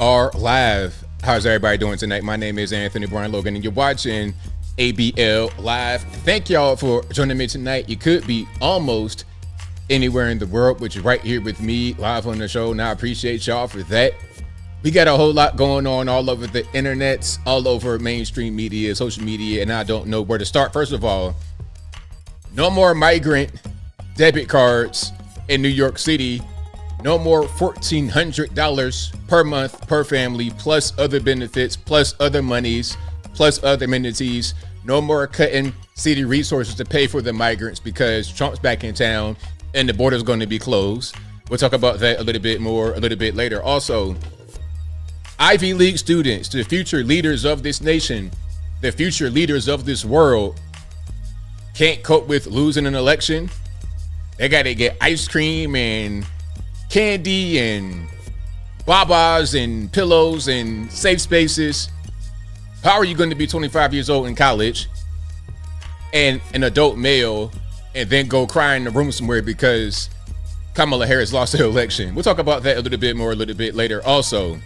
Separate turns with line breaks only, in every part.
Are live. How's everybody doing tonight? My name is Anthony Brian Logan, and you're watching ABL Live. Thank y'all for joining me tonight. You could be almost anywhere in the world, but you're right here with me live on the show, and I appreciate y'all for that. We got a whole lot going on all over the internets, all over mainstream media, social media, and I don't know where to start. First of all, no more migrant debit cards in New York City. No more $1,400 per month per family, plus other benefits, plus other monies, plus other amenities. No more cutting city resources to pay for the migrants because Trump's back in town and the border's going to be closed. We'll talk about that a little bit more a little bit later. Also, Ivy League students, the future leaders of this nation, the future leaders of this world, can't cope with losing an election. They got to get ice cream and candy and babas and pillows and safe spaces. How are you going to be 25 years old in college and an adult male and then go cry in the room somewhere because Kamala Harris lost the election? We'll talk about that a little bit more a little bit later. Also,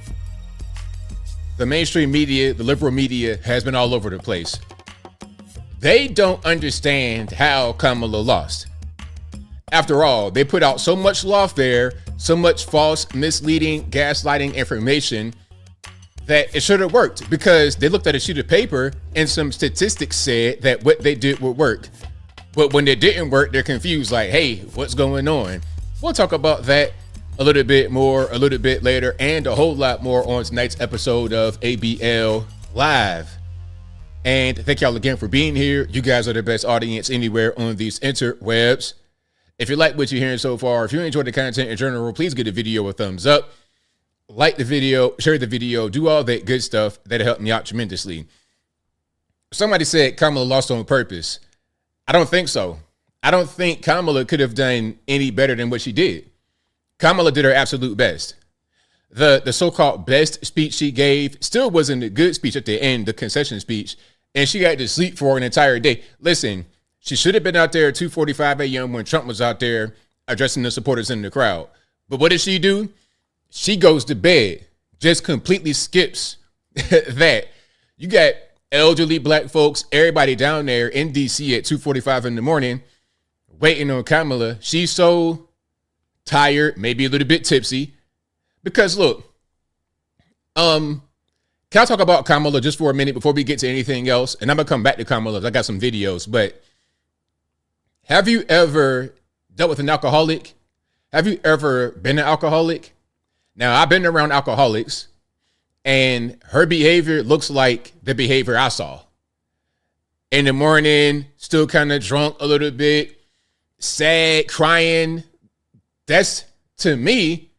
the mainstream media, the liberal media, has been all over the place. They don't understand how Kamala lost. After all, they put out so much fluff there, so much false, misleading, gaslighting information that it should have worked because they looked at a sheet of paper and some statistics said that what they did would work. But when it didn't work, they're confused like, hey, what's going on? We'll talk about that a little bit more a little bit later and a whole lot more on tonight's episode of ABL Live. And thank y'all again for being here. You guys are the best audience anywhere on these interwebs. If you like what you're hearing so far, if you enjoy the content in general, please give the video a thumbs up, like the video, share the video, do all that good stuff. That'll help me out tremendously. Somebody said Kamala lost on purpose. I don't think so. I don't think Kamala could have done any better than what she did. Kamala did her absolute best. The so-called best speech she gave still wasn't a good speech at the end, the concession speech, and she had to sleep for an entire day. Listen, she should have been out there at 2:45 a.m. when Trump was out there addressing the supporters in the crowd. But what did she do? She goes to bed, just completely skips that. You got elderly black folks, everybody down there in D.C. at 2:45 in the morning waiting on Kamala. She's so tired, maybe a little bit tipsy. Because look, can I talk about Kamala just for a minute before we get to anything else? And I'm going to come back to Kamala. I got some videos, but have you ever dealt with an alcoholic? Have you ever been an alcoholic? Now, I've been around alcoholics, and her behavior looks like the behavior I saw. In the morning, still kind of drunk a little bit, sad, crying. That's, to me,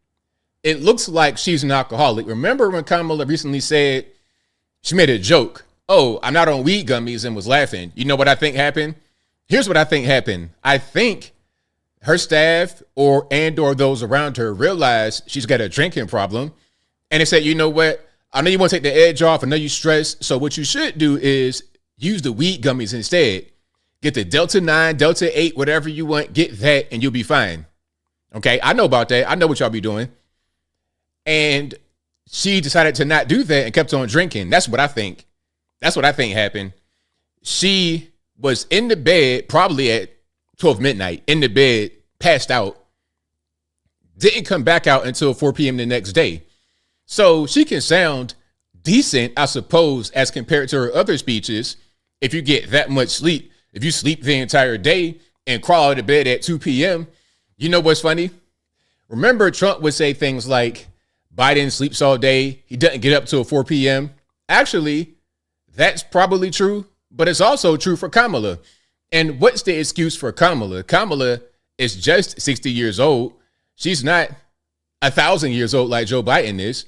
it looks like she's an alcoholic. Remember when Kamala recently said, she made a joke, oh, I'm not on weed gummies, and was laughing. You know what I think happened? Here's what I think happened. I think her staff or those around her realized she's got a drinking problem. And they said, you know what? I know you want to take the edge off. I know you're stressed. So what you should do is use the weed gummies instead. Get the Delta 9, Delta 8, whatever you want. Get that and you'll be fine. Okay, I know about that. I know what y'all be doing. And she decided to not do that and kept on drinking. That's what I think. That's what I think happened. She was in the bed probably at 12 midnight, in the bed, passed out, didn't come back out until 4 p.m. the next day. So she can sound decent, I suppose, as compared to her other speeches. If you get that much sleep, if you sleep the entire day and crawl out of bed at 2 p.m., you know what's funny? Remember, Trump would say things like, Biden sleeps all day. He doesn't get up till 4 p.m. Actually, that's probably true, but it's also true for Kamala. And what's the excuse for Kamala? Kamala is just 60 years old. She's not 1,000 years old like Joe Biden is.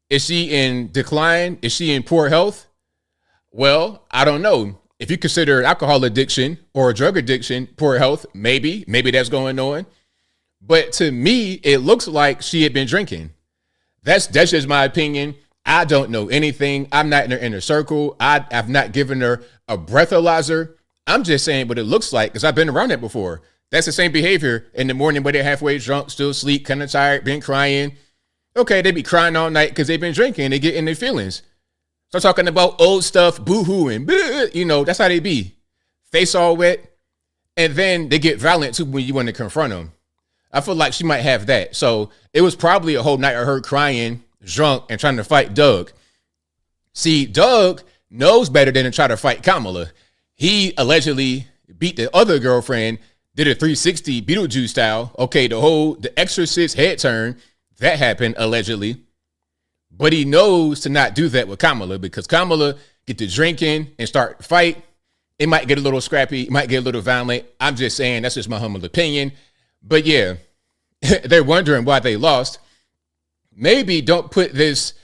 Is she in decline? Is she in poor health? Well, I don't know. If you consider alcohol addiction or drug addiction poor health, maybe that's going on. But to me, it looks like she had been drinking. That's just my opinion. I don't know anything. I'm not in her inner circle. I've not given her a breathalyzer. I'm just saying what it looks like because I've been around that before. That's the same behavior in the morning where they're halfway drunk, still asleep, kind of tired, been crying. Okay, they be crying all night because they've been drinking. They get in their feelings. Start talking about old stuff, boo-hooing, that's how they be. Face all wet. And then they get violent too when you want to confront them. I feel like she might have that. So it was probably a whole night of her crying, drunk, and trying to fight Doug. See, Doug knows better than to try to fight Kamala. He allegedly beat the other girlfriend, did a 360 Beetlejuice style. Okay, the Exorcist head turn, that happened allegedly. But he knows to not do that with Kamala because Kamala get to drinking and start fight. It might get a little scrappy. It might get a little violent. I'm just saying, that's just my humble opinion. But yeah, they're wondering why they lost. Maybe don't put this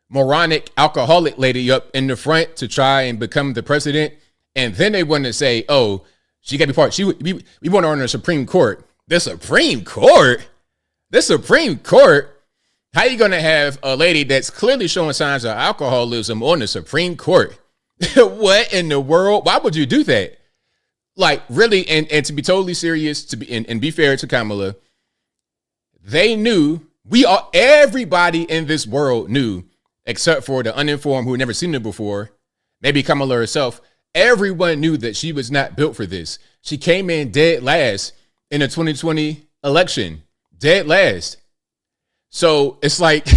moronic alcoholic lady up in the front to try and become the president. And then they want to say, oh, she got to be part. We want her on the Supreme Court. The Supreme Court? The Supreme Court? How you going to have a lady that's clearly showing signs of alcoholism on the Supreme Court? What in the world? Why would you do that? Like, really, and to be totally serious, and be fair to Kamala, they knew, everybody in this world knew, except for the uninformed who had never seen her before, maybe Kamala herself, everyone knew that she was not built for this. She came in dead last in the 2020 election. Dead last. So it's like,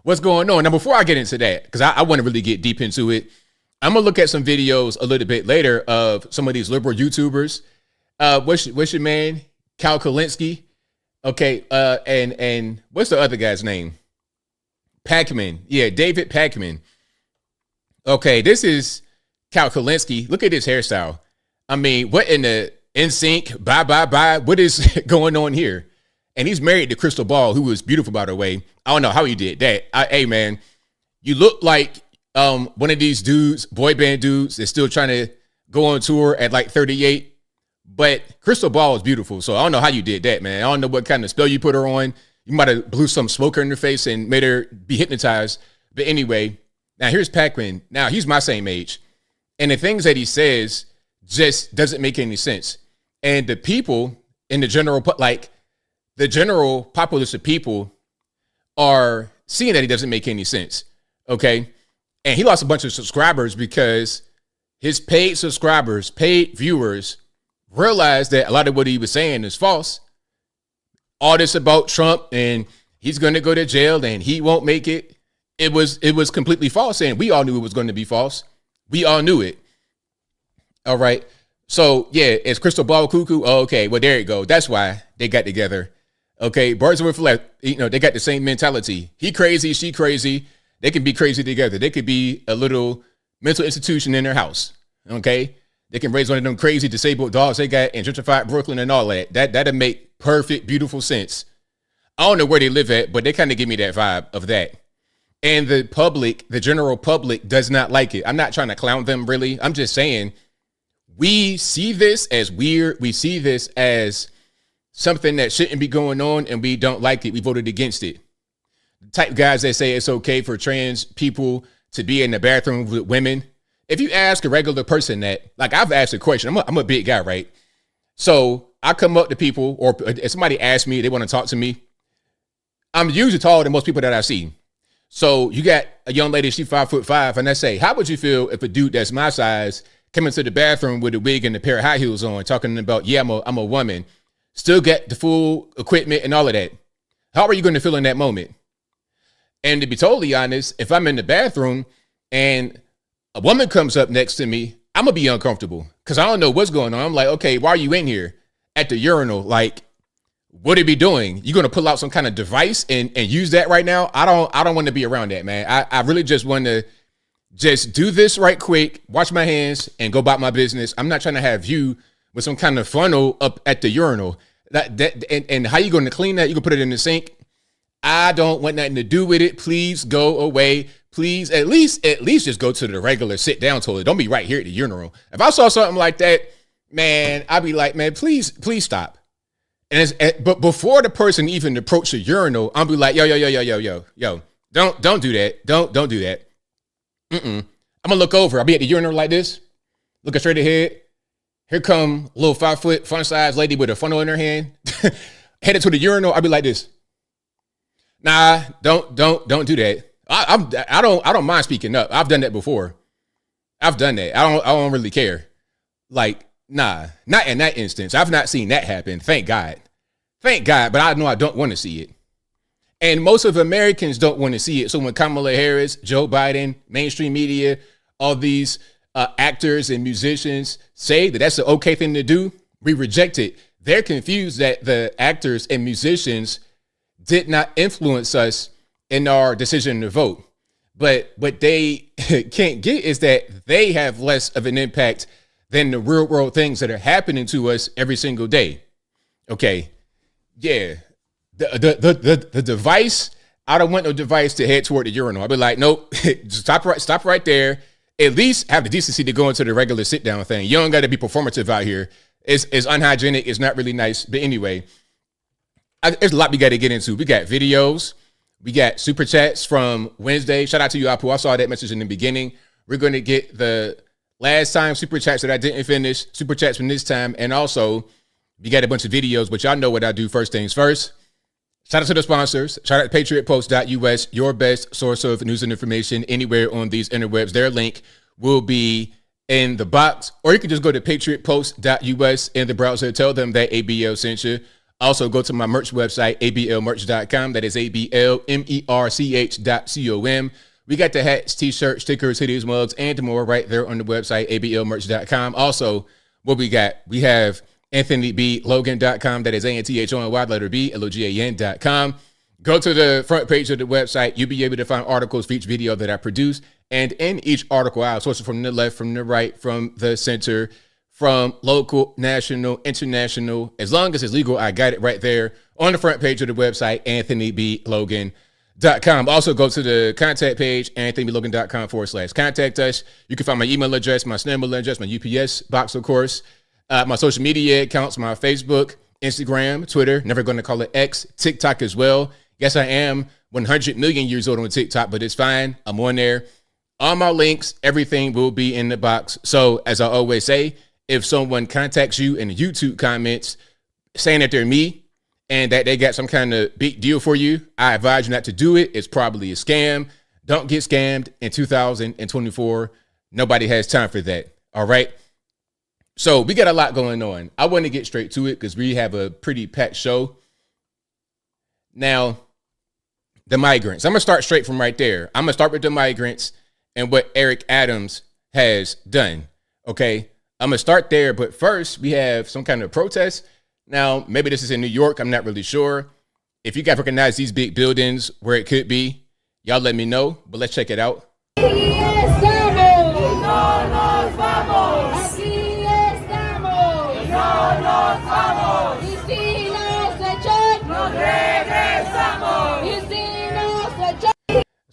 what's going on? Now, before I get into that, because I want to really get deep into it, I'm going to look at some videos a little bit later of some of these liberal YouTubers. What's your man? Kolinsky. Okay. And what's the other guy's name? PacMan. Yeah, David PacMan. Okay, this is Kolinsky. Look at his hairstyle. I mean, what in the NSYNC? Bye. What is going on here? And he's married to Crystal Ball, who was beautiful, by the way. I don't know how he did that. Hey, man, you look like one of these dudes, boy band dudes, that's still trying to go on tour at like 38. But Crystal Ball is beautiful. So I don't know how you did that, man. I don't know what kind of spell you put her on. You might have blew some smoke in her face and made her be hypnotized. But anyway, now here's PacMan. Now he's my same age. And the things that he says just doesn't make any sense. And the people in the general populace of people are seeing that he doesn't make any sense. Okay. And he lost a bunch of subscribers because his paid subscribers, paid viewers realized that a lot of what he was saying is false. All this about Trump and he's going to go to jail and he won't make it. It was completely false. And we all knew it was going to be false. We all knew it. All right. So yeah, it's Crystal Ball cuckoo. Oh, okay. Well, there you go. That's why they got together. Okay. Birds of a feather. They got the same mentality. He crazy. She crazy. They can be crazy together. They could be a little mental institution in their house. Okay. They can raise one of them crazy disabled dogs they got in gentrified Brooklyn and all that. That'd make perfect, beautiful sense. I don't know where they live at, but they kind of give me that vibe of that. And the public, the general public does not like it. I'm not trying to clown them really. I'm just saying we see this as weird. We see this as something that shouldn't be going on and we don't like it. We voted against it. The type guys that say it's okay for trans people to be in the bathroom with women. If you ask a regular person that, like I've asked a question, I'm a big guy, right? So I come up to people or if somebody asks me, they want to talk to me. I'm usually taller than most people that I see. So you got a young lady, she's 5'5", and I say, how would you feel if a dude that's my size came into the bathroom with a wig and a pair of high heels on, talking about, yeah, I'm a woman, still get the full equipment and all of that. How are you going to feel in that moment? And to be totally honest, if I'm in the bathroom and a woman comes up next to me, I'm going to be uncomfortable because I don't know what's going on. I'm like, okay, why are you in here at the urinal? Like, what are you doing? You going to pull out some kind of device and use that right now? I don't want to be around that, man. I really just want to just do this right quick, wash my hands and go about my business. I'm not trying to have you with some kind of funnel up at the urinal. And how you going to clean that? You can put it in the sink. I don't want nothing to do with it. Please go away. Please, at least just go to the regular sit down toilet. Don't be right here at the urinal. If I saw something like that, man, I'd be like, man, please stop. But before the person even approach the urinal, I'll be like, yo, don't do that. Don't do that. I'm gonna look over. I'll be at the urinal like this, looking straight ahead. Here come a little 5 foot fun size lady with a funnel in her hand, headed to the urinal. I'll be like this. Nah, don't do that. I don't mind speaking up. I've done that before. I've done that. I don't really care. Like, nah, not in that instance. I've not seen that happen. Thank God. Thank God. But I know I don't want to see it. And most of Americans don't want to see it. So when Kamala Harris, Joe Biden, mainstream media, all these actors and musicians say that that's the okay thing to do, we reject it. They're confused that the actors and musicians did not influence us in our decision to vote. But what they can't get is that they have less of an impact than the real world things that are happening to us every single day. Okay. Yeah. The device, I don't want no device to head toward the urinal. I'd be like, nope, stop right there. At least have the decency to go into the regular sit down thing. You don't got to be performative out here. It's unhygienic. It's not really nice. But anyway, there's a lot we got to get into. We got videos. We got super chats from Wednesday. Shout out to you, Apu. I saw that message in the beginning. We're going to get the last time super chats that I didn't finish, super chats from this time. And also, we got a bunch of videos, but y'all know what I do first things first. Shout out to the sponsors. Shout out to patriotpost.us, your best source of news and information anywhere on these interwebs. Their link will be in the box, or you can just go to patriotpost.us in the browser. Tell them that ABL sent you. Also, go to my merch website, ablmerch.com. That is ablmerch.com. We got the hats, t-shirts, stickers, hoodies, mugs, and more right there on the website, ablmerch.com. Also, what we got? We have AnthonyBLogan.com. That is ANTHONY, letter B, LOGAN.com. Go to the front page of the website. You'll be able to find articles for each video that I produce. And in each article, I'll source it from the left, from the right, from the center, from local, national, international. As long as it's legal, I got it right there on the front page of the website, AnthonyBLogan.com. Also, go to the contact page, AnthonyBLogan.com/contact us. You can find my email address, my snail address, my UPS box, of course, my social media accounts, my Facebook, Instagram, Twitter, never going to call it X, TikTok as well. Yes, I am 100 million years old on TikTok, but it's fine. I'm on there. All my links, everything will be in the box. So as I always say, if someone contacts you in the YouTube comments saying that they're me and that they got some kind of big deal for you, I advise you not to do it. It's probably a scam. Don't get scammed in 2024. Nobody has time for that. All right. So we got a lot going on. I want to get straight to it because we have a pretty packed show. Now, the migrants. I'm going to start straight from right there. I'm going to start with the migrants and what Eric Adams has done. Okay. I'm going to start there. But first, we have some kind of protest. Now, maybe this is in New York. I'm not really sure. If you guys recognize these big buildings where it could be, y'all let me know. But let's check it out.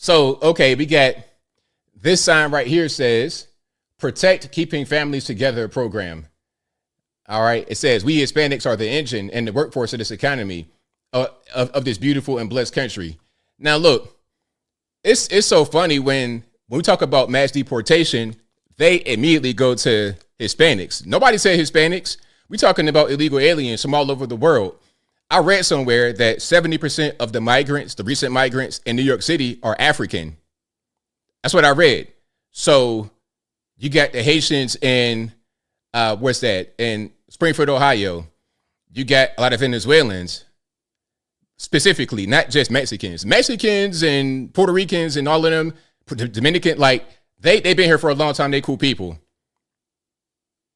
So, okay, we got this sign right here says, Protect Keeping Families Together program. All right. It says, we Hispanics are the engine and the workforce of this economy of this beautiful and blessed country. Now, look, it's so funny when we talk about mass deportation, they immediately go to Hispanics. Nobody said Hispanics. We're talking about illegal aliens from all over the world. I read somewhere that 70% of the migrants, the recent migrants in New York City, are African. That's what I read. So you got the Haitians in, what's that? In Springfield, Ohio. You got a lot of Venezuelans, specifically, not just Mexicans. Mexicans and Puerto Ricans and all of them, Dominican, like they've been here for a long time. They cool people.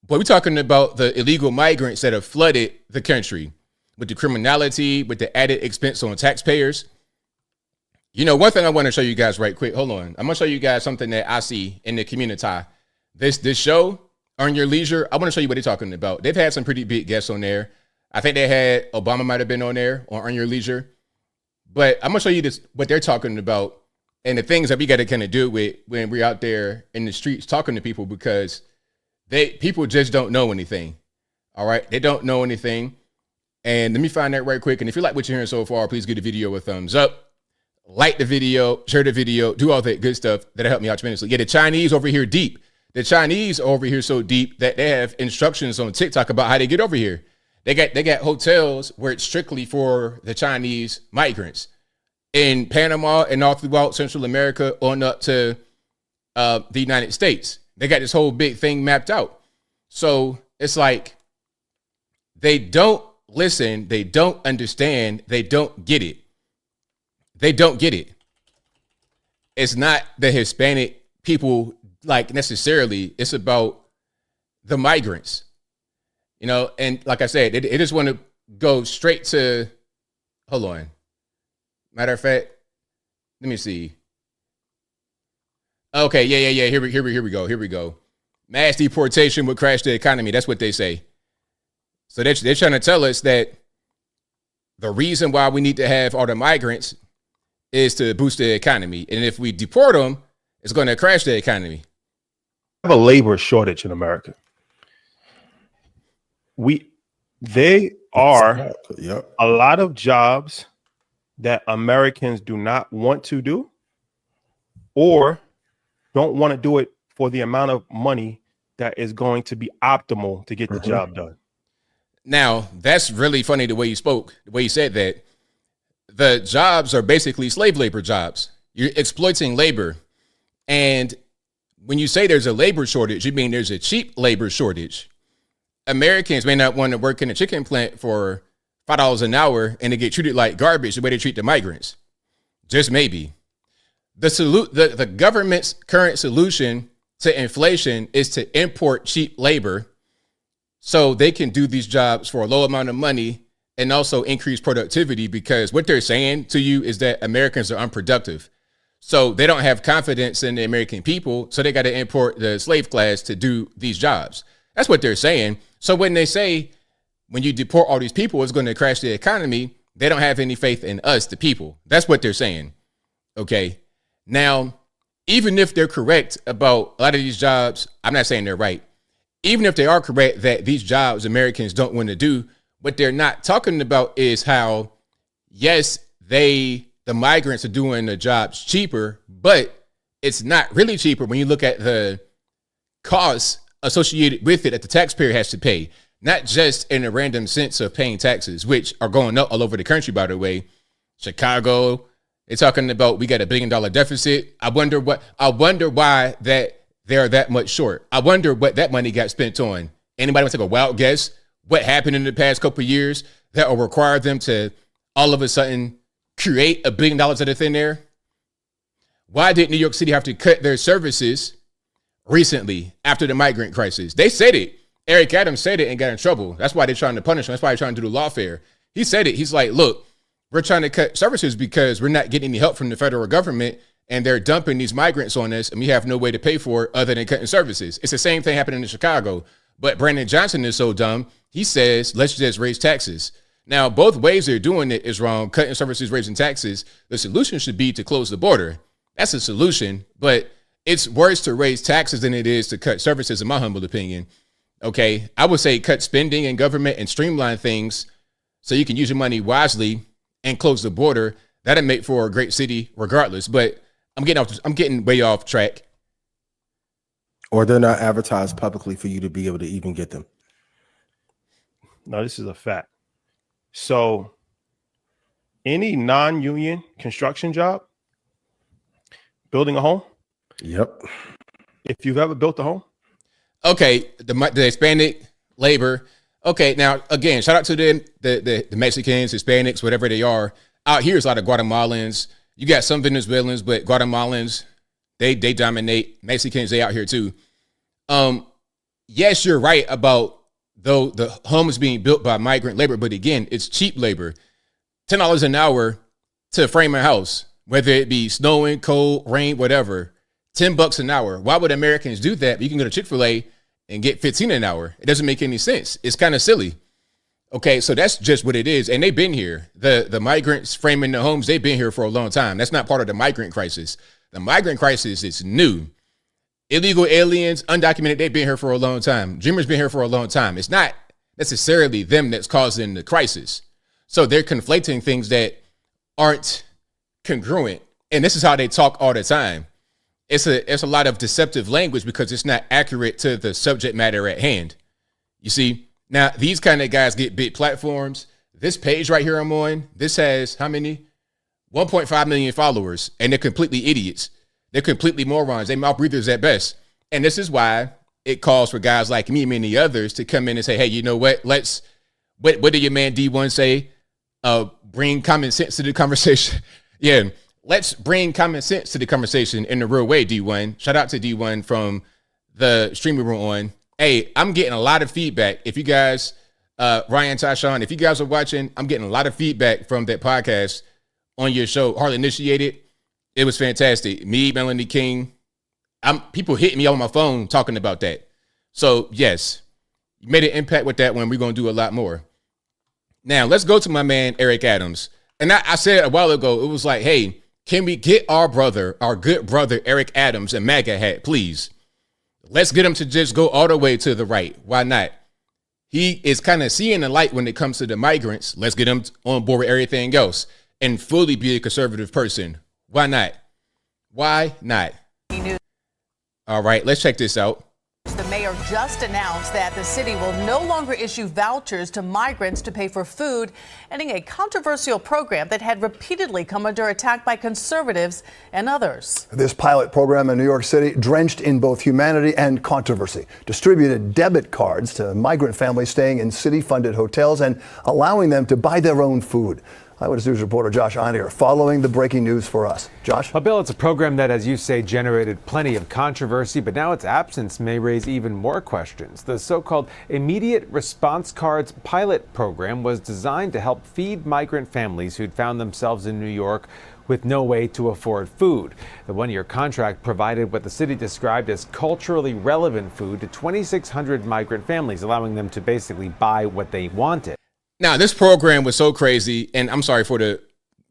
But we're talking about the illegal migrants that have flooded the country with the criminality, with the added expense on taxpayers. You know, one thing I want to show you guys right quick. Hold on. I'm going to show you guys something that I see in the community. This show, Earn Your Leisure, I want to show you what they're talking about. They've had some pretty big guests on there. I think they had Obama might have been on there on Earn Your Leisure. But I'm going to show you this, what they're talking about and the things that we got to kind of do with when we're out there in the streets talking to people, because people just don't know anything. All right. They don't know anything. And let me find that right quick. And if you like what you're hearing so far, please give the video a thumbs up, like the video, share the video, do all that good stuff. That'll help me out tremendously. Yeah, the Chinese over here deep. The Chinese are over here so deep that they have instructions on TikTok about how they get over here. They got hotels where it's strictly for the Chinese migrants. in Panama and all throughout Central America on up to the United States. They got this whole big thing mapped out. So it's like they don't listen, they don't understand, they don't get it. They don't get it. It's not the Hispanic people like necessarily. It's about the migrants, you know. And like I said, they just want to go straight to. Hold on. Matter of fact, let me see. Okay, yeah. Here we go. Mass deportation would crash the economy. That's what they say. So they're trying to tell us that the reason why we need to have all the migrants is to boost the economy. And if we deport them, it's going to crash the economy.
We have a labor shortage in America. There are a lot of jobs that Americans do not want to do or don't want to do it for the amount of money that is going to be optimal to get the job done.
Now, that's really funny the way you spoke, the way you said that. The jobs are basically slave labor jobs. You're exploiting labor. And when you say there's a labor shortage, you mean there's a cheap labor shortage. Americans may not want to work in a chicken plant for $5 an hour and to get treated like garbage the way they treat the migrants. Just maybe. The government's current solution to inflation is to import cheap labor so they can do these jobs for a low amount of money and also increase productivity, because what they're saying to you is that Americans are unproductive. So they don't have confidence in the American people, so they got to import the slave class to do these jobs. That's what they're saying. So when they say, when you deport all these people, it's going to crash the economy, they don't have any faith in us, the people. That's what they're saying. Okay. Now, even if they're correct about a lot of these jobs, I'm not saying they're right. Even if they are correct that these jobs Americans don't want to do, what they're not talking about is how, yes, the migrants are doing the jobs cheaper, but it's not really cheaper when you look at the costs associated with it that the taxpayer has to pay, not just in a random sense of paying taxes, which are going up all over the country, by the way. Chicago, they're talking about we got $1 billion deficit. I wonder why that they're that much short. I wonder what that money got spent on. Anybody want to take a wild guess what happened in the past couple of years that will require them to all of a sudden create $1 billion out of thin air? Why did New York City have to cut their services recently after the migrant crisis? They said it. Eric Adams said it and got in trouble. That's why they're trying to punish him. That's why they're trying to do the lawfare. He said it. He's like, look, we're trying to cut services because we're not getting any help from the federal government, and they're dumping these migrants on us, and we have no way to pay for it other than cutting services. It's the same thing happening in Chicago. But Brandon Johnson is so dumb. He says, let's just raise taxes. Now, both ways they're doing it is wrong. Cutting services, raising taxes. The solution should be to close the border. That's a solution, but it's worse to raise taxes than it is to cut services, in my humble opinion. Okay, I would say cut spending in government and streamline things so you can use your money wisely and close the border. That'd make for a great city regardless. But I'm getting way off track.
Or they're not advertised publicly for you to be able to even get them.
No, this is a fact. So any non-union construction job, building a home.
Yep.
If you've ever built a home.
Okay, the Hispanic labor. Okay, now again, shout out to the Mexicans, Hispanics, whatever they are. Out here is a lot of Guatemalans. You got some Venezuelans, but Guatemalans, they dominate. Mexicans, they out here too. Yes, you're right about though the homes being built by migrant labor, but again, it's cheap labor. $10 an hour to frame a house, whether it be snowing, cold, rain, whatever. $10 an hour. Why would Americans do that? You can go to Chick-fil-A and get 15 an hour. It doesn't make any sense. It's kind of silly. Okay, so that's just what it is. And they've been here. The migrants framing the homes, they've been here for a long time. That's not part of the migrant crisis. The migrant crisis is new. Illegal aliens, undocumented, they've been here for a long time. Dreamers been here for a long time. It's not necessarily them that's causing the crisis. So they're conflating things that aren't congruent. And this is how they talk all the time. It's a lot of deceptive language because it's not accurate to the subject matter at hand. You see, now these kind of guys get big platforms. This page right here I'm on, this has how many? 1.5 million followers, and they're completely idiots. They're completely morons. They mouth breathers at best. And this is why it calls for guys like me and many others to come in and say, hey, you know what? What did your man D1 say? Bring common sense to the conversation. Yeah, let's bring common sense to the conversation in the real way, D1. Shout out to D1 from the streaming room on. Hey, I'm getting a lot of feedback. If you guys, Ryan, Tyshawn, if you guys are watching, I'm getting a lot of feedback from that podcast on your show, Hardly Initiated. It was fantastic. Me, Melanie King, people hitting me on my phone talking about that. So yes, you made an impact with that one. We're going to do a lot more. Now let's go to my man, Eric Adams. And I said a while ago, it was like, hey, can we get our good brother, Eric Adams, a MAGA hat, please? Let's get him to just go all the way to the right. Why not? He is kind of seeing the light when it comes to the migrants. Let's get him on board with everything else and fully be a conservative person. Why not? Why not? All right, let's check this out.
The mayor just announced that the city will no longer issue vouchers to migrants to pay for food, ending a controversial program that had repeatedly come under attack by conservatives and others.
This pilot program in New York City, drenched in both humanity and controversy, distributed debit cards to migrant families staying in city-funded hotels and allowing them to buy their own food. Eyewitness News reporter Josh Einiger following the breaking news for us. Josh?
Well, Bill, it's a program that, as you say, generated plenty of controversy, but now its absence may raise even more questions. The so-called Immediate Response Cards pilot program was designed to help feed migrant families who'd found themselves in New York with no way to afford food. The one-year contract provided what the city described as culturally relevant food to 2,600 migrant families, allowing them to basically buy what they wanted.
Now, this program was so crazy, and I'm sorry for the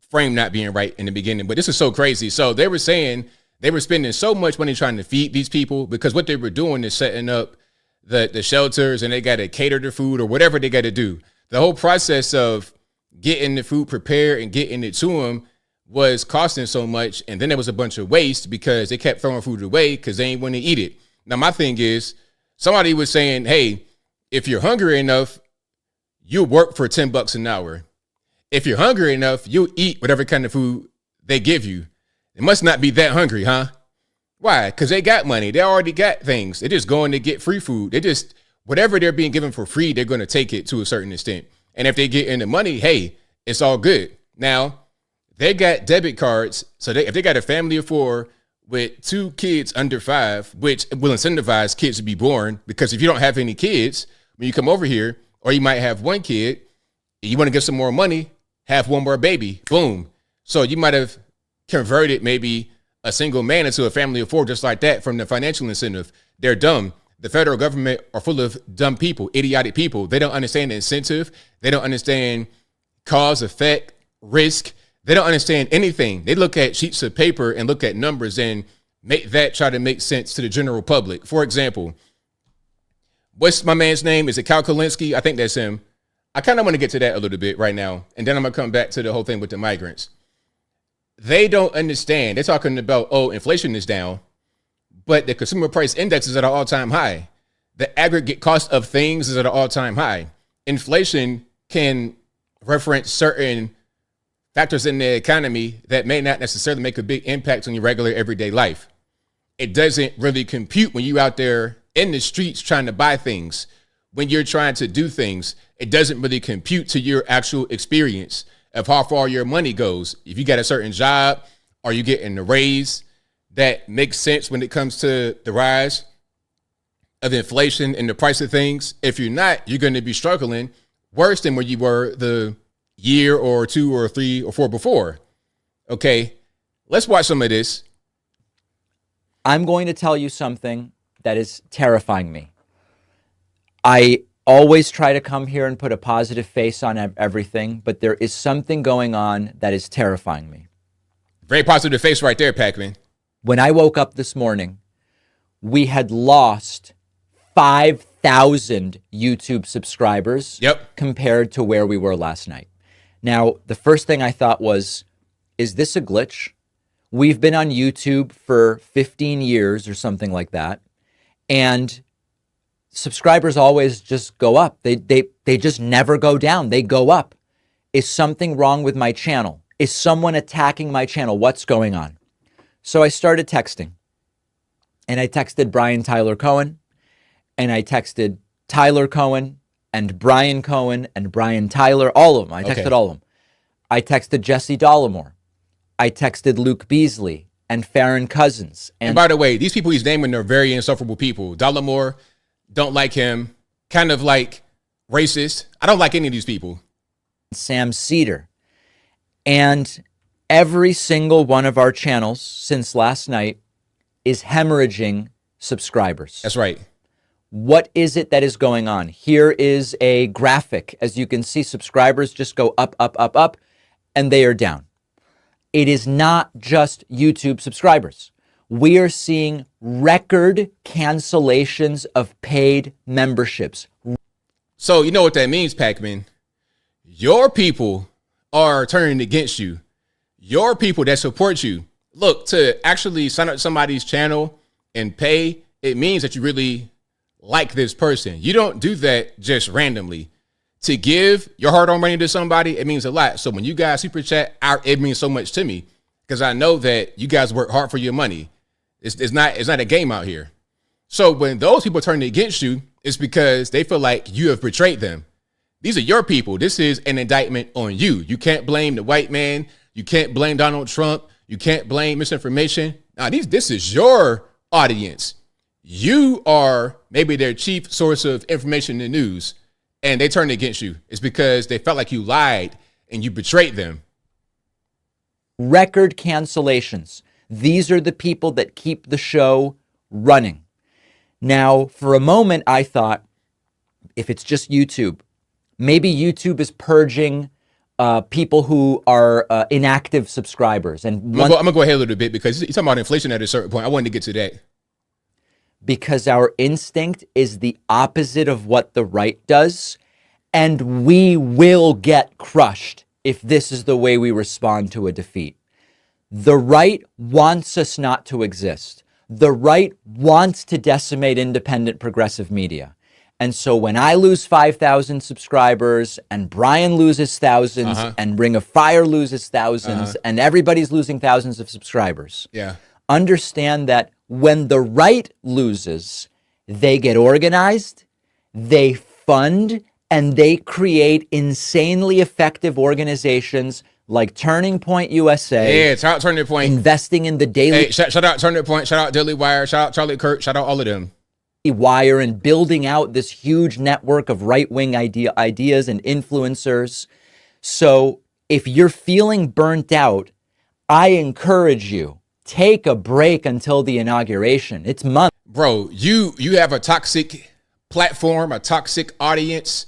frame not being right in the beginning, but this is so crazy. So they were saying they were spending so much money trying to feed these people because what they were doing is setting up the shelters, and they got to cater the food or whatever they got to do. The whole process of getting the food prepared and getting it to them was costing so much, and then there was a bunch of waste because they kept throwing food away because they ain't want to eat it. Now, my thing is, somebody was saying, hey, if you're hungry enough, you'll work for $10 an hour. If you're hungry enough, you'll eat whatever kind of food they give you. It must not be that hungry, huh? Why? Because they got money. They already got things. They're just going to get free food. They just, whatever they're being given for free, they're going to take it to a certain extent. And if they get in the money, hey, it's all good. Now, they got debit cards. So if they got a family of 4 with 2 kids under 5, which will incentivize kids to be born, because if you don't have any kids, when you come over here, or you might have 1 kid, you want to get some more money, have 1 more baby, boom. So you might have converted maybe a single man into a family of 4 just like that from the financial incentive. They're dumb. The federal government are full of dumb people, idiotic people. They don't understand the incentive. They don't understand cause, effect, risk. They don't understand anything. They look at sheets of paper and look at numbers and make that try to make sense to the general public. For example, what's my man's name? Is it Kolinsky? I think that's him. I kind of want to get to that a little bit right now. And then I'm going to come back to the whole thing with the migrants. They don't understand. They're talking about, oh, inflation is down, but the consumer price index is at an all-time high. The aggregate cost of things is at an all-time high. Inflation can reference certain factors in the economy that may not necessarily make a big impact on your regular everyday life. It doesn't really compute when you're out there in the streets trying to buy things. When you're trying to do things, it doesn't really compute to your actual experience of how far your money goes. If you got a certain job, are you getting a raise that makes sense when it comes to the rise of inflation and the price of things? If you're not, you're going to be struggling worse than where you were the year or 2 or 3 or 4 before. Okay, let's watch some of this.
I'm going to tell you something that is terrifying me. I always try to come here and put a positive face on everything, but there is something going on that is terrifying me.
Very positive face right there, PacMan.
When I woke up this morning, we had lost 5,000 YouTube subscribers compared to where we were last night. Now, the first thing I thought was, is this a glitch? We've been on YouTube for 15 years or something like that. And subscribers always just go up. They just never go down. They go up. Is something wrong with my channel? Is someone attacking my channel? What's going on? So I started texting. And I texted Brian Tyler Cohen. And I texted Tyler Cohen and Brian Cohen and Brian Tyler. All of them. I texted all of them. I texted Jesse Dollemore. I texted Luke Beasley and Farron Cousins.
And by the way, these people he's naming are very insufferable people. Dollemore, don't like him. Kind of like racist. I don't like any of these people.
Sam Cedar. And every single one of our channels since last night is hemorrhaging subscribers.
That's right.
What is it that is going on? Here is a graphic. As you can see, subscribers just go up, up, up, up, and they are down. It is not just YouTube subscribers. We are seeing record cancellations of paid memberships.
So you know what that means, PacMan? Your people are turning against you. Your people that support you. Look, to actually sign up to somebody's channel and pay, it means that you really like this person. You don't do that just randomly. To give your hard-earned money to somebody, it means a lot. So when you guys super chat, it means so much to me because I know that you guys work hard for your money. It's not a game out here. So when those people turn against you, it's because they feel like you have betrayed them. These are your people. This is an indictment on you. You can't blame the white man. You can't blame Donald Trump. You can't blame misinformation. Now, this is your audience. You are maybe their chief source of information in the news, and they turned against you. It's because they felt like you lied and you betrayed them.
Record cancellations. These are the people that keep the show running. Now, for a moment, I thought, if it's just YouTube, maybe YouTube is purging people who are inactive subscribers. And
I'm going to go ahead a little bit because you're talking about inflation at a certain point. I wanted to get to that.
Because our instinct is the opposite of what the right does. And we will get crushed if this is the way we respond to a defeat. The right wants us not to exist. The right wants to decimate independent progressive media. And so when I lose 5,000 subscribers and Brian loses thousands and Ring of Fire loses thousands and everybody's losing thousands of subscribers, understand that when the right loses, they get organized, they fund, and they create insanely effective organizations like Turning Point USA.
Yeah, shout out Turning Point.
Investing in the Daily.
Hey, shout out Turning Point. Shout out Daily Wire. Shout out Charlie Kirk. Shout out all of them.
Wire and building out this huge network of right-wing ideas and influencers. So if you're feeling burnt out, I encourage you, take a break until the inauguration. It's months.
Bro, you have a toxic platform, a toxic audience.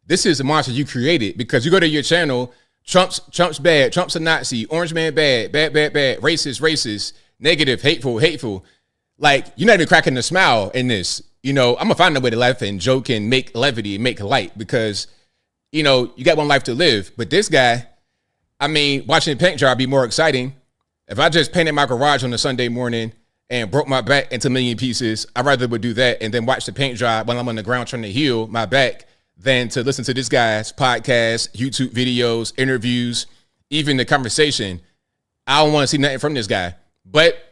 This is a monster you created because you go to your channel, Trump's bad, Trump's a Nazi, Orange Man bad, racist, negative, hateful. Like, you're not even cracking a smile in this. You know, I'm going to find a way to laugh and joke and make levity and make light because, you know, you got one life to live. But this guy, I mean, watching paint dry would be more exciting. If I just painted my garage on a Sunday morning and broke my back into a million pieces, I'd rather would do that and then watch the paint dry while I'm on the ground trying to heal my back than to listen to this guy's podcast, YouTube videos, interviews, even the conversation. I don't want to see nothing from this guy. But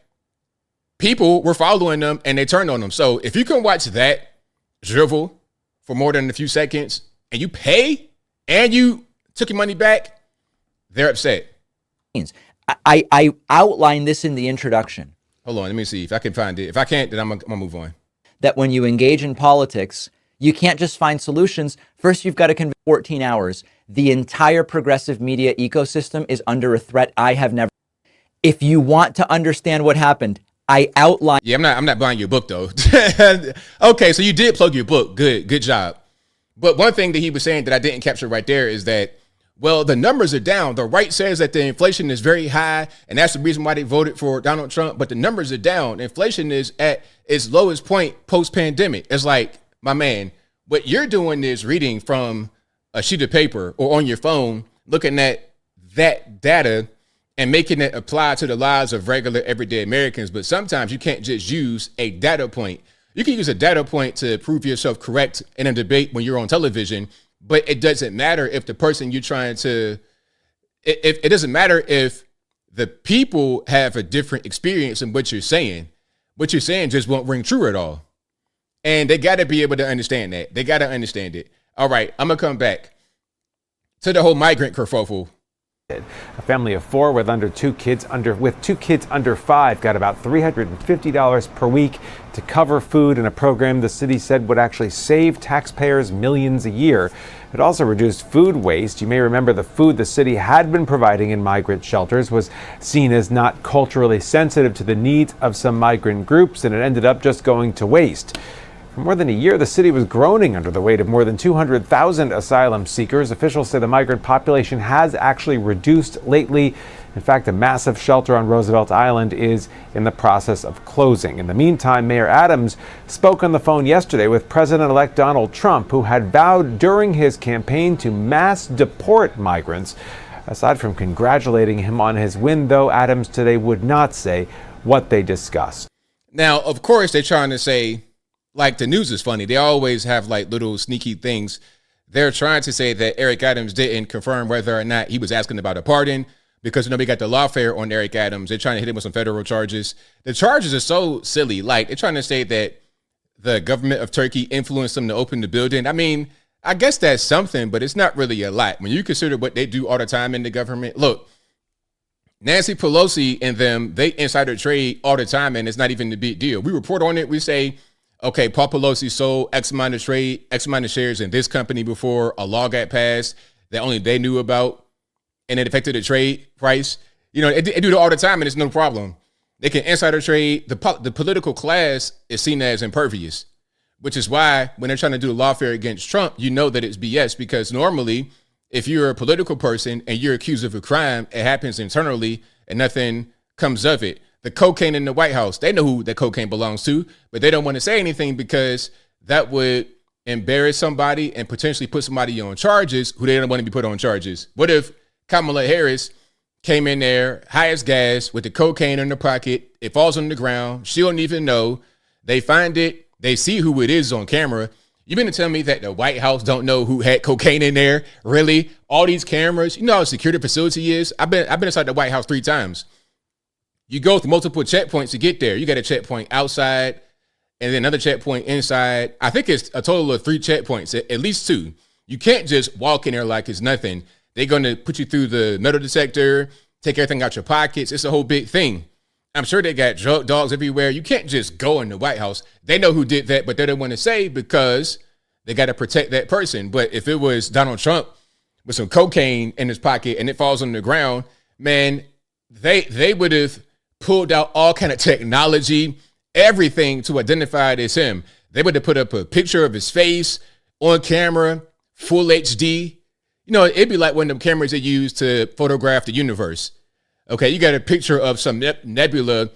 people were following them and they turned on them. So if you can watch that drivel for more than a few seconds and you pay and you took your money back, they're upset.
I outlined this in the introduction.
Hold on, let me see if I can find it. If I can't, then I'm gonna move on.
That when you engage in politics, you can't just find solutions. First, you've got to convert 14 hours. The entire progressive media ecosystem is under a threat I have never. If you want to understand what happened, I outlined.
Yeah, I'm not buying your book though. Okay, so you did plug your book. Good job. But one thing that he was saying that I didn't capture right there is that, well, the numbers are down. The right says that the inflation is very high, and that's the reason why they voted for Donald Trump. But the numbers are down. Inflation is at its lowest point post-pandemic. It's like, my man, what you're doing is reading from a sheet of paper or on your phone, looking at that data and making it apply to the lives of regular everyday Americans. But sometimes you can't just use a data point. You can use a data point to prove yourself correct in a debate when you're on television, but it doesn't matter if the person you're trying to it doesn't matter if the people have a different experience in what you're saying. What you're saying just won't ring true at all. And they got to be able to understand that. They got to understand it. All right, I'm going to come back to the whole migrant kerfuffle.
A family of 4 with two kids under 5 got about $350 per week to cover food in a program the city said would actually save taxpayers millions a year. It also reduced food waste. You may remember the food the city had been providing in migrant shelters was seen as not culturally sensitive to the needs of some migrant groups, and it ended up just going to waste. For more than a year, the city was groaning under the weight of more than 200,000 asylum seekers. Officials say the migrant population has actually reduced lately. In fact, a massive shelter on Roosevelt Island is in the process of closing. In the meantime, Mayor Adams spoke on the phone yesterday with President-elect Donald Trump, who had vowed during his campaign to mass deport migrants. Aside from congratulating him on his win, though, Adams today would not say what they discussed.
Now, of course, they're trying to say, like, the news is funny. They always have like little sneaky things. They're trying to say that Eric Adams didn't confirm whether or not he was asking about a pardon because, we got the lawfare on Eric Adams. They're trying to hit him with some federal charges. The charges are so silly. Like, they're trying to say that the government of Turkey influenced them to open the building. I mean, I guess that's something, but it's not really a lot. When you consider what they do all the time in the government, look, Nancy Pelosi and them, they insider trade all the time, and it's not even a big deal. We report on it. We say, okay, Paul Pelosi sold X amount of shares in this company before a law got passed that only they knew about, and it affected the trade price. They do it all the time, and it's no problem. They can insider trade. The political class is seen as impervious, which is why when they're trying to do the lawfare against Trump, you know that it's BS, because normally if you're a political person and you're accused of a crime, it happens internally and nothing comes of it. The cocaine in the White House, they know who the cocaine belongs to, but they don't want to say anything because that would embarrass somebody and potentially put somebody on charges who they don't want to be put on charges. What if Kamala Harris came in there, high as gas, with the cocaine in her pocket, it falls on the ground, she don't even know, they find it, they see who it is on camera. You mean to tell me that the White House don't know who had cocaine in there? Really? All these cameras, you know how a security facility is? I've been inside the White House 3 times. You go through multiple checkpoints to get there. You got a checkpoint outside and then another checkpoint inside. I think it's a total of 3 checkpoints, at least 2. You can't just walk in there like it's nothing. They're going to put you through the metal detector, take everything out your pockets. It's a whole big thing. I'm sure they got drug dogs everywhere. You can't just go in the White House. They know who did that, but they don't want to say because they got to protect that person. But if it was Donald Trump with some cocaine in his pocket and it falls on the ground, man, they would have pulled out all kind of technology, everything to identify it as him. They would have put up a picture of his face on camera, full HD. It'd be like one of them cameras they use to photograph the universe. Okay, you got a picture of some nebula,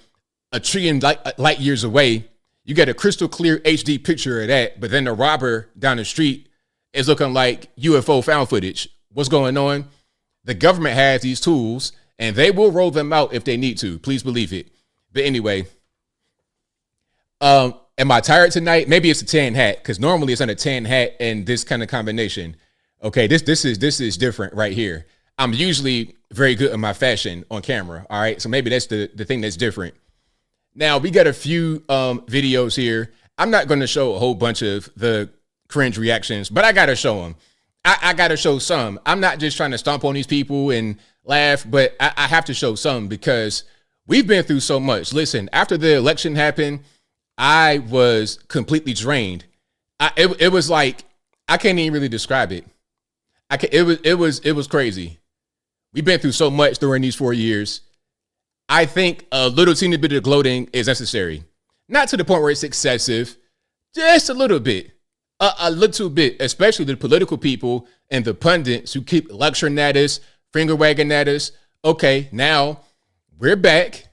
a trillion light years away. You got a crystal clear HD picture of that, but then the robber down the street is looking like UFO found footage. What's going on? The government has these tools, and they will roll them out if they need to. Please believe it. But anyway, am I tired tonight? Maybe it's a tan hat, because normally it's not a tan hat and this kind of combination. Okay, this is different right here. I'm usually very good at my fashion on camera. All right, so maybe that's the thing that's different. Now we got a few videos here. I'm not going to show a whole bunch of the cringe reactions, but I got to show them. I got to show some. I'm not just trying to stomp on these people and laugh, but I have to show some because we've been through so much. Listen, after the election happened, I was completely drained. It was like, I can't even really describe it. It was crazy. We've been through so much during these 4 years. I think a little teeny bit of gloating is necessary. Not to the point where it's excessive, just a little bit. A little bit, especially the political people and the pundits who keep lecturing at us, finger wagging at us. Okay, now we're back.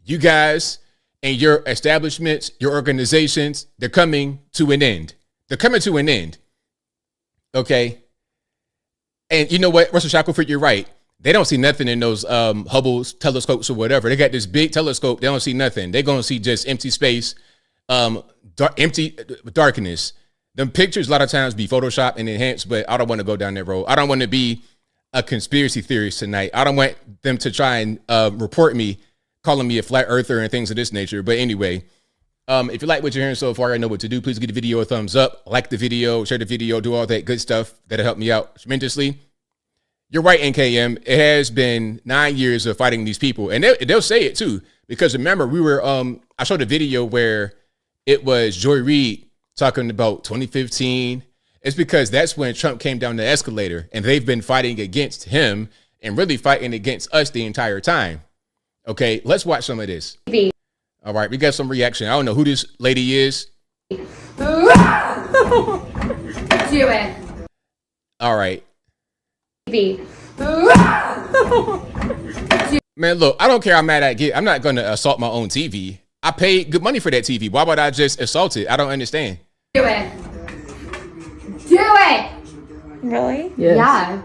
You guys and your establishments, your organizations, they're coming to an end. They're coming to an end. Okay. And you know what, Russell Shackelford, you're right. They don't see nothing in those Hubble's telescopes or whatever. They got this big telescope. They don't see nothing. They're going to see just empty space, empty darkness. Them pictures a lot of times be photoshopped and enhanced, but I don't want to go down that road. I don't want to be a conspiracy theorist tonight. I don't want them to try and report me, calling me a flat earther and things of this nature. But anyway, if you like what you're hearing so far, I know what to do. Please give the video a thumbs up, like the video, share the video, do all that good stuff. That'll help me out tremendously. You're right, NKM. It has been 9 years of fighting these people. And they'll say it too. Because remember, we were, I showed a video where it was Joy Reid talking about 2015. It's because that's when Trump came down the escalator, and they've been fighting against him and really fighting against us the entire time. Okay, let's watch some of this. All right, we got some reaction. I don't know who this lady is.
Do it.
All right.
TV.
Man, look, I don't care how mad I get. I'm not going to assault my own TV. I paid good money for that TV. Why would I just assault it? I don't understand.
Do it. Do it.
Really?
Yes. Yeah.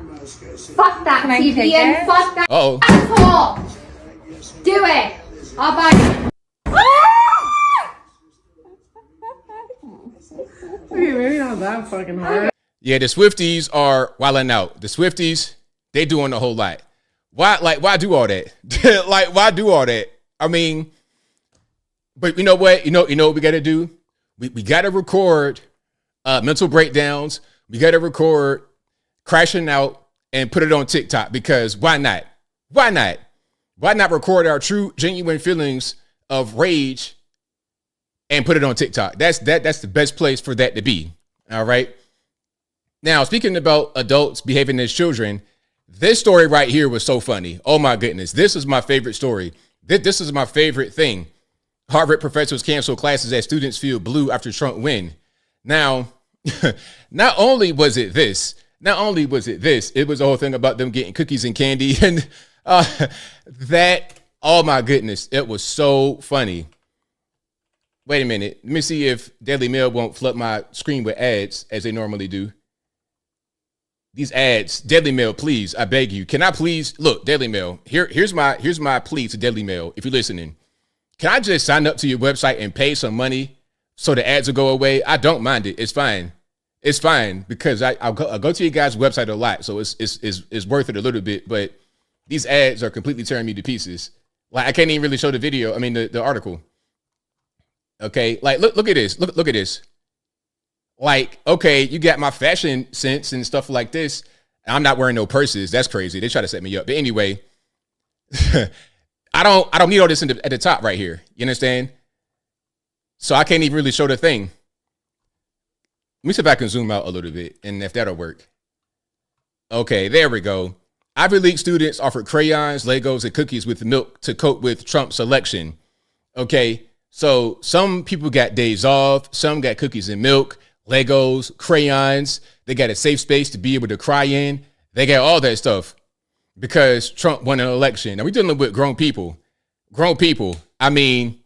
Fuck that TV and fuck that asshole. Do it. I'll buy it.
Okay, maybe not that fucking hard.
Yeah, the Swifties are wilding out. The Swifties, they doing a whole lot. Why do all that? Like, why do all that? I mean, but you know what? You know what we got to do? We got to record mental breakdowns. We got to record crashing out and put it on TikTok, because why not? Why not? Why not record our true, genuine feelings of rage and put it on TikTok? That's the best place for that to be. All right. Now, speaking about adults behaving as children, this story right here was so funny. Oh my goodness. This is my favorite story. This is my favorite thing. Harvard professors cancel classes as students feel blue after Trump win. Now, not only was it this, it was the whole thing about them getting cookies and candy, and oh my goodness, it was so funny. Wait a minute. Let me see if Daily Mail won't flood my screen with ads as they normally do. These ads, Daily Mail, please, I beg you. Can I please, look, Daily Mail, here's my plea to Daily Mail, if you're listening. Can I just sign up to your website and pay some money so the ads will go away? I don't mind it. It's fine. It's fine, because I'll go to your guys' website a lot, so it's worth it a little bit. But these ads are completely tearing me to pieces. Like, I can't even really show the video. I mean, the article. Okay, like look at this. Look at this. Like, okay, you got my fashion sense and stuff like this. I'm not wearing no purses. That's crazy. They try to set me up. But anyway, I don't need all this at the top right here. You understand? So I can't even really show the thing. Let me see if I can zoom out a little bit and if that'll work. Okay, there we go. Ivy League students offered crayons, Legos, and cookies with milk to cope with Trump's election. Okay, so some people got days off. Some got cookies and milk, Legos, crayons. They got a safe space to be able to cry in. They got all that stuff because Trump won an election. Now, we're dealing with grown people. Grown people. I mean,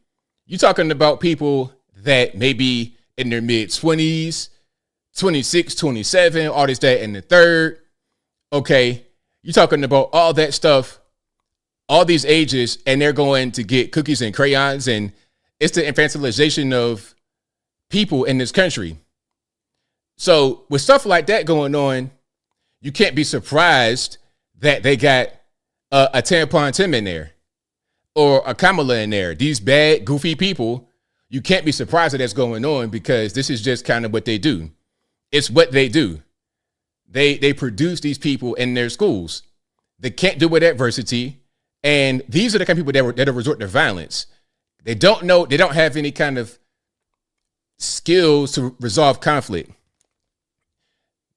you're talking about people that may be in their mid-20s, 26, 27, all this, that, and the third. Okay, you're talking about all that stuff, all these ages, and they're going to get cookies and crayons, and it's the infantilization of people in this country. So with stuff like that going on, you can't be surprised that they got a tampon Tim in there or a Kamala in there. These bad, goofy people, you can't be surprised that that's going on, because this is just kind of what they do. It's what they do. They produce these people in their schools. They can't deal with adversity. And these are the kind of people that resort to violence. They don't know, they don't have any kind of skills to resolve conflict.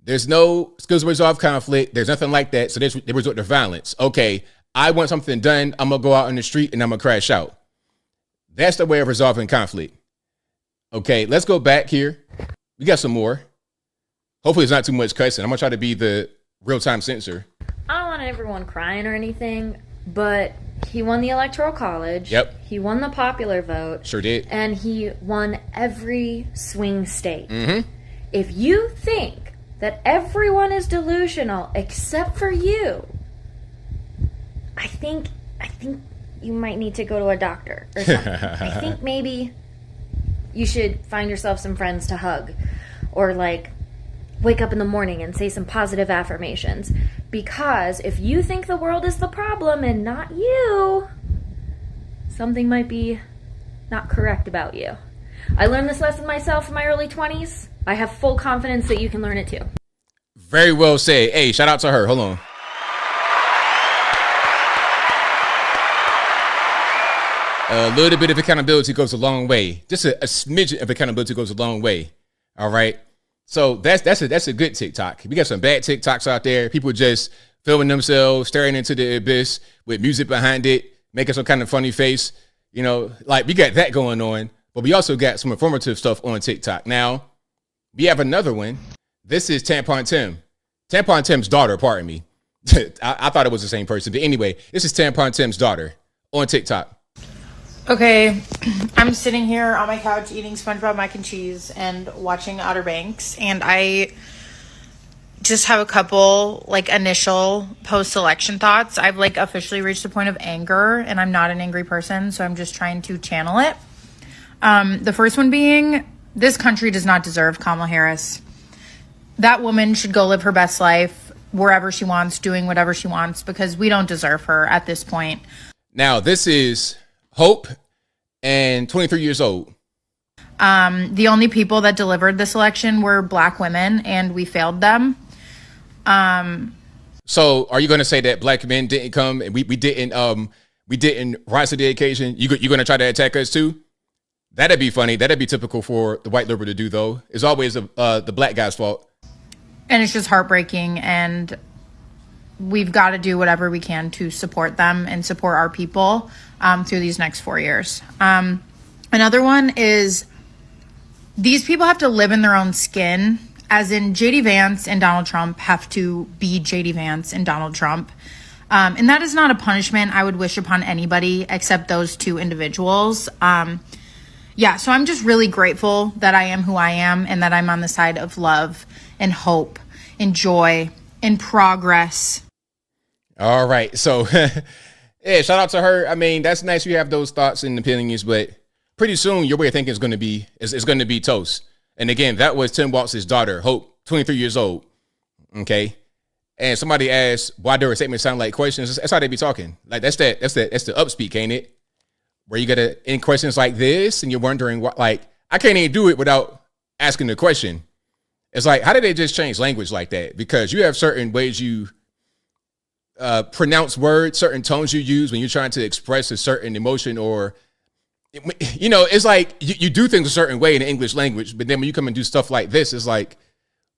There's no skills to resolve conflict. There's nothing like that. So they resort to violence. Okay, I want something done. I'm going to go out on the street and I'm going to crash out. That's the way of resolving conflict. Okay, let's go back here. We got some more. Hopefully it's not too much cussing. I'm going to try to be the real-time censor.
I don't want everyone crying or anything, but he won the Electoral College.
Yep.
He won the popular vote.
Sure did.
And he won every swing state.
Mm-hmm.
If you think that everyone is delusional except for you, I think you might need to go to a doctor or something. I think maybe you should find yourself some friends to hug, or like wake up in the morning and say some positive affirmations. Because if you think the world is the problem and not you, something might be not correct about you. I learned this lesson myself in my early 20s. I have full confidence that you can learn it too.
Very well said. Hey, shout out to her. Hold on. A little bit of accountability goes a long way. Just a smidgen of accountability goes a long way. All right. So that's a good TikTok. We got some bad TikToks out there. People just filming themselves, staring into the abyss with music behind it, making some kind of funny face. You know, like we got that going on, but we also got some informative stuff on TikTok. Now, we have another one. This is Tampon Tim. Tampon Tim's daughter, pardon me. I thought it was the same person. But anyway, this is Tampon Tim's daughter on TikTok.
Okay, I'm sitting here on my couch eating SpongeBob mac and cheese and watching Outer Banks, and I just have a couple like initial post-election thoughts. I've like officially reached a point of anger, and I'm not an angry person, so I'm just trying to channel it. The first one being, this country does not deserve Kamala Harris. That woman should go live her best life wherever she wants, doing whatever she wants, because we don't deserve her at this point.
Now, this is Hope and 23 years old.
The only people that delivered this election were Black women, and we failed them.
So are you going to say that Black men didn't come and we didn't rise to the occasion? You're going to try to attack us too? That'd be funny. That'd be typical for the white liberal to do, though. It's always the Black guy's fault.
And it's just heartbreaking, and we've got to do whatever we can to support them and support our people through these next 4 years. Another one is these people have to live in their own skin, as in JD Vance and Donald Trump have to be JD Vance and Donald Trump. And that is not a punishment I would wish upon anybody except those two individuals. So I'm just really grateful that I am who I am and that I'm on the side of love and hope and joy and progress.
All right. So, yeah, shout out to her. I mean, that's nice you have those thoughts and opinions, but pretty soon your way of thinking is going to be toast. And again, that was Tim Walz's daughter, Hope, 23 years old. Okay. And somebody asked, why do her statements sound like questions? That's how they be talking. Like that's the upspeak, ain't it? Where you got to end questions like this and you're wondering what, like, I can't even do it without asking the question. It's like, how did they just change language like that? Because you have certain ways you pronounce words, certain tones you use when you're trying to express a certain emotion, or, you know, it's like you do things a certain way in the English language, but then when you come and do stuff like this, it's like,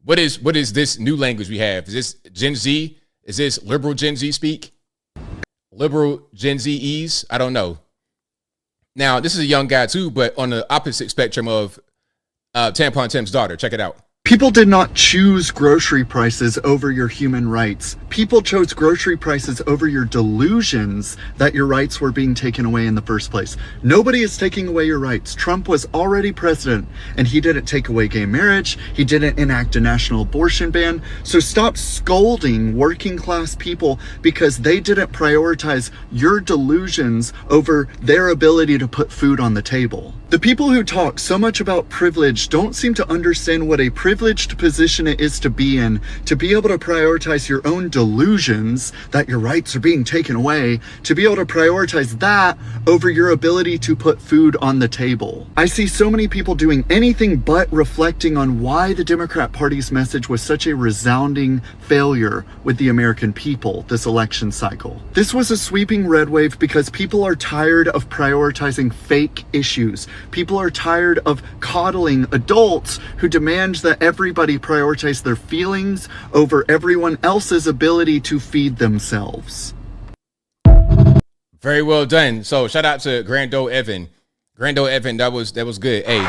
what is this new language we have? Is this Gen Z? Is this liberal Gen Z speak? Liberal Gen Z-ese? I don't know. Now, this is a young guy too, but on the opposite spectrum of Tampon Tim's daughter. Check it out.
People did not choose grocery prices over your human rights. People chose grocery prices over your delusions that your rights were being taken away in the first place. Nobody is taking away your rights. Trump was already president, and he didn't take away gay marriage. He didn't enact a national abortion ban. So stop scolding working class people because they didn't prioritize your delusions over their ability to put food on the table. The people who talk so much about privilege don't seem to understand what a privileged position it is to be in, to be able to prioritize your own delusions that your rights are being taken away, to be able to prioritize that over your ability to put food on the table. I see so many people doing anything but reflecting on why the Democrat Party's message was such a resounding failure with the American people this election cycle. This was a sweeping red wave because people are tired of prioritizing fake issues. People are tired of coddling adults who demand that everybody prioritize their feelings over everyone else's ability to feed themselves.
Very well done. So shout out to Grando Evan. Grando Evan, that was good. Hey.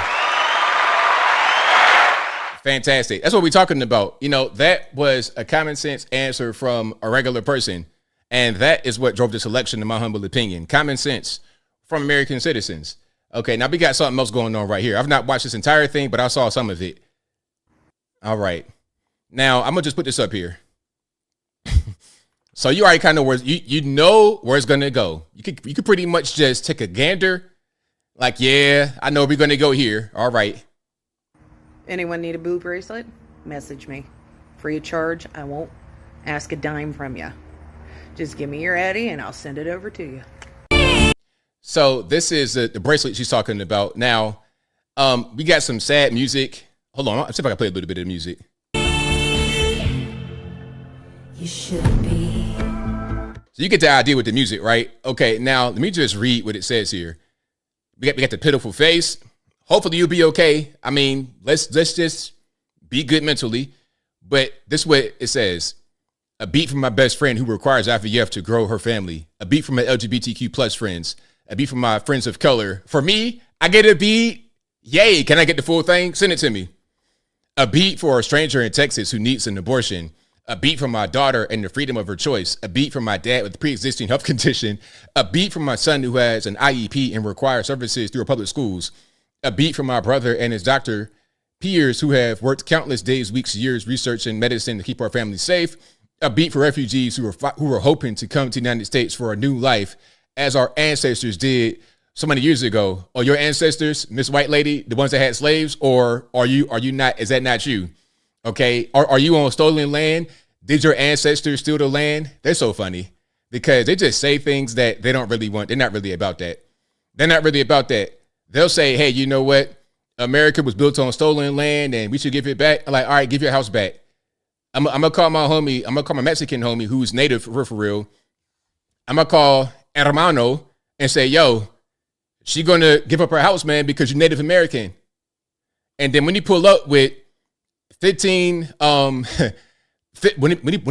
Fantastic. That's what we're talking about. You know, that was a common sense answer from a regular person. And that is what drove this election, in my humble opinion. Common sense from American citizens. Okay, now we got something else going on right here. I've not watched this entire thing, but I saw some of it. All right. Now, I'm going to just put this up here. So you already kind of know you know where it's going to go. You could pretty much just take a gander. Like, yeah, I know we're going to go here. All right.
Anyone need a boob bracelet? message me. Free of charge. I won't ask a dime from you. Just give me your Eddie and I'll send it over to you.
So this is the bracelet she's talking about. Now, we got some sad music. Hold on, let's see if I can play a little bit of music.
You should be.
So you get the idea with the music, right? Okay, now let me just read what it says here. We got the pitiful face. Hopefully you'll be okay. I mean, let's just be good mentally. But this is what it says. A beat from my best friend who requires IVF to grow her family. A beat from my LGBTQ plus friends. A beat from my friends of color. For me, I get a beat. Yay, can I get the full thing? Send it to me. A beat for a stranger in Texas who needs an abortion. A beat from my daughter and the freedom of her choice. A beat from my dad with a pre-existing health condition. A beat from my son who has an IEP and requires services through our public schools. A beat from my brother and his doctor peers who have worked countless days, weeks, years researching medicine to keep our families safe. A beat for refugees who were hoping to come to the United States for a new life, as our ancestors did so many years ago. Or your ancestors, Miss White Lady, the ones that had slaves, or are you not? Is that not you? Okay, are you on stolen land? Did your ancestors steal the land? They're so funny because they just say things that they don't really want. They're not really about that. They're not really about that. They'll say, hey, you know what? America was built on stolen land and we should give it back. I'm like, all right, give your house back. I'm gonna call my homie. I'm gonna call my Mexican homie who's native for real. I'm gonna call hermano and say, yo, she gonna give up her house, man, because you're Native American. And then when you pull up with 15, when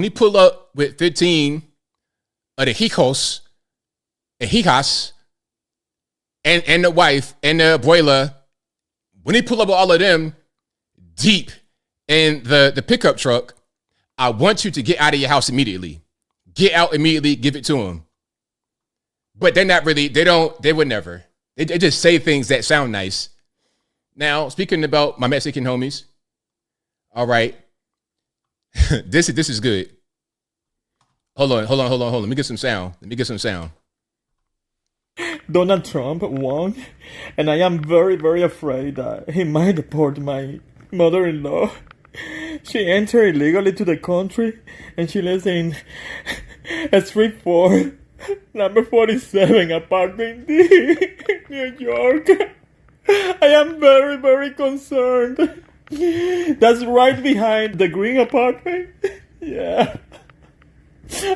he pull up with 15 of the hijos and hijas and the wife and the abuela, when he pull up with all of them deep in the pickup truck, I want you to get out of your house immediately. Get out immediately, give it to him. But they're not really, they would never. They just say things that sound nice. Now, speaking about my Mexican homies, all right, this is good. Hold on. Let me get some sound.
Donald Trump won, and I am very, very afraid that he might deport my mother-in-law. She entered illegally to the country, and she lives in Street 4, number 47, apartment D, New York. I am very, very concerned. That's right behind the green apartment. Yeah.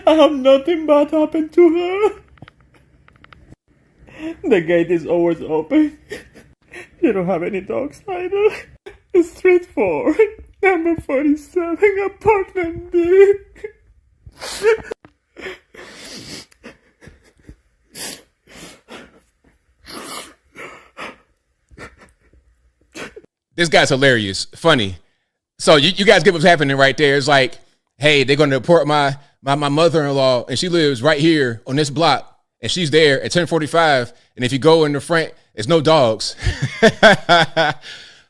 I have nothing bad happened to her. The gate is always open. You don't have any dogs either. Street 4, number 47, apartment D.
This guy's hilarious, funny. So you guys get what's happening right there. It's like, hey, they're going to deport my mother-in-law, and she lives right here on this block. And she's there at 10:45. And if you go in the front, there's no dogs.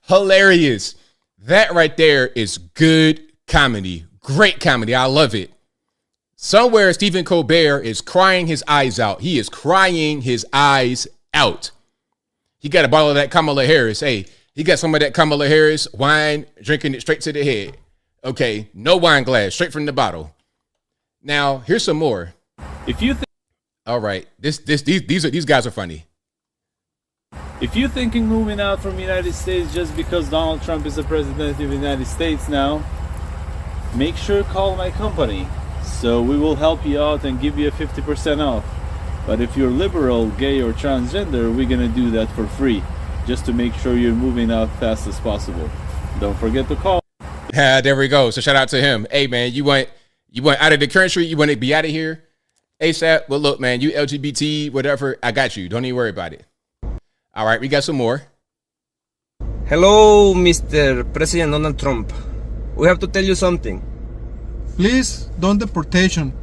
Hilarious. That right there is good comedy. Great comedy. I love it. Somewhere Stephen Colbert is crying his eyes out. He is crying his eyes out. He got a bottle of that Kamala Harris. Hey, he got some of that Kamala Harris wine, drinking it straight to the head. Okay, no wine glass, straight from the bottle. Now, here's some more.
If you think
all right, these guys are funny.
If you're thinking moving out from the United States just because Donald Trump is the president of the United States now, make sure to call my company. So we will help you out and give you a 50% off. But if you're liberal, gay, or transgender, we're gonna do that for free, just to make sure you're moving out fast as possible. Don't forget to call.
There we go. So shout out to him. Hey man, you want out of the country? You want to be out of here ASAP? Well, look, man, you LGBT, whatever, I got you. Don't even worry about it. All right, we got some more.
Hello, Mr. President Donald Trump. We have to tell you something.
Please, don't deportation.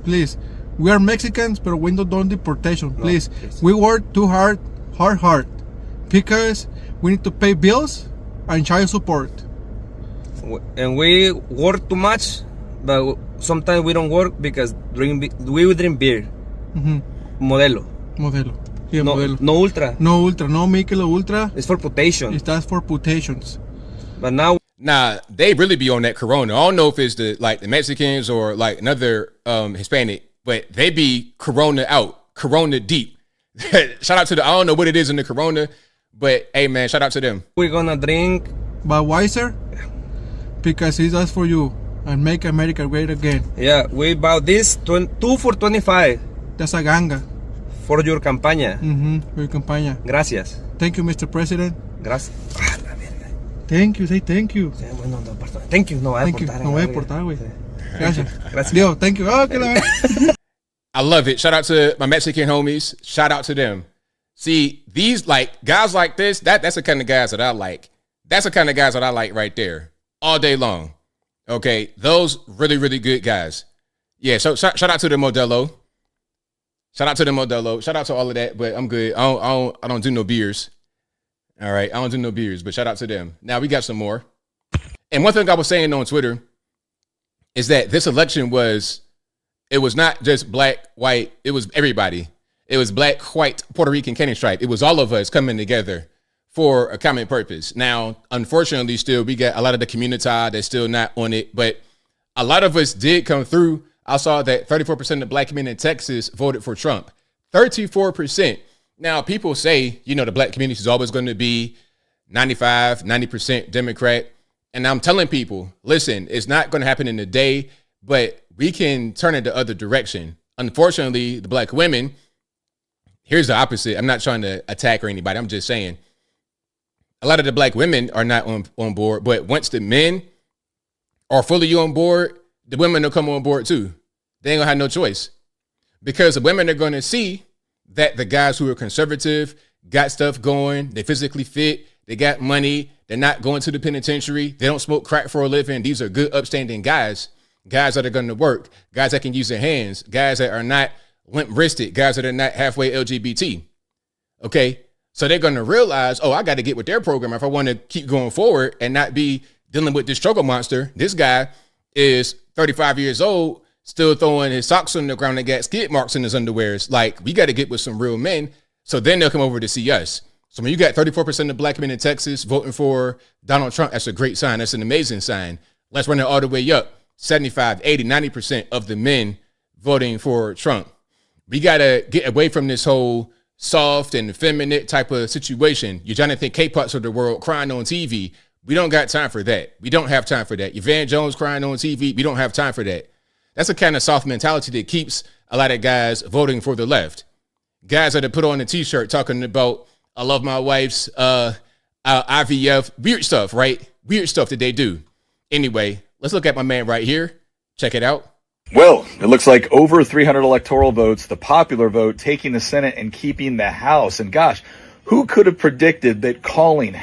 Please. We are Mexicans, but we don't deportation. Please. No, we work too hard. Because we need to pay bills and child support.
And we work too much, but sometimes we don't work because we drink beer. Modelo.
Yeah,
no,
modelo.
No ultra.
No ultra. No Michelob Ultra.
It's for potation.
It stands for potations.
But now
Nah, they really be on that Corona. I don't know if it's the Mexicans or like another Hispanic, but they be Corona out, Corona deep. Shout out to I don't know what it is in the Corona, but hey man, shout out to them.
We're gonna drink
Budweiser because it's just for you and make America great again.
Yeah, we bought this 2 for 25.
That's a ganga.
For your campaña.
For your campaña.
Gracias.
Thank you, Mr. President.
Gracias.
Thank you, say thank you.
Thank you, no voy a
portar. No voy a portar, güey. Gracias.
Gracias.
Dios, thank you. Oh, que la
I love it. Shout out to my Mexican homies. Shout out to them. See, these guys like this, that's the kind of guys that I like. That's the kind of guys that I like right there. All day long. Okay. Those really, really good guys. Yeah. So shout out to the Modelo. Shout out to the Modelo. Shout out to all of that, but I'm good. I don't do no beers. All right. I don't do no beers, but shout out to them. Now we got some more. And one thing I was saying on Twitter is that this election it was not just black, white. It was everybody. It was black, white, Puerto Rican, Canyon stripe. It was all of us coming together for a common purpose. Now, unfortunately, still, we got a lot of the community that's still not on it, but a lot of us did come through. I saw that 34% of black men in Texas voted for Trump. 34%. Now, people say, the black community is always going to be 90% Democrat. And I'm telling people, listen, it's not going to happen in a day, but we can turn it the other direction. Unfortunately, the black women, here's the opposite. I'm not trying to attack or anybody. I'm just saying a lot of the black women are not on board. But once the men are fully on board, the women will come on board too. They ain't going to have no choice because the women are going to see that the guys who are conservative got stuff going. They physically fit. They got money. They're not going to the penitentiary. They don't smoke crack for a living. These are good, upstanding guys that are going to work, guys that can use their hands, guys that are not limp-wristed, guys that are not halfway LGBT. Okay? So they're going to realize, I got to get with their program if I want to keep going forward and not be dealing with this struggle monster. This guy is 35 years old, still throwing his socks on the ground and got skid marks in his underwears. Like, we got to get with some real men. So then they'll come over to see us. So when you got 34% of black men in Texas voting for Donald Trump, that's a great sign. That's an amazing sign. Let's run it all the way up. 75, 80, 90% of the men voting for Trump. We got to get away from this whole soft and effeminate type of situation. Your Jonathan K-Pots of the world crying on TV. We don't got time for that. We don't have time for that. Your Van Jones crying on TV. We don't have time for that. That's a kind of soft mentality that keeps a lot of guys voting for the left. Guys that have put on a t-shirt talking about, I love my wife's IVF, weird stuff, right? Weird stuff that they do. Anyway, let's look at my man right here. Check it out.
Well, it looks like over 300 electoral votes, the popular vote taking the Senate and keeping the House. And gosh, who could have predicted that calling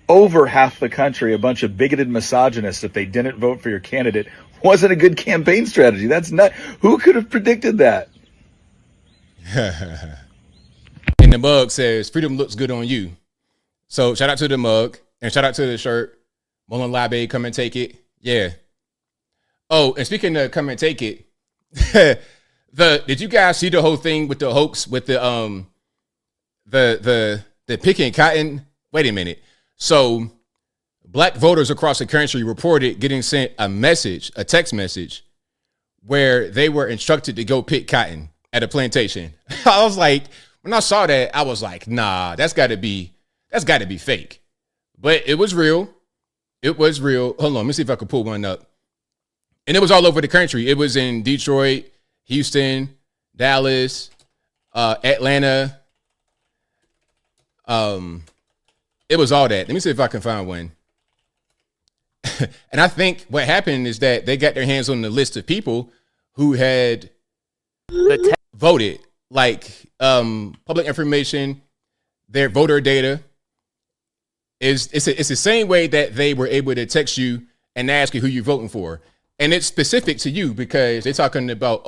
over half the country a bunch of bigoted misogynists if they didn't vote for your candidate wasn't a good campaign strategy? That's not. Who could have predicted that?
And the mug says, freedom looks good on you. So shout out to the mug and shout out to the shirt. Mullen Labe, come and take it. Yeah. Oh, and speaking of come and take it, did you guys see the whole thing with the hoax with the picking cotton? Wait a minute. So black voters across the country reported getting sent a text message where they were instructed to go pick cotton at a plantation. I was like, when I saw that, I was like, nah, that's gotta be fake. But it was real. It was real. Hold on, let me see if I can pull one up. And it was all over the country. It was in Detroit, Houston, Dallas, Atlanta. It was all that. Let me see if I can find one. And I think what happened is that they got their hands on the list of people who had voted, like public information, their voter data. It's the same way that they were able to text you and ask you who you're voting for. And it's specific to you because they're talking about,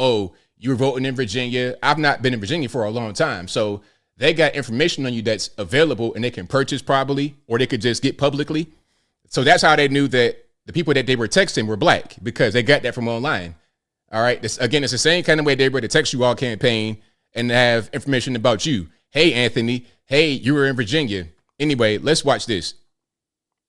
you were voting in Virginia. I've not been in Virginia for a long time. So they got information on you that's available and they can purchase probably, or they could just get publicly. So that's how they knew that the people that they were texting were black, because they got that from online. All right. It's the same kind of way they were to text you all campaign and have information about you. Hey, Anthony. Hey, you were in Virginia. Anyway, let's watch this.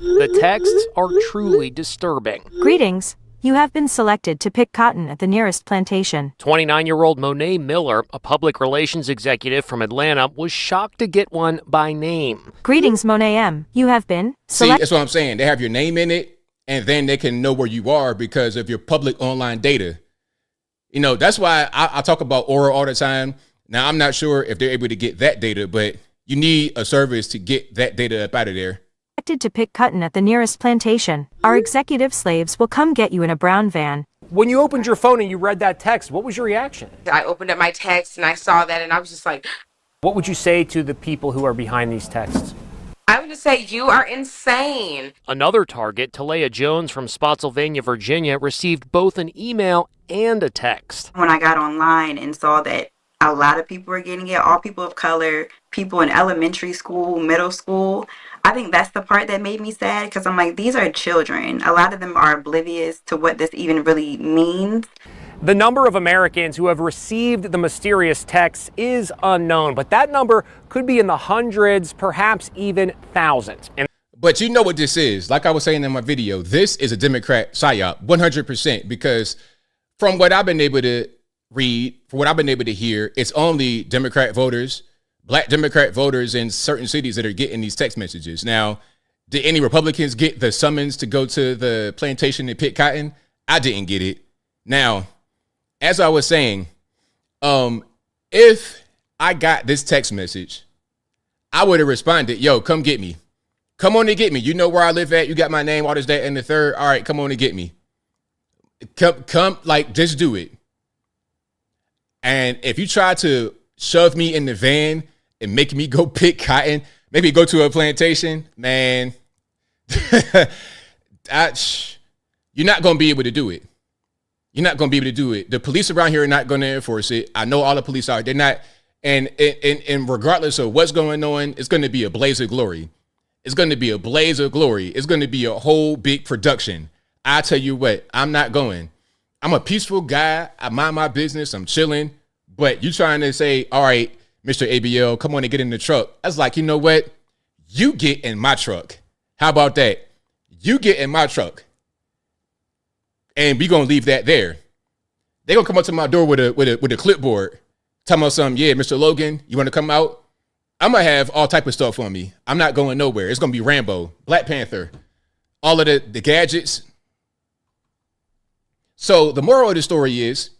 The texts are truly disturbing.
Greetings. You have been selected to pick cotton at the nearest plantation.
29-year-old Monet Miller, a public relations executive from Atlanta, was shocked to get one by name.
Greetings, Monet M. You have been
See, that's what I'm saying. They have your name in it, and then they can know where you are because of your public online data. You know, that's why I talk about Aura all the time. Now, I'm not sure if they're able to get that data, but you need a service to get that data up out of there.
Selected to pick cotton at the nearest plantation. Our executive slaves will come get you in a brown van.
When you opened your phone and you read that text, what was your reaction?
I opened up my text and I saw that and I was just like,
What would you say to the people who are behind these texts?
I would just say, you are insane.
Another target, Talia Jones from Spotsylvania, Virginia, received both an email and a text.
When I got online and saw that a lot of people were getting it, all people of color, people in elementary school, middle school, I think that's the part that made me sad because I'm like, these are children. A lot of them are oblivious to what this even really means.
The number of Americans who have received the mysterious texts is unknown, but that number could be in the hundreds, perhaps even thousands.
But you know what this is. Like I was saying in my video, this is a Democrat psyop, 100%, because from what I've been able to read, from what I've been able to hear, it's only Democrat voters, Black Democrat voters in certain cities that are getting these text messages. Now, did any Republicans get the summons to go to the plantation and pick cotton? I didn't get it. Now, as I was saying, if I got this text message, I would have responded, yo, come get me. Come on and get me. You know where I live at. You got my name, all this, that, and the third. All right, come on and get me. Come, like, just do it. And if you try to shove me in the van and make me go pick cotton, maybe go to a plantation, man, you're not going to be able to do it. You're not going to be able to do it. The police around here are not going to enforce it. I know all the police are. They're not. And regardless of what's going on, it's going to be a blaze of glory. It's going to be a blaze of glory. It's going to be a whole big production. I tell you what, I'm not going. I'm a peaceful guy. I mind my business. I'm chilling. But you trying to say, all right, Mr. ABL, come on and get in the truck. I was like, you know what? You get in my truck. How about that? You get in my truck. And we going to leave that there. They going to come up to my door with a clipboard. Tell me something. Yeah, Mr. Logan, you want to come out? I'm going to have all type of stuff on me. I'm not going nowhere. It's going to be Rambo, Black Panther, all of the gadgets. So the moral of the story is,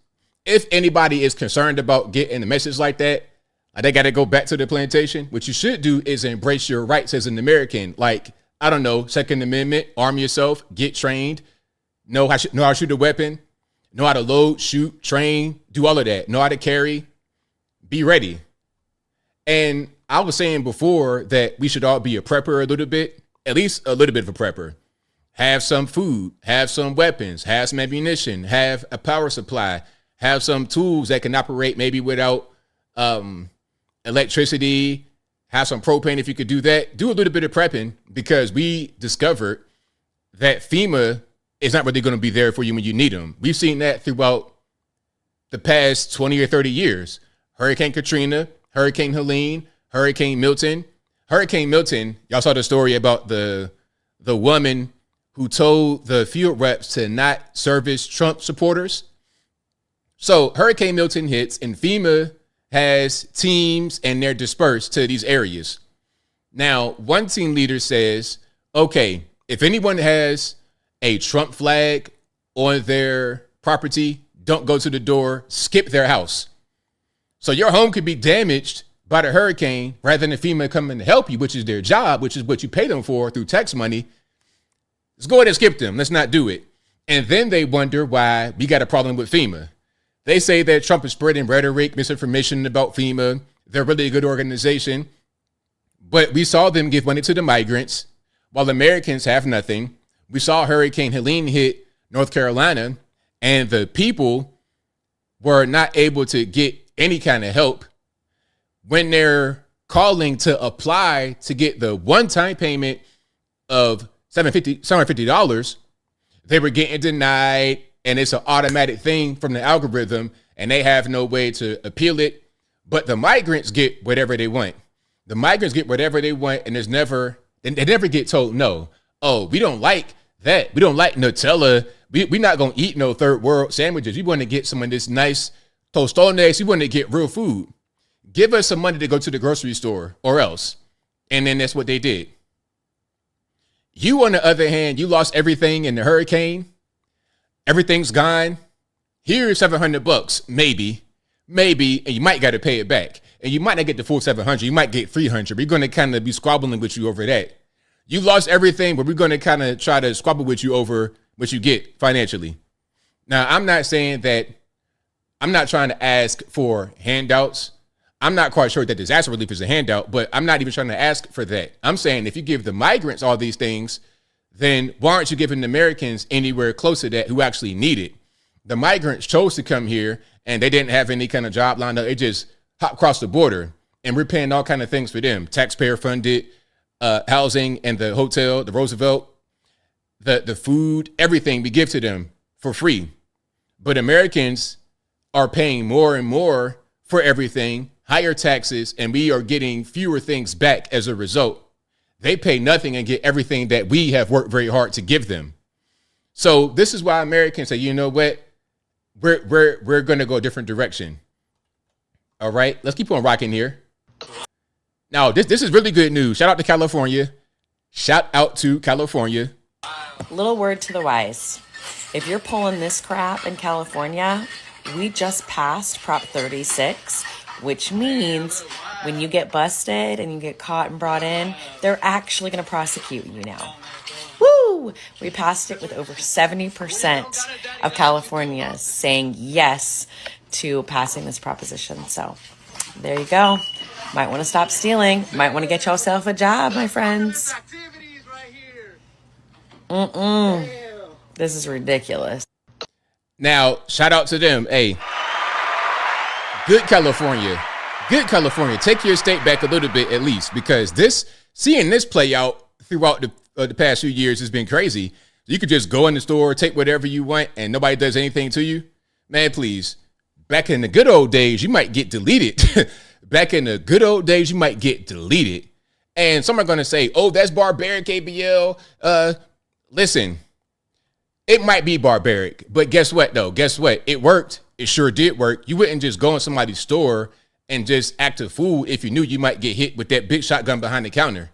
if anybody is concerned about getting a message like that, they got to go back to the plantation. What you should do is embrace your rights as an American. Like, I don't know, Second Amendment, arm yourself, get trained, know how to shoot a weapon, know how to load, shoot, train, do all of that, know how to carry, be ready. And I was saying before that we should all be a prepper a little bit, at least a little bit of a prepper. Have some food, have some weapons, have some ammunition, have a power supply, have some tools that can operate maybe without electricity, have some propane if you could do that. Do a little bit of prepping, because we discovered that FEMA is not really going to be there for you when you need them. We've seen that throughout the past 20 or 30 years. Hurricane Katrina, Hurricane Helene, Hurricane Milton. Hurricane Milton, y'all saw the story about the woman who told the field reps to not service Trump supporters. So Hurricane Milton hits and FEMA has teams and they're dispersed to these areas. Now, one team leader says, okay, if anyone has a Trump flag on their property, don't go to the door, skip their house. So your home could be damaged by the hurricane rather than FEMA coming to help you, which is their job, which is what you pay them for through tax money. Let's go ahead and skip them. Let's not do it. And then they wonder why we got a problem with FEMA. They say that Trump is spreading rhetoric, misinformation about FEMA. They're really a good organization. But we saw them give money to the migrants while Americans have nothing. We saw Hurricane Helene hit North Carolina, and the people were not able to get any kind of help. When they're calling to apply to get the one-time payment of $750, they were getting denied, and it's an automatic thing from the algorithm, and they have no way to appeal it. But the migrants get whatever they want. The migrants get whatever they want, and they never get told no. oh, we don't like that. We don't like Nutella. We're not going to eat no third world sandwiches. We want to get some of this nice tostones. We want to get real food. Give us some money to go to the grocery store or else. And then that's what they did. You, on the other hand, you lost everything in the hurricane. Everything's gone. Here's $700, maybe, and you might got to pay it back. And you might not get the full 700. You might get 300. We're going to kind of be squabbling with you over that. You lost everything, but we're going to kind of try to squabble with you over what you get financially. Now, I'm not saying that I'm not trying to ask for handouts. I'm not quite sure that disaster relief is a handout, but I'm not even trying to ask for that. I'm saying if you give the migrants all these things, then why aren't you giving the Americans anywhere close to that who actually need it? The migrants chose to come here and they didn't have any kind of job lined up. They just hopped across the border and we're paying all kind of things for them. Taxpayer funded housing and the hotel, the Roosevelt, the food, everything we give to them for free. But Americans are paying more and more for everything, higher taxes, and we are getting fewer things back as a result. They pay nothing and get everything that we have worked very hard to give them. So this is why Americans say, you know what? We're going to go a different direction. All right, let's keep on rocking here. Now, this is really good news. Shout out to California. Shout out to California.
Little word to the wise. If you're pulling this crap in California, we just passed Prop 36, which means when you get busted and you get caught and brought in, they're actually going to prosecute you now. Woo! We passed it with over 70% of California saying yes to passing this proposition. So there you go. Might want to stop stealing. Might want to get yourself a job, my friends. This is ridiculous.
Now, shout out to them. Hey, good California. Good California. Take your state back a little bit at least, because seeing this play out throughout the past few years has been crazy. You could just go in the store, take whatever you want, and nobody does anything to you. Man, please. Back in the good old days, you might get deleted. Back in the good old days, you might get deleted. And some are going to say, oh, that's barbaric, ABL. Listen, it might be barbaric, but guess what, though? Guess what? It worked. It sure did work. You wouldn't just go in somebody's store and just act a fool if you knew you might get hit with that big shotgun behind the counter.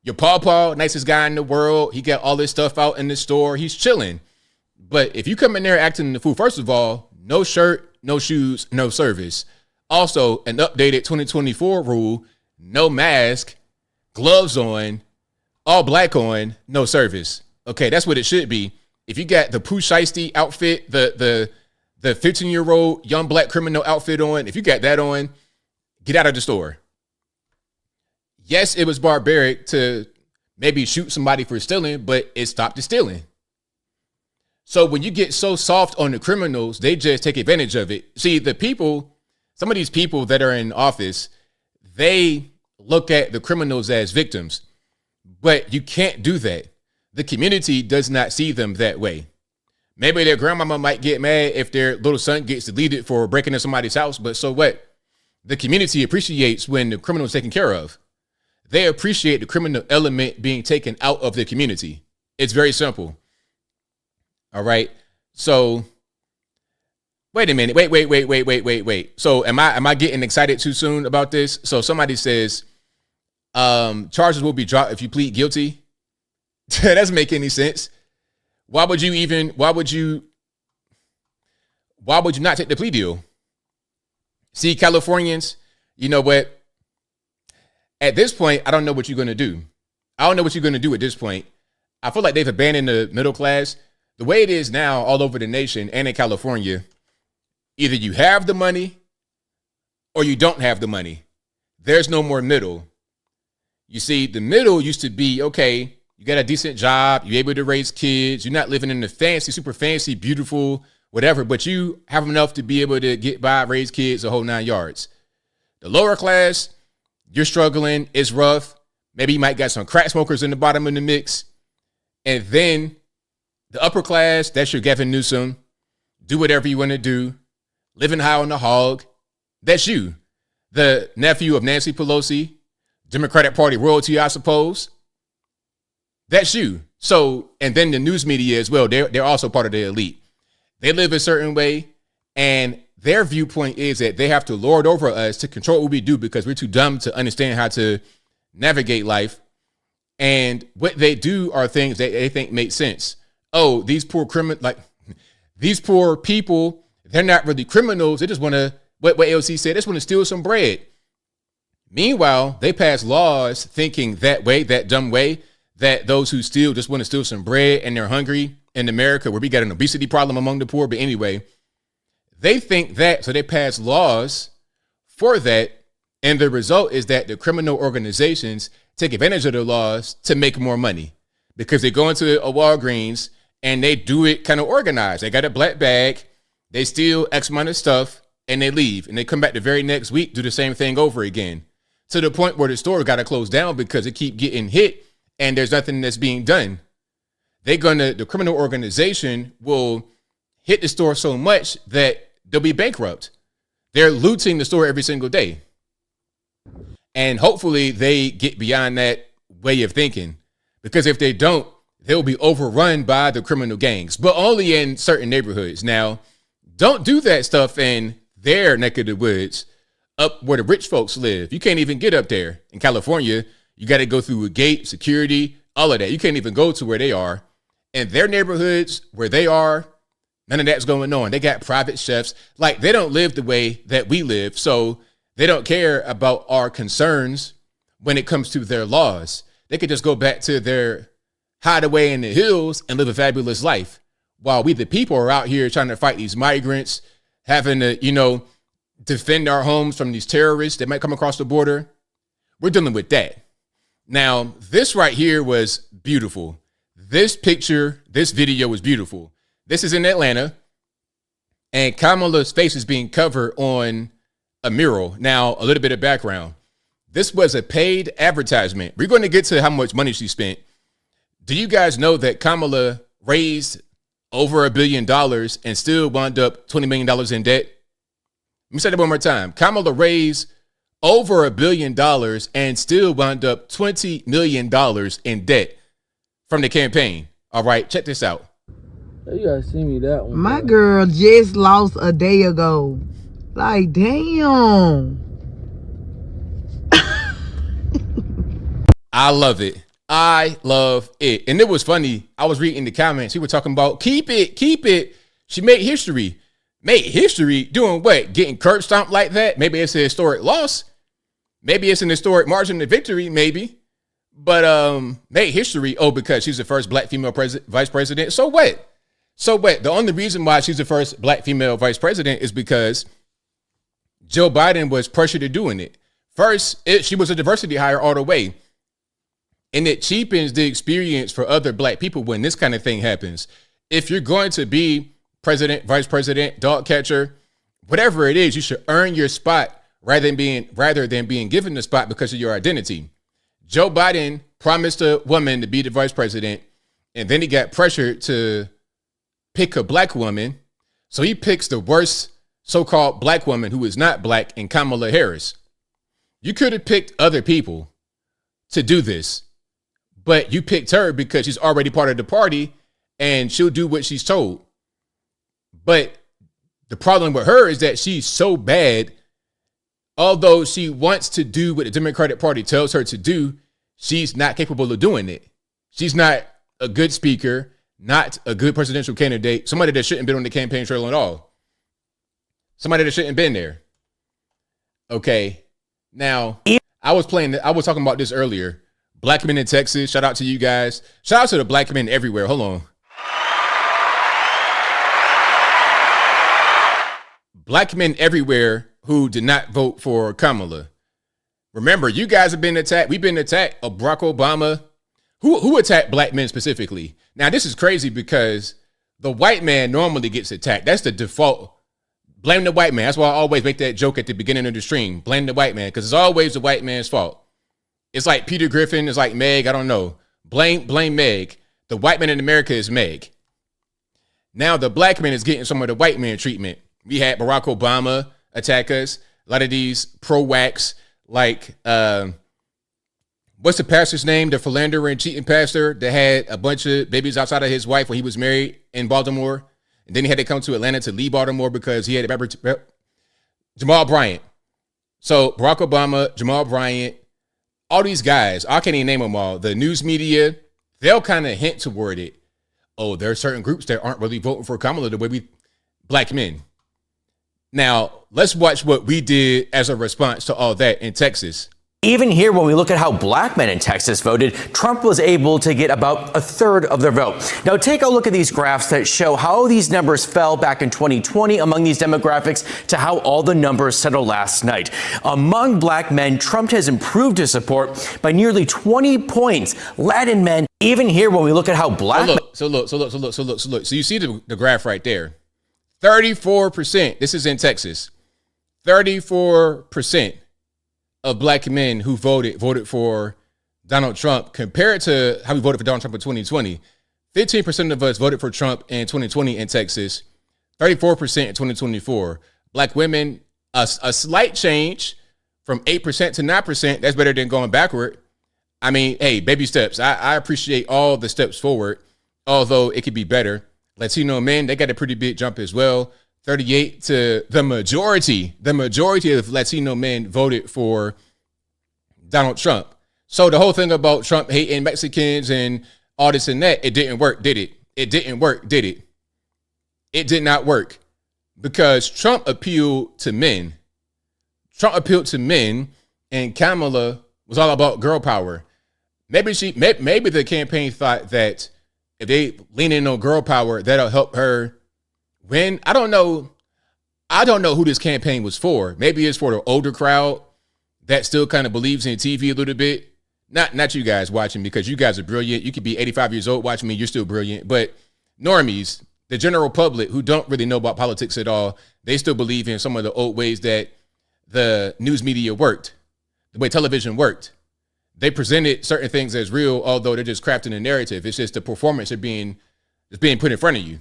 Your pawpaw, nicest guy in the world. He got all this stuff out in the store. He's chilling. But if you come in there acting the fool, first of all, no shirt, no shoes, no service. Also, an updated 2024 rule, no mask, gloves on, all black on, no service. Okay, that's what it should be. If you got the Pooh Shiesty outfit, the 15-year-old young black criminal outfit on, if you got that on, get out of the store. Yes, it was barbaric to maybe shoot somebody for stealing, but it stopped the stealing. So when you get so soft on the criminals, they just take advantage of it. See, some of these people that are in office, they look at the criminals as victims, but you can't do that. The community does not see them that way. Maybe their grandmama might get mad if their little son gets deleted for breaking into somebody's house, but so what? The community appreciates when the criminal is taken care of. They appreciate the criminal element being taken out of the community. It's very simple. All right. So wait a minute. Wait. So am I getting excited too soon about this? So somebody says charges will be dropped if you plead guilty. That doesn't make any sense. Why would you not take the plea deal? See, Californians, you know what? At this point, I don't know what you're going to do. I don't know what you're going to do at this point. I feel like they've abandoned the middle class. The way it is now all over the nation and in California, either you have the money or you don't have the money. There's no more middle. You see, the middle used to be, okay, you got a decent job, you're able to raise kids, you're not living in the fancy, super fancy, beautiful, whatever, but you have enough to be able to get by, raise kids, the whole 9 yards. The lower class, you're struggling, it's rough. Maybe you might got some crack smokers in the bottom of the mix. And then the upper class, that's your Gavin Newsom. Do whatever you want to do. Living high on the hog. That's you. The nephew of Nancy Pelosi. Democratic Party royalty, I suppose. That's you. So, and then the news media as well, they're also part of the elite. They live a certain way, and their viewpoint is that they have to lord over us to control what we do because we're too dumb to understand how to navigate life. And what they do are things that they think make sense. Oh, these poor these poor people, they're not really criminals. They just want to, what AOC said, they just want to steal some bread. Meanwhile, they pass laws thinking that way, that dumb way, that those who steal just want to steal some bread and they're hungry in America where we got an obesity problem among the poor. But anyway, they think that, so they pass laws for that. And the result is that the criminal organizations take advantage of the laws to make more money because they go into a Walgreens and they do it kind of organized. They got a black bag, they steal X amount of stuff and they leave and they come back the very next week, do the same thing over again to the point where the store got to close down because it keep getting hit and there's nothing that's being done. The criminal organization will hit the store so much that they'll be bankrupt. They're looting the store every single day. And hopefully they get beyond that way of thinking, because if they don't, they'll be overrun by the criminal gangs, but only in certain neighborhoods. Now, don't do that stuff in their neck of the woods up where the rich folks live. You can't even get up there. In California, you got to go through a gate, security, all of that. You can't even go to where they are. In their neighborhoods where they are, none of that's going on. They got private chefs. Like, they don't live the way that we live. So they don't care about our concerns when it comes to their laws. They could just go back to their hideaway in the hills and live a fabulous life while we, the people, are out here trying to fight these migrants, having to, defend our homes from these terrorists that might come across the border. We're dealing with that. Now, this right here was beautiful. This video was beautiful. This is in Atlanta, and Kamala's face is being covered on a mural. Now, a little bit of background. This was a paid advertisement. We're going to get to how much money she spent. Do you guys know that Kamala raised over $1 billion and still wound up $20 million in debt? Let me say that one more time. Kamala raised over $1 billion and still wound up $20 million in debt from the campaign. All right, check this out.
You gotta see me that one.
My girl just lost a day ago. Like, damn.
I love it. I love it. And it was funny. I was reading the comments. People were talking about, keep it. She made history. Made history doing what? Getting curb stomped like that? Maybe it's a historic loss. Maybe it's an historic margin of victory, maybe. But made history, because she's the first black female vice president. So what? The only reason why she's the first black female vice president is because Joe Biden was pressured to doing it. First, she was a diversity hire all the way. And it cheapens the experience for other black people when this kind of thing happens. If you're going to be president, vice president, dog catcher, whatever it is, you should earn your spot rather than being given the spot because of your identity. Joe Biden promised a woman to be the vice president, and then he got pressured to pick a black woman. So he picks the worst so-called black woman who is not black in Kamala Harris. You could have picked other people to do this, but you picked her because she's already part of the party and she'll do what she's told. But the problem with her is that she's so bad. Although she wants to do what the Democratic Party tells her to do, she's not capable of doing it. She's not a good speaker, not a good presidential candidate, somebody that shouldn't have been on the campaign trail at all. Somebody that shouldn't have been there. Okay. Now, I was talking about this earlier. Black men in Texas. Shout out to you guys. Shout out to the black men everywhere. Hold on. Black men everywhere who did not vote for Kamala. Remember, you guys have been attacked. We've been attacked. Barack Obama. Who attacked black men specifically? Now, this is crazy because the white man normally gets attacked. That's the default. Blame the white man. That's why I always make that joke at the beginning of the stream. Blame the white man, because it's always the white man's fault. It's like Peter Griffin. It's like Meg. I don't know. Blame Meg. The white man in America is Meg. Now the black man is getting some of the white man treatment. We had Barack Obama attack us. A lot of these pro-wax, like what's the pastor's name? The philandering, cheating pastor that had a bunch of babies outside of his wife when he was married in Baltimore. And then he had to come to Atlanta to leave Baltimore because he had Jamal Bryant. So Barack Obama, Jamal Bryant, all these guys, I can't even name them all. The news media, they'll kind of hint toward it. Oh, there are certain groups that aren't really voting for Kamala the way we black men. Now, let's watch what we did as a response to all that in Texas.
Even here, when we look at how black men in Texas voted, Trump was able to get about a third of their vote. Now, take a look at these graphs that show how these numbers fell back in 2020 among these demographics to how all the numbers settled last night. Among black men, Trump has improved his support by nearly 20 points. Latin men, even here, when we look at how black
So look. So you see the graph right there. 34%. This is in Texas. 34% of black men who voted for Donald Trump compared to how we voted for Donald Trump in 2020. 15% of us voted for Trump in 2020 in Texas, 34% in 2024. Black women, a slight change from 8% to 9%. That's better than going backward. I mean, hey, baby steps. I appreciate all the steps forward, although it could be better. Latino men, they got a pretty big jump as well. 38 to the majority of Latino men voted for Donald Trump. So the whole thing about Trump hating Mexicans and all this and that, it didn't work, did it? It didn't work, did it? It did not work because Trump appealed to men. And Kamala was all about girl power. Maybe the campaign thought that if they lean in on girl power, that'll help her win. I don't know who this campaign was for. Maybe it's for the older crowd that still kind of believes in TV a little bit. Not you guys watching, because you guys are brilliant. You could be 85 years old watching me. You're still brilliant. But normies, the general public who don't really know about politics at all, they still believe in some of the old ways that the news media worked, the way television worked. They presented certain things as real, although they're just crafting a narrative. It's just the performance is being put in front of you.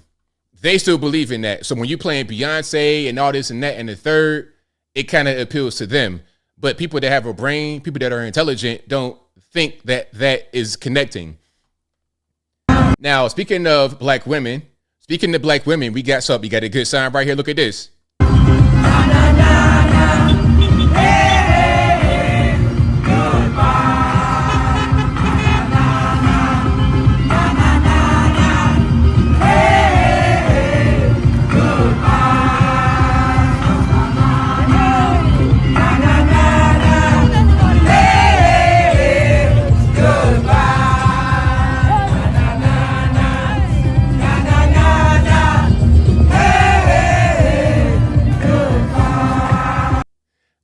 They still believe in that. So when you're playing Beyonce and all this and that and the third, it kind of appeals to them. But people that have a brain, people that are intelligent, don't think that that is connecting. Now, speaking of black women, we got something. We got a good sign right here. Look at this.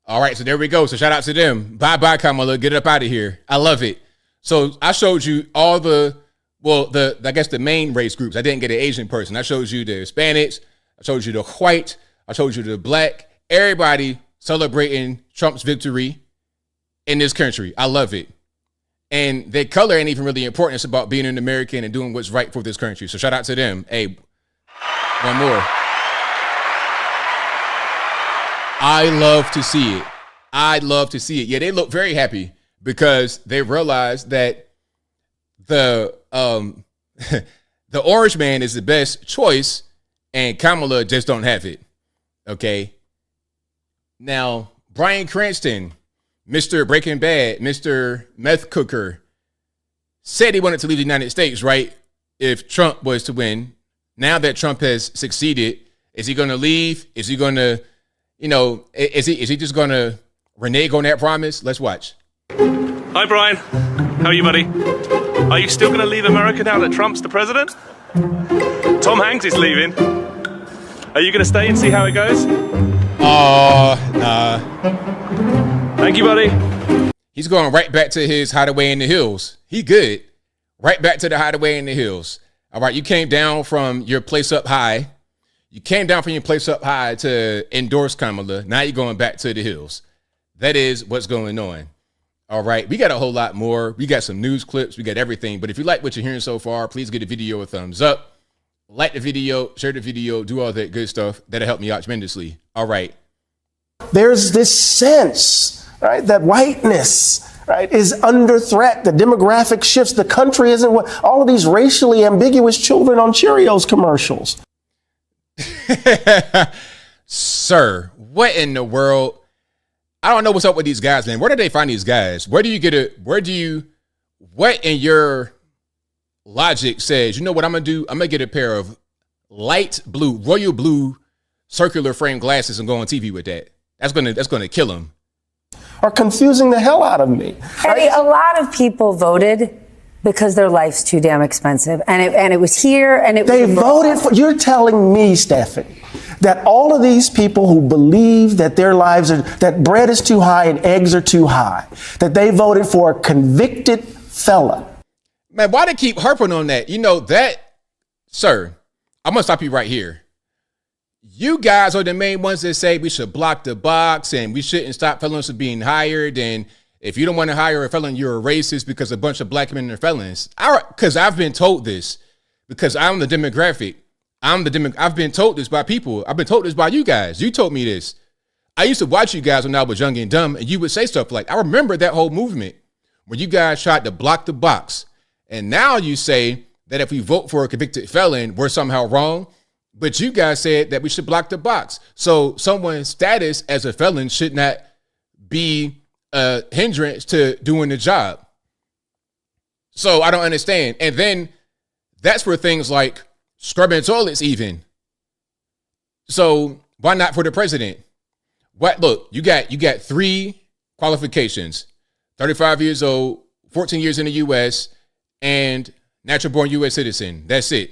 All right, so there we go. So shout out to them. Bye, Kamala. Get up out of here. I love it. So I showed you all the main race groups. I didn't get an Asian person. I showed you the Hispanics. I showed you the white. I showed you the black. Everybody celebrating Trump's victory in this country. I love it. And their color ain't even really important. It's about being an American and doing what's right for this country. So shout out to them. Hey, one more. I love to see it. Yeah, they look very happy because they realize that the orange man is the best choice and Kamala just don't have it. Okay. Now, Bryan Cranston, Mr. Breaking Bad, Mr. Meth Cooker, said he wanted to leave the United States, right? If Trump was to win. Now that Trump has succeeded, is he going to leave? Is he going to, is he just going to renege on that promise? Let's watch.
Hi, Brian. How are you, buddy? Are you still going to leave America now that Trump's the president? Tom Hanks is leaving. Are you going to stay and see how it goes?
Nah.
Thank you, buddy.
He's going right back to his hideaway in the hills. He good. Right back to the hideaway in the hills. All right, you came down from your place up high. To endorse Kamala. Now you're going back to the hills. That is what's going on. All right, we got a whole lot more. We got some news clips. We got everything. But if you like what you're hearing so far, please give the video a thumbs up. Like the video, share the video, do all that good stuff. That'll help me out tremendously. All right.
There's this sense, right, that whiteness, right, is under threat. The demographic shifts. The country isn't what all of these racially ambiguous children on Cheerios commercials.
Sir, what in the world? I don't know what's up with these guys, man. Where do they find these guys? Where do you get it? What in your logic says, you know what I'm going to do? I'm going to get a pair of light blue, royal blue, circular frame glasses and go on TV with that. That's going to kill him.
Are confusing the hell out of me.
Eddie, a lot of people voted because their life's too damn expensive. And it was here and it
they
was
voted for, you're telling me, Stephanie, that all of these people who believe that their lives are, that bread is too high and eggs are too high, that they voted for a convicted fella.
Man, why they keep harping on that? You know that, sir, I'm going to stop you right here. You guys are the main ones that say we should block the box and we shouldn't stop felons from being hired. And if you don't want to hire a felon, you're a racist because a bunch of black men are felons. Because I've been told this because I'm the demographic. I've been told this by people. I've been told this by you guys. You told me this. I used to watch you guys when I was young and dumb, and you would say stuff like, I remember that whole movement when you guys tried to block the box. And now you say that if we vote for a convicted felon, we're somehow wrong. But you guys said that we should block the box. So someone's status as a felon should not be a hindrance to doing the job. So I don't understand. And then that's for things like scrubbing toilets even. So why not for the president? What? Look, you got 3 qualifications: 35 years old, 14 years in the U.S., and natural born U.S. citizen. That's it.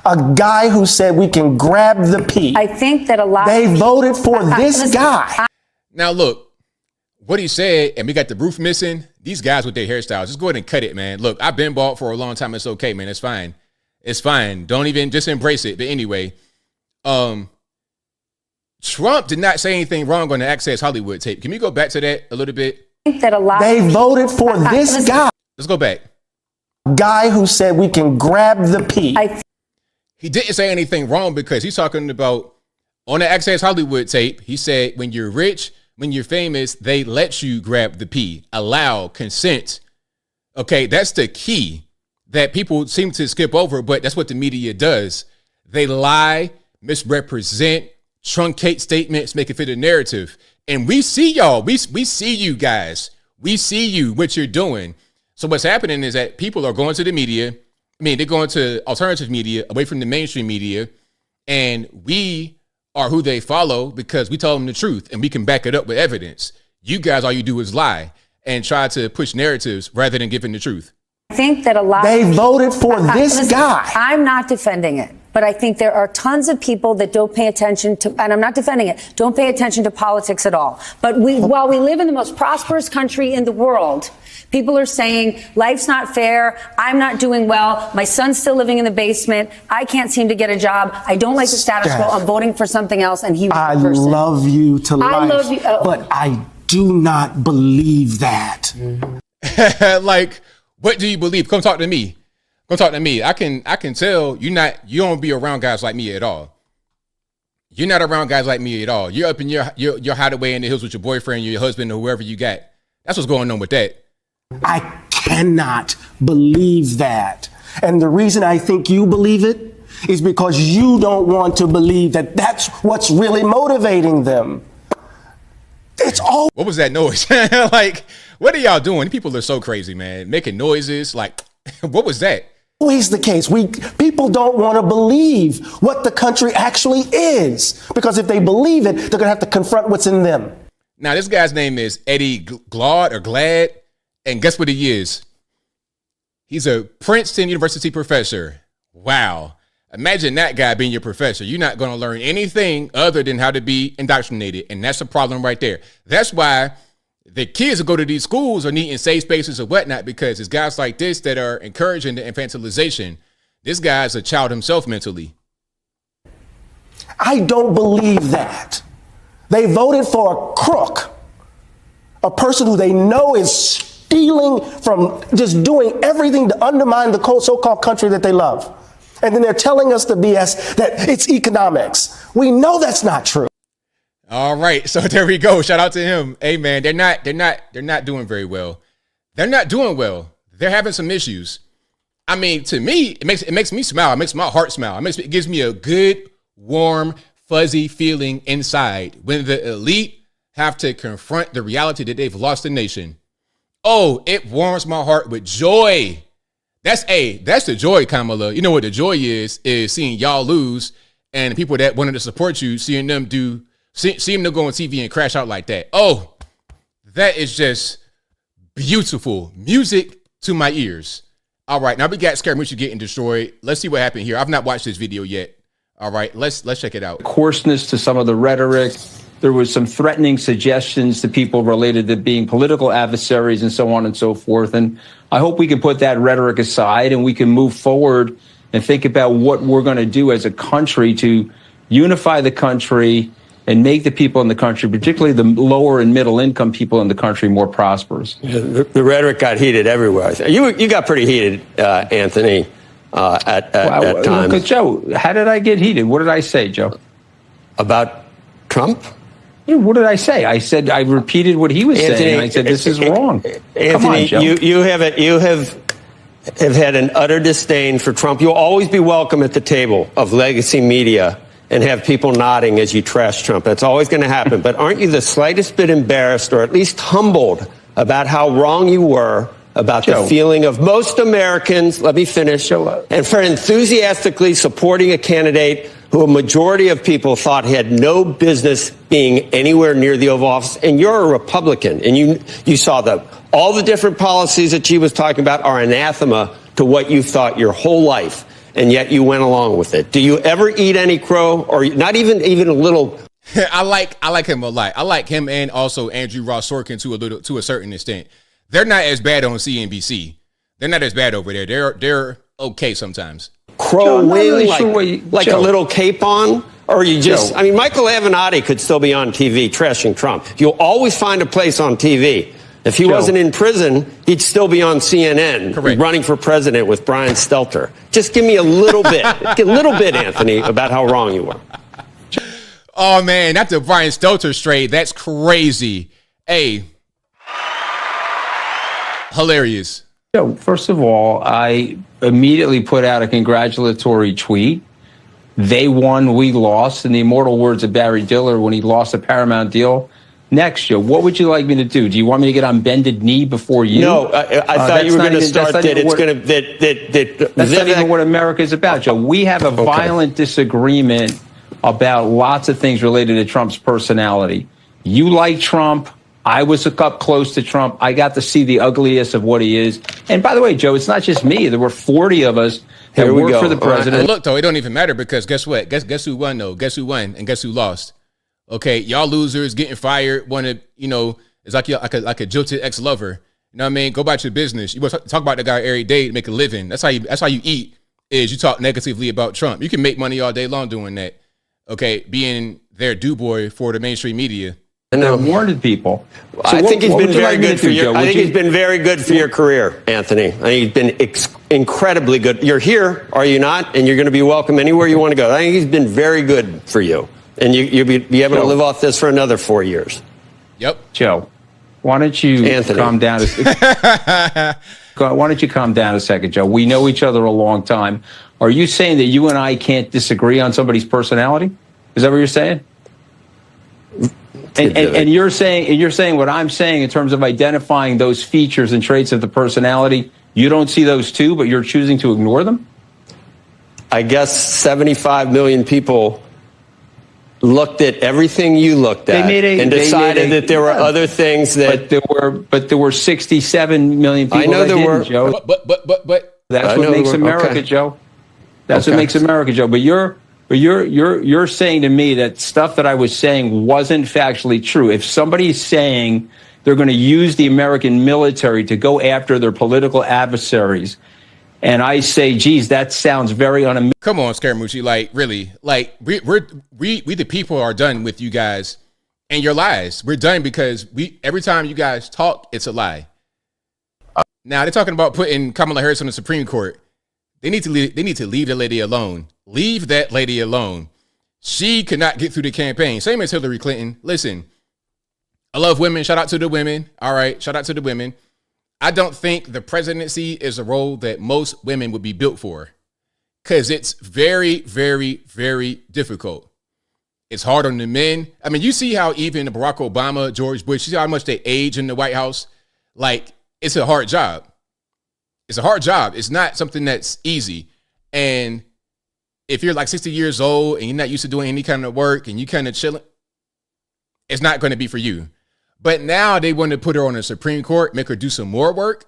A guy who said we can grab the P.
I think that a lot
they voted for this guy.
Now look, what he said, and we got the roof missing. These guys with their hairstyles, just go ahead and cut it, man. Look, I've been bald for a long time. It's okay, man. It's fine. It's fine. Don't even just embrace it. But anyway, Trump did not say anything wrong on the Access Hollywood tape. Can we go back to that a little bit?
I think that a lot
they voted for this guy.
Let's go back.
Guy who said we can grab the P.
He didn't say anything wrong because he's talking about on the Access Hollywood tape. He said, when you're rich, when you're famous, they let you grab the P, allow, consent. Okay, that's the key that people seem to skip over, but that's what the media does. They lie, misrepresent, truncate statements, make it fit a narrative. And we see y'all. We see you guys. We see you, what you're doing. So what's happening is that people are going to the media. I mean, they're going to alternative media, away from the mainstream media, and we are who they follow because we tell them the truth and we can back it up with evidence. You guys, all you do is lie and try to push narratives rather than giving the truth.
I think that a lot
they voted for this guy.
I'm not defending it, but I think there are tons of people that don't pay attention to, and I'm not defending it, don't pay attention to politics at all. But while we live in the most prosperous country in the world, people are saying life's not fair. I'm not doing well. My son's still living in the basement. I can't seem to get a job. I don't like the status quo. I'm voting for something else. And he was the person.
I love you to life.
I love you.
But I do not believe that.
Like, what do you believe? Come talk to me. Come talk to me. I can tell you don't be around guys like me at all. You're not around guys like me at all. You're up in your hideaway in the hills with your boyfriend, your husband, or whoever you got. That's what's going on with that.
I cannot believe that. And the reason I think you believe it is because you don't want to believe that that's what's really motivating them. It's all.
What was that noise? Like, what are y'all doing? People are so crazy, man. Making noises. Like, what was that?
Always the case. People don't want to believe what the country actually is, because if they believe it, they're going to have to confront what's in them.
Now, this guy's name is Eddie Glad. And guess what he is? He's a Princeton University professor. Wow. Imagine that guy being your professor. You're not going to learn anything other than how to be indoctrinated. And that's a problem right there. That's why the kids who go to these schools are needing safe spaces or whatnot, because it's guys like this that are encouraging the infantilization. This guy's a child himself mentally.
I don't believe that. They voted for a crook, a person who they know is stealing from, just doing everything to undermine the so-called country that they love. And then they're telling us the BS that it's economics. We know that's not true.
All right, so there we go. Shout out to him. Hey man, they're not doing very well. They're not doing well. They're having some issues. I mean, to me, it makes me smile. It makes my heart smile. It gives me a good, warm, fuzzy feeling inside when the elite have to confront the reality that they've lost the nation. Oh, it warms my heart with joy. That's the joy, Kamala. You know what the joy is seeing y'all lose and the people that wanted to support you, seeing them go on TV and crash out like that. Oh, that is just beautiful music to my ears. All right, now we got Scaramucci getting destroyed. Let's see what happened here. I've not watched this video yet. All right, let's check it out.
Coarseness to some of the rhetoric. There was some threatening suggestions to people related to being political adversaries and so on and so forth. And I hope we can put that rhetoric aside and we can move forward and think about what we're going to do as a country to unify the country and make the people in the country, particularly the lower and middle income people in the country, more prosperous.
The rhetoric got heated everywhere. You got pretty heated, Anthony, at times.
Look, Joe, how did I get heated? What did I say, Joe?
About Trump?
Yeah, what did I say? I said I repeated what he was saying. I said this is wrong.
Anthony,
come on, Joe.
you have had an utter disdain for Trump. You'll always be welcome at the table of legacy media and have people nodding as you trash Trump. That's always going to happen. But aren't you the slightest bit embarrassed or at least humbled about how wrong you were about the feeling of most Americans, let me finish, and for enthusiastically supporting a candidate who a majority of people thought had no business being anywhere near the Oval Office? And you're a Republican, and you saw all the different policies that she was talking about are anathema to what you thought your whole life. And yet you went along with it. Do you ever eat any crow, or not even a little?
I like him a lot. I like him and also Andrew Ross Sorkin to a certain extent. They're not as bad on CNBC. They're not as bad over there. They're okay sometimes.
Crow wing, like a little cape on, or you just? I mean, Michael Avenatti could still be on TV trashing Trump. You'll always find a place on TV. If he wasn't in prison, he'd still be on CNN running for president with Brian Stelter. Just give me a little bit, Anthony, about how wrong you were.
Oh, man, not the Brian Stelter straight. That's crazy. Hey, hilarious.
So, first of all, I immediately put out a congratulatory tweet. They won, we lost. In the immortal words of Barry Diller when he lost a Paramount deal. Next, Joe, what would you like me to do? Do you want me to get on bended knee before you?
No, I thought you were going to start that it's going to...
That's not even what America is about, Joe. We have a violent disagreement about lots of things related to Trump's personality. You like Trump. I was up close to Trump. I got to see the ugliest of what he is. And by the way, Joe, it's not just me. There were 40 of us that worked for the president.
Look, though, it don't even matter because guess what? Guess who won, though? Guess who won and guess who lost? Okay, y'all losers getting fired. Want to, it's like a jilted ex-lover. You know what I mean? Go about your business. You want to talk about the guy every day to make a living. That's how you eat. Is you talk negatively about Trump. You can make money all day long doing that. Okay, being their do-boy for the mainstream media.
And I warned people.
So I think he's been very good for your. I think he's been very good for your career, Anthony. I think he's been incredibly good. You're here, are you not? And you're going to be welcome anywhere you want to go. I think he's been very good for you. And you'll be able to live off this for another 4 years.
Yep.
Joe, why don't you calm down? Why don't you calm down a second, Joe? We know each other a long time. Are you saying that you and I can't disagree on somebody's personality? Is that what you're saying? And you're saying what I'm saying in terms of identifying those features and traits of the personality. You don't see those too, but you're choosing to ignore them?
I guess 75 million people looked at everything you looked at and decided that there were other things that.
But there were 67 million people.
I know there were,
Joe. But
that's what makes America, Joe. That's what makes America, Joe. But you're saying to me that stuff that I was saying wasn't factually true. If somebody's saying they're going to use the American military to go after their political adversaries, and I say, geez, that sounds very un-American.
Come on, Scaramucci. Like, really? Like, we the people are done with you guys and your lies. We're done because every time you guys talk, it's a lie. Now they're talking about putting Kamala Harris on the Supreme Court. They need to leave the lady alone. Leave that lady alone. She could not get through the campaign. Same as Hillary Clinton. Listen, I love women. Shout out to the women. All right. Shout out to the women. I don't think the presidency is a role that most women would be built for because it's very, very, very difficult. It's hard on the men. I mean, you see how even Barack Obama, George Bush, you see how much they age in the White House? Like, it's a hard job. It's a hard job. It's not something that's easy. And if you're like 60 years old and you're not used to doing any kind of work and you kind of chilling, it's not going to be for you. But now they want to put her on the Supreme Court, make her do some more work.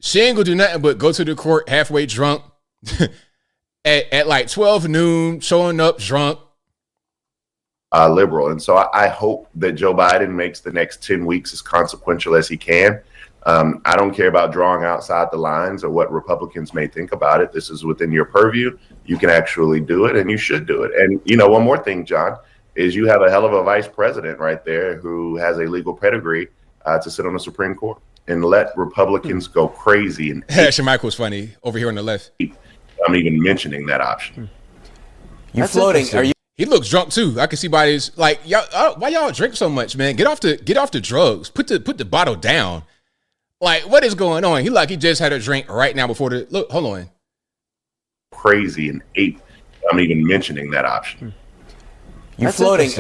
She ain't gonna do nothing but go to the court halfway drunk at like 12 noon, showing up drunk.
Liberal. And so I hope that Joe Biden makes the next 10 weeks as consequential as he can. I don't care about drawing outside the lines or what Republicans may think about it. This is within your purview. You can actually do it and you should do it. And, you know, one more thing, John, is you have a hell of a vice president right there who has a legal pedigree to sit on the Supreme Court and let Republicans go crazy. And
Shemichael's funny over here on the left.
I'm even mentioning that option.
You're floating. Are you?
He looks drunk too. I can see by his like y'all. Why y'all drink so much, man? Get off the drugs. Put the bottle down. Like, what is going on? He just had a drink right now before the look. Hold on.
Crazy and ape. I'm even mentioning that option.
You're floating.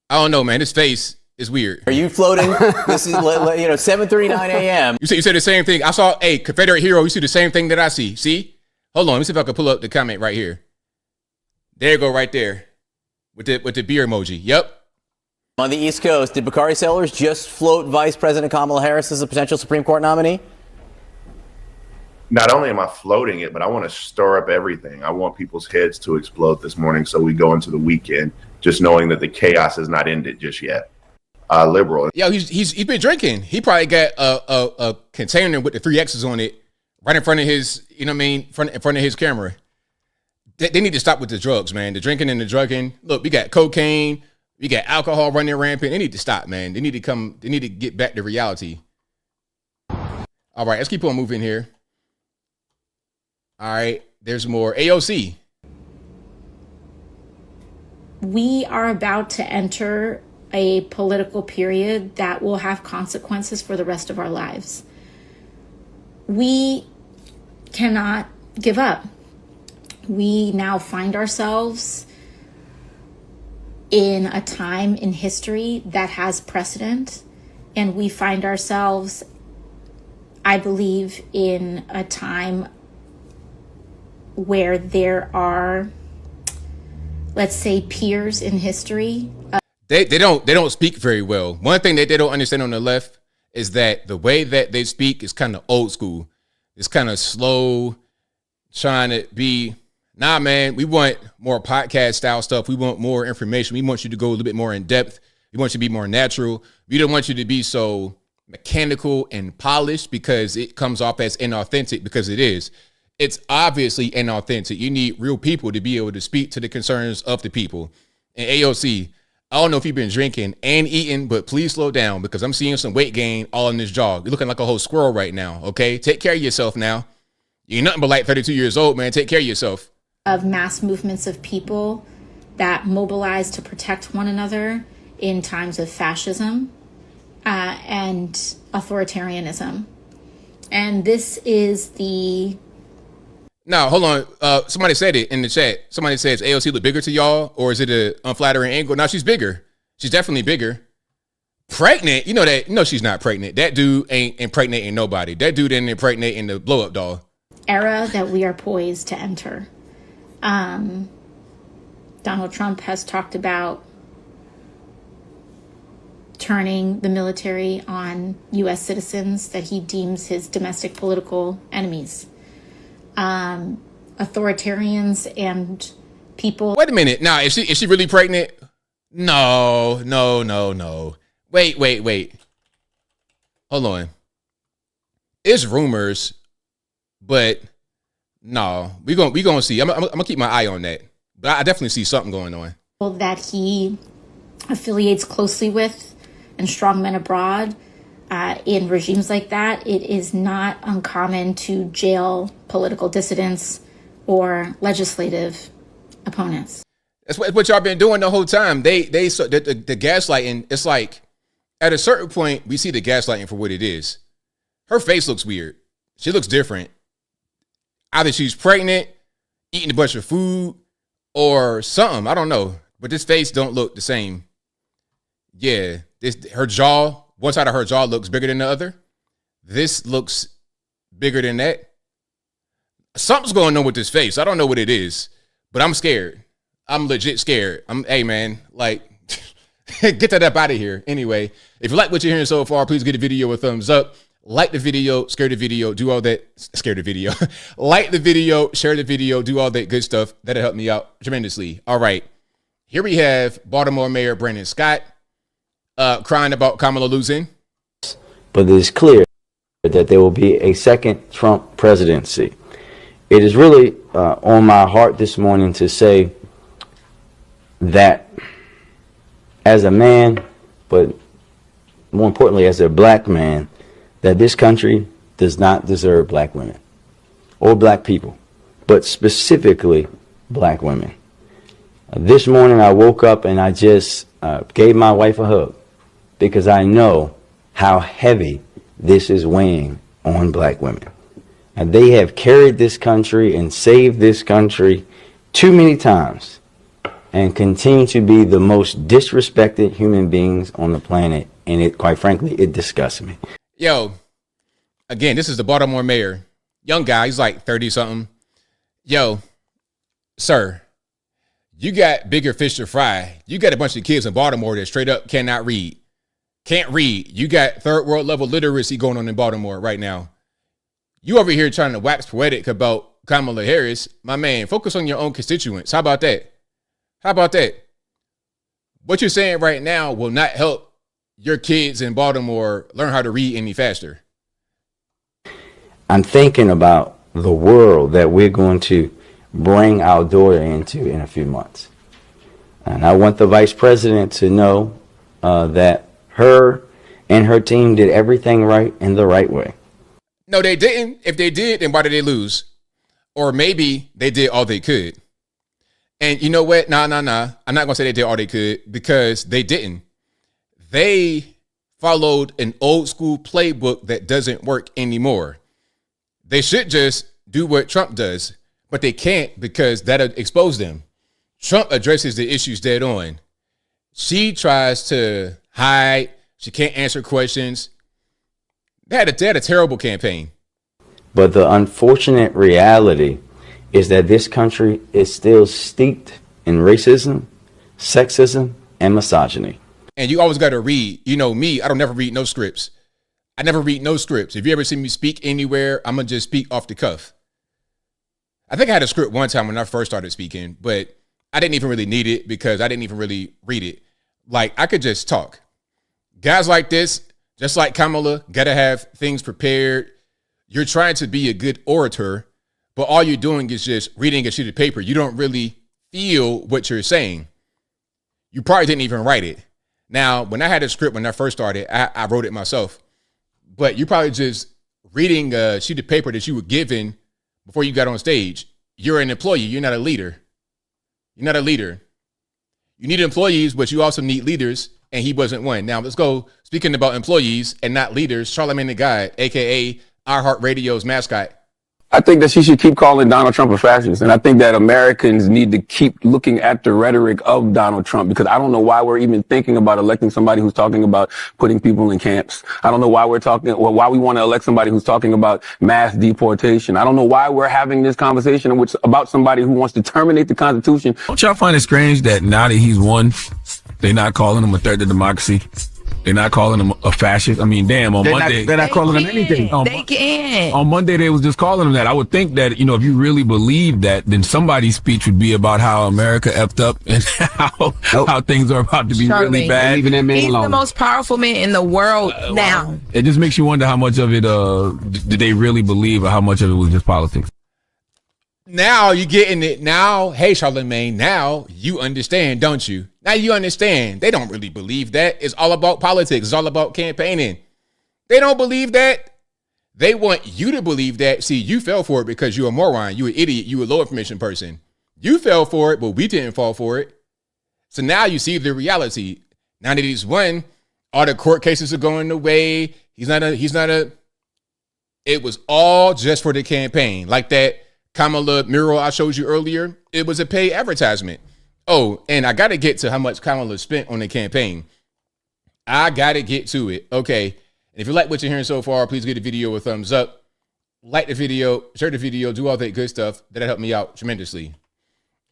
I don't know, man. His face is weird.
Are you floating? This is 7:39 a.m.
You said the same thing. I saw a Confederate hero. You see the same thing that I see. See? Hold on. Let me see if I can pull up the comment right here. There you go, right there, with the beer emoji. Yep.
On the East Coast, did Bakari Sellers just float Vice President Kamala Harris as a potential Supreme Court nominee?
Not only am I floating it, but I want to stir up everything. I want people's heads to explode this morning so we go into the weekend just knowing that the chaos has not ended just yet. Liberal.
Yeah, he's been drinking. He probably got a container with the 3 X's on it right in front of his, you know what I mean, in front of his camera. They need to stop with the drugs, man. The drinking and the drugging. Look, we got cocaine, we got alcohol running rampant. They need to stop, man. They need to get back to reality. All right, let's keep on moving here. All right, there's more. AOC.
We are about to enter a political period that will have consequences for the rest of our lives. We cannot give up. We now find ourselves in a time in history that has precedent, and we find ourselves, I believe, in a time where there are, let's say, peers in history.
They don't speak very well. One thing that they don't understand on the left is that the way that they speak is kind of old school. It's kind of slow, trying to be, nah, man, we want more podcast style stuff. We want more information. We want you to go a little bit more in depth. We want you to be more natural. We don't want you to be so mechanical and polished because it comes off as inauthentic, because it is. It's obviously inauthentic. You need real people to be able to speak to the concerns of the people. And AOC, I don't know if you've been drinking and eating, but please slow down because I'm seeing some weight gain all in this jaw. You're looking like a whole squirrel right now, okay? Take care of yourself now. You're nothing but like 32 years old, man. Take care of yourself.
Of mass movements of people that mobilize to protect one another in times of fascism and authoritarianism. And this is the...
No, hold on. Somebody said it in the chat. Somebody says AOC look bigger to y'all, or is it an unflattering angle? No, she's bigger. She's definitely bigger. Pregnant? You know that? No, she's not pregnant. That dude ain't impregnating nobody. That dude ain't impregnating the blow-up doll.
Era that we are poised to enter. Donald Trump has talked about turning the military on U.S. citizens that he deems his domestic political enemies. Authoritarians and people.
Wait a minute. Now, is she really pregnant? No. Wait. Hold on. It's rumors, but no, we gonna see. I'm gonna keep my eye on that. But I definitely see something going on.
That he affiliates closely with and strongmen abroad. In regimes like that, it is not uncommon to jail political dissidents or legislative opponents.
That's what y'all been doing the whole time. The gaslighting, it's like at a certain point, we see the gaslighting for what it is. Her face looks weird. She looks different. Either she's pregnant, eating a bunch of food, or something. I don't know. But this face don't look the same. Yeah. Her jaw, one side of her jaw looks bigger than the other. This looks bigger than that. Something's going on with this face. I don't know what it is, but I'm scared. I'm legit scared. Hey man, like, get that up out of here. Anyway, if you like what you're hearing so far, please give the video a thumbs up. Like the video, share the video, do all that. Scare the video. Like the video, share the video, do all that good stuff. That'll help me out tremendously. All right. Here we have Baltimore Mayor Brandon Scott crying about Kamala losing.
But it is clear that there will be a second Trump presidency. It is really on my heart this morning to say that as a man, but more importantly as a black man, that this country does not deserve black women or black people, but specifically black women. This morning I woke up and I just gave my wife a hug because I know how heavy this is weighing on black women. And they have carried this country and saved this country too many times and continue to be the most disrespected human beings on the planet. And it, quite frankly, it disgusts me.
Yo, again, this is the Baltimore mayor. Young guy, he's like 30 something. Yo, sir, you got bigger fish to fry. You got a bunch of kids in Baltimore that straight up cannot read. Can't read. You got third world level literacy going on in Baltimore right now. You over here trying to wax poetic about Kamala Harris. My man, focus on your own constituents. How about that? How about that? What you're saying right now will not help your kids in Baltimore learn how to read any faster.
I'm thinking about the world that we're going to bring our daughter into in a few months. And I want the vice president to know that her and her team did everything right in the right way.
No, they didn't. If they did, then why did they lose? Or maybe they did all they could. And you know what? Nah. I'm not going to say they did all they could because they didn't. They followed an old school playbook that doesn't work anymore. They should just do what Trump does, but they can't because that'll expose them. Trump addresses the issues dead on. She tries to hide. She can't answer questions. They had a terrible campaign.
But the unfortunate reality is that this country is still steeped in racism, sexism, and misogyny.
And you always got to read. You know me, I don't never read no scripts. I never read no scripts. If you ever see me speak anywhere, I'm going to just speak off the cuff. I think I had a script one time when I first started speaking, but I didn't even really need it because I didn't even really read it. Like, I could just talk. Guys like this, just like Kamala, got to have things prepared. You're trying to be a good orator, but all you're doing is just reading a sheet of paper. You don't really feel what you're saying. You probably didn't even write it. Now, when I had a script when I first started, I wrote it myself. But you're probably just reading a sheet of paper that you were given before you got on stage. You're an employee. You're not a leader. You're not a leader. You need employees, but you also need leaders, and he wasn't one. Now, let's go. Speaking about employees and not leaders, Charlamagne the God, a.k.a. iHeartRadio's mascot.
I think that she should keep calling Donald Trump a fascist. And I think that Americans need to keep looking at the rhetoric of Donald Trump, because I don't know why we're even thinking about electing somebody who's talking about putting people in camps. I don't know why why we want to elect somebody who's talking about mass deportation. I don't know why we're having this conversation about somebody who wants to terminate the Constitution.
Don't y'all find it strange that now that he's won, they're not calling him a threat to democracy? They're not calling him a fascist. I mean, damn, on Monday.
They're not calling him anything.
They can't. On Monday, they was just calling him that. I would think that, you know, if you really believe that, then somebody's speech would be about how America effed up and how things are about to be really bad.
Leaving that man
He's
alone.
the most powerful man in the world now.
It just makes you wonder how much of it did they really believe or how much of it was just politics.
Now you're getting it. Now, hey, Charlamagne, now you understand, don't you? Now you understand. They don't really believe that. It's all about politics. It's all about campaigning. They don't believe that. They want you to believe that. See, you fell for it because you're a moron. You an idiot. You a low information person. You fell for it, but we didn't fall for it. So now you see the reality. Now that he's won, all the court cases are going away. It was all just for the campaign. Like that Kamala mural I showed you earlier, it was a paid advertisement. Oh, and I got to get to how much Kamala spent on the campaign. I got to get to it. Okay. And if you like what you're hearing so far, please give the video a thumbs up. Like the video, share the video, do all that good stuff. That'll help me out tremendously.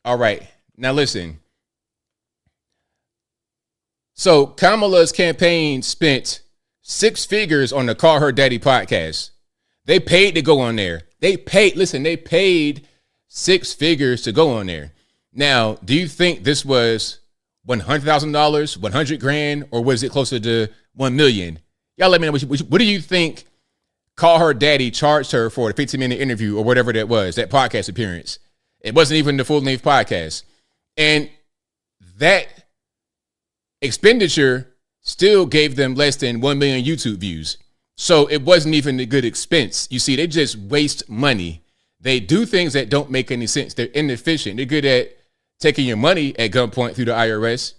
All right. Now listen. So Kamala's campaign spent 6 figures on the Call Her Daddy podcast. They paid to go on there. They paid 6 figures to go on there. Now, do you think this was $100,000, 100 grand, or was it closer to 1 million? Y'all let me know. What do you think Call Her Daddy charged her for a 15-minute interview or whatever that was, that podcast appearance? It wasn't even the full-length podcast. And that expenditure still gave them less than 1 million YouTube views. So it wasn't even a good expense. You see, they just waste money. They do things that don't make any sense. They're inefficient. They're good at taking your money at gunpoint through the IRS.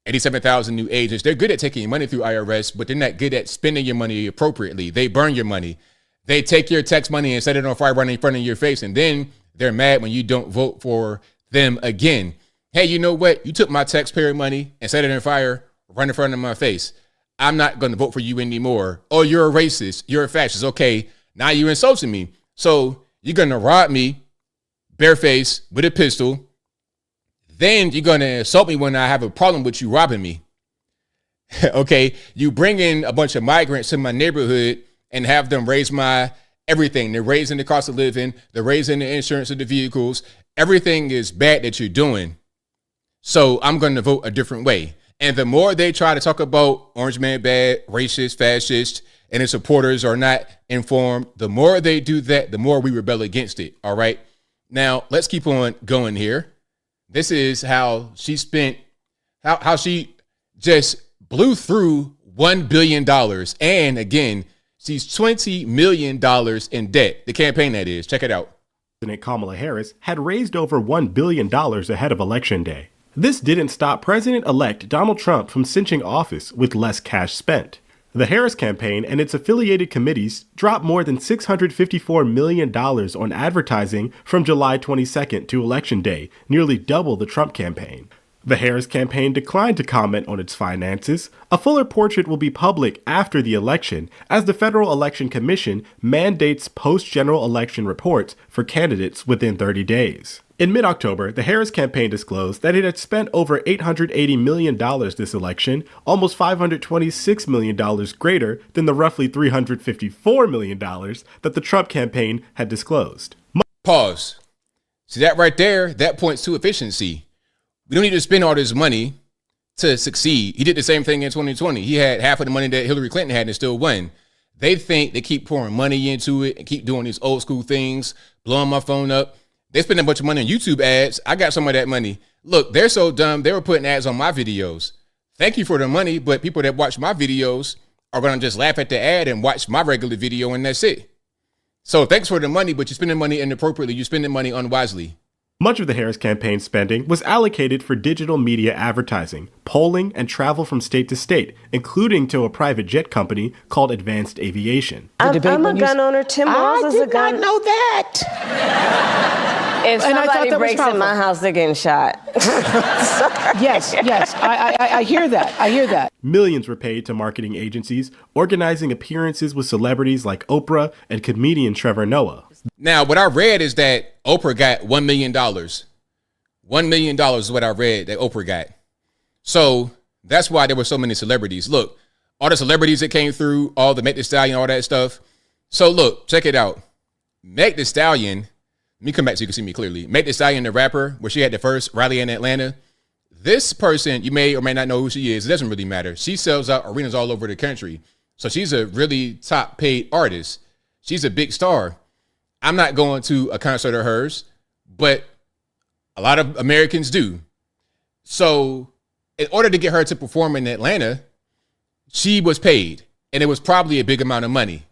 87,000 new agents. They're good at taking your money through IRS, but they're not good at spending your money appropriately. They burn your money. They take your tax money and set it on fire right in front of your face. And then they're mad when you don't vote for them again. Hey, you know what? You took my taxpayer money and set it on fire right in front of my face. I'm not going to vote for you anymore. Oh, you're a racist. You're a fascist. Okay, now you're insulting me. So you're going to rob me barefaced with a pistol. Then you're going to insult me when I have a problem with you robbing me. Okay, you bring in a bunch of migrants to my neighborhood and have them raise my everything. They're raising the cost of living. They're raising the insurance of the vehicles. Everything is bad that you're doing. So I'm going to vote a different way. And the more they try to talk about orange man bad, racist, fascist, and its supporters are not informed, the more they do that, the more we rebel against it. All right. Now let's keep on going here. This is how she spent, how she just blew through $1 billion. And again, she's $20 million in debt. The campaign, that is. Check it out.
President Kamala Harris had raised over $1 billion ahead of Election Day. This didn't stop President-elect Donald Trump from cinching office with less cash spent. The Harris campaign and its affiliated committees dropped more than $654 million on advertising from July 22nd to Election Day, nearly double the Trump campaign. The Harris campaign declined to comment on its finances. A fuller portrait will be public after the election, as the Federal Election Commission mandates post-general election reports for candidates within 30 days. In mid-October, the Harris campaign disclosed that it had spent over $880 million this election, almost $526 million greater than the roughly $354 million that the Trump campaign had disclosed.
Pause. See that right there? That points to efficiency. We don't need to spend all this money to succeed. He did the same thing in 2020. He had half of the money that Hillary Clinton had and still won. They think they keep pouring money into it and keep doing these old school things, blowing my phone up. They spend a bunch of money on YouTube ads. I got some of that money. Look, they're so dumb. They were putting ads on my videos. Thank you for the money, but people that watch my videos are going to just laugh at the ad and watch my regular video, and that's it. So thanks for the money, but you're spending money inappropriately. You're spending money unwisely.
Much of the Harris campaign spending was allocated for digital media advertising, polling, and travel from state to state, including to a private jet company called Advanced Aviation.
I'm a gun owner. Tim Walz is a gun. I did not know that. If somebody breaks in my house, they're getting shot.
Yes, I hear that. I hear that.
Millions were paid to marketing agencies, organizing appearances with celebrities like Oprah and comedian Trevor Noah.
Now, what I read is that Oprah got $1 million. $1 million is what I read that Oprah got. So that's why there were so many celebrities. Look, all the celebrities that came through, all the Meg Thee Stallion, all that stuff. So look, check it out. Meg Thee Stallion, let me come back so you can see me clearly. Meg Thee Stallion, the rapper, where she had the first rally in Atlanta. This person, you may or may not know who she is. It doesn't really matter. She sells out arenas all over the country. So she's a really top paid artist. She's a big star. I'm not going to a concert of hers, but a lot of Americans do. So in order to get her to perform in Atlanta, she was paid, and it was probably a big amount of money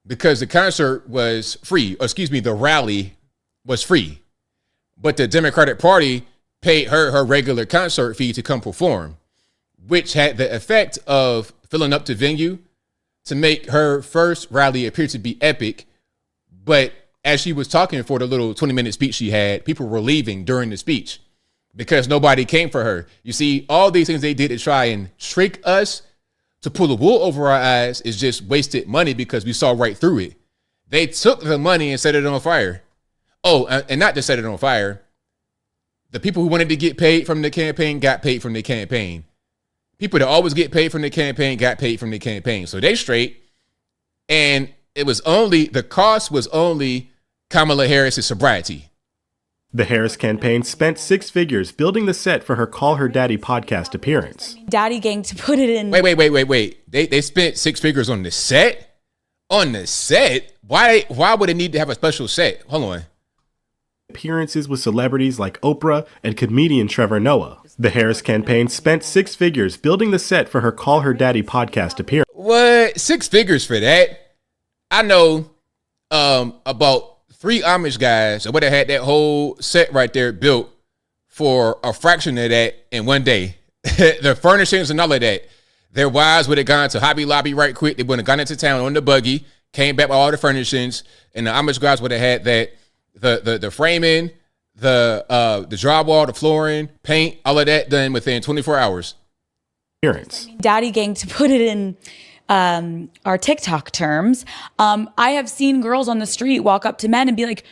because the concert was free. Or excuse me, the rally was free. But the Democratic Party paid her regular concert fee to come perform, which had the effect of filling up the venue to make her first rally appear to be epic. But as she was talking for the little 20-minute speech she had, people were leaving during the speech because nobody came for her. You see, all these things they did to try and trick us, to pull the wool over our eyes, is just wasted money because we saw right through it. They took the money and set it on fire. Oh, and not just set it on fire. The people who wanted to get paid from the campaign got paid from the campaign. People that always get paid from the campaign got paid from the campaign. So they straight. And the cost was only Kamala Harris's sobriety.
The Harris campaign spent 6 figures building the set for her Call Her Daddy podcast appearance.
Daddy gang to put it in.
Wait. They spent 6 figures on the set? On the set? Why would it need to have a special set? Hold on.
Appearances with celebrities like Oprah and comedian Trevor Noah. The Harris campaign spent 6 figures building the set for her Call Her Daddy podcast appearance.
What? 6 figures for that? I know about 3 Amish guys that would have had that whole set right there built for a fraction of that in one day. The furnishings and all of that. Their wives would have gone to Hobby Lobby right quick. They would have gone into town on the buggy, came back with all the furnishings, and the Amish guys would have had that the framing, the drywall, the flooring, paint, all of that done within 24 hours.
Daddy gang to put it in our TikTok terms. I have seen girls on the street walk up to men and be like,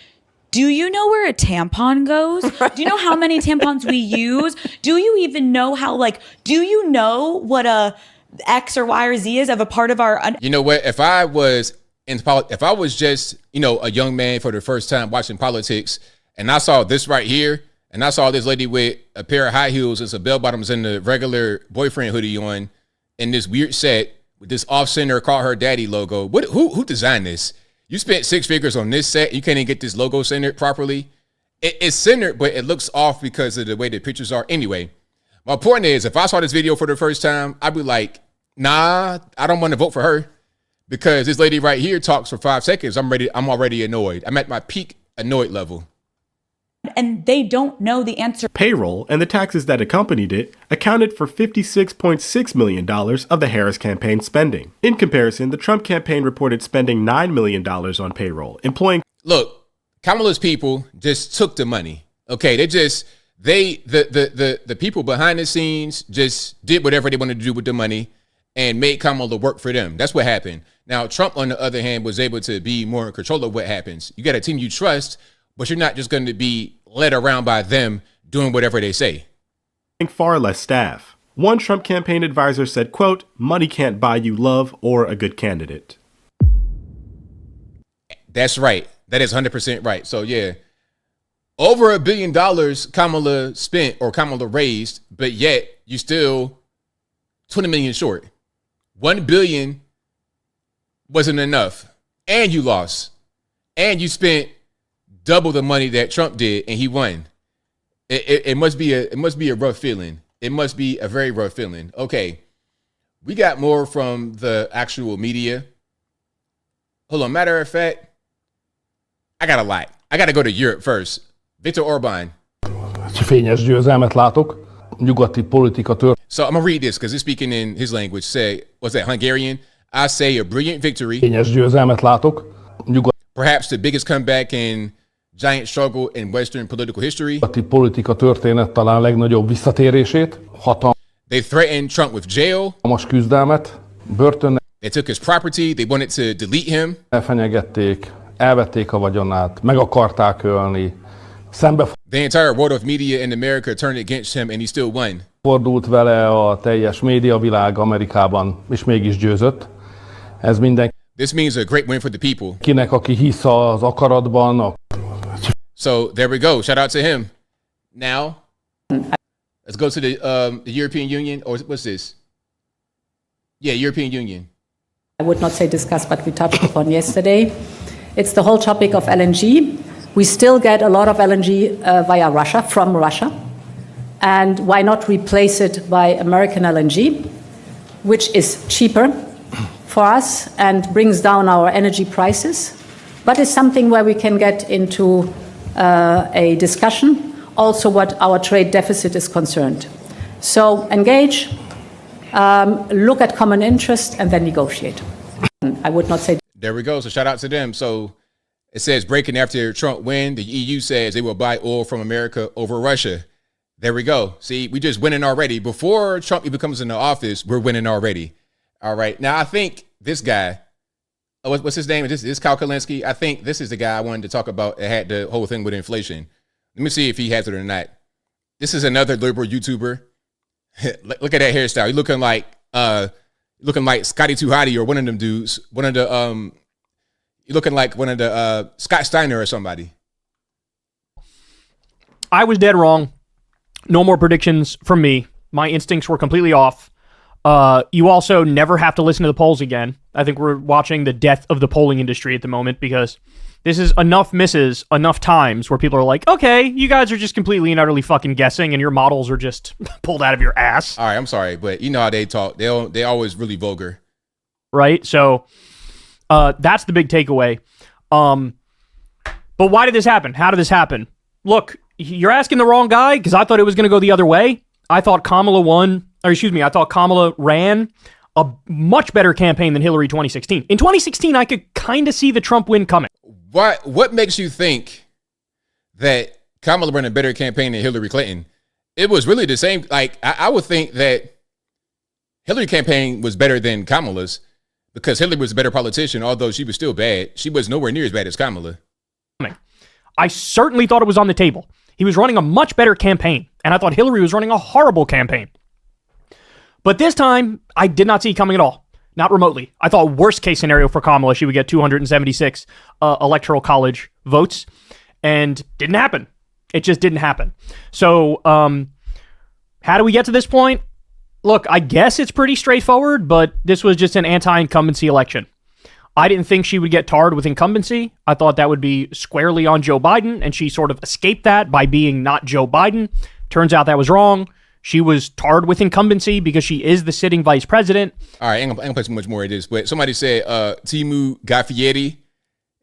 do you know where a tampon goes? Do you know how many tampons we use? Do you even know do you know what a X or Y or Z is of a part of our...
You know what? If I was just, a young man for the first time watching politics, and I saw this right here, and I saw this lady with a pair of high heels and some bell bottoms and the regular boyfriend hoodie on, in this weird set with this off-center Call Her Daddy logo. Who designed this? You spent 6 figures on this set. You can't even get this logo centered properly. It's centered, but it looks off because of the way the pictures are. Anyway, my point is, if I saw this video for the first time, I'd be like, nah, I don't want to vote for her because this lady right here talks for 5 seconds. I'm already annoyed. I'm at my peak annoyed level.
And they don't know the answer.
Payroll and the taxes that accompanied it accounted for $56.6 million of the Harris campaign spending. In comparison, the Trump campaign reported spending $9 million on payroll, employing...
Look, Kamala's people just took the money. Okay, the people behind the scenes just did whatever they wanted to do with the money and made Kamala work for them. That's what happened. Now, Trump, on the other hand, was able to be more in control of what happens. You got a team you trust, but you're not just going to be led around by them doing whatever they say.
Far less staff. One Trump campaign advisor said, quote, "Money can't buy you love or a good candidate."
That's right. That is 100% right. So, yeah, over $1 billion Kamala spent or Kamala raised, but yet you still 20 million short. 1 billion wasn't enough. And you lost. And you spent double the money that Trump did, and he won. It must be a rough feeling. It must be a very rough feeling. Okay, we got more from the actual media. Hold on, matter of fact, I got a lot. I got to go to Europe first. Viktor Orbán.
Fényes győzelmet látok. Nyugati politika
So I'm gonna read this because he's speaking in his language. Say, what's that, Hungarian? I say a brilliant victory.
Fényes győzelmet látok.
Perhaps the biggest comeback in giant struggle in Western political history.
Politika történet talán legnagyobb visszatérését.
They threatened Trump with jail.
Küzdelmet, börtön.
They took his property. They wanted to delete him.
Elfenyegették, elvették a vagyonát, meg akarták ölni.
The entire world of media in America turned against him, and he still won.
Fordult vele a teljes médiavilág Amerikában, és mégis győzött. Ez minden.
This means a great win for the people.
Kinek, aki hisz az akaratban.
So there we go. Shout out to him. Now, let's go to the European Union, or what's this? Yeah, European Union.
I would not say discuss, but we touched upon yesterday. It's the whole topic of LNG. We still get a lot of LNG via Russia, from Russia. And why not replace it by American LNG, which is cheaper for us and brings down our energy prices, but is something where we can get into a discussion also what our trade deficit is concerned. So engage, look at common interest, and then negotiate. I would not say.
There we go. So shout out to them. So it says breaking after Trump win, the EU says they will buy oil from America over Russia. There we go. See, we just winning already. Before Trump even comes into office, we're winning already. All right. Now, I think this guy, what's his name? This is Kolinsky. I think this is the guy I wanted to talk about that had the whole thing with inflation. Let me see if he has it or not. This is another liberal YouTuber. Look at that hairstyle. You're looking like Scotty Too Hottie or one of them dudes. You're looking like one of the Scott Steiner or somebody.
I was dead wrong. No more predictions from me. My instincts were completely off. You also never have to listen to the polls again. I think we're watching the death of the polling industry at the moment because this is enough misses, enough times where people are like, okay, you guys are just completely and utterly fucking guessing and your models are just pulled out of your ass.
All right, I'm sorry, but you know how they talk. They always really vulgar.
Right? So that's the big takeaway. But why did this happen? How did this happen? Look, you're asking the wrong guy because I thought it was going to go the other way. I thought Kamala ran a much better campaign than Hillary 2016. In 2016, I could kind of see the Trump win coming.
What makes you think that Kamala ran a better campaign than Hillary Clinton? It was really the same. Like, I would think that Hillary's campaign was better than Kamala's because Hillary was a better politician, although she was still bad. She was nowhere near as bad as Kamala.
I certainly thought it was on the table. He was running a much better campaign, and I thought Hillary was running a horrible campaign. But this time, I did not see it coming at all. Not remotely. I thought worst case scenario for Kamala, she would get 276 Electoral College votes, and didn't happen. It just didn't happen. So, how do we get to this point? Look, I guess it's pretty straightforward, but this was just an anti-incumbency election. I didn't think she would get tarred with incumbency. I thought that would be squarely on Joe Biden, and she sort of escaped that by being not Joe Biden. Turns out that was wrong. She was tarred with incumbency because she is the sitting vice president.
All right, I ain't gonna play too much more of this, but somebody said Timu Gaffietti.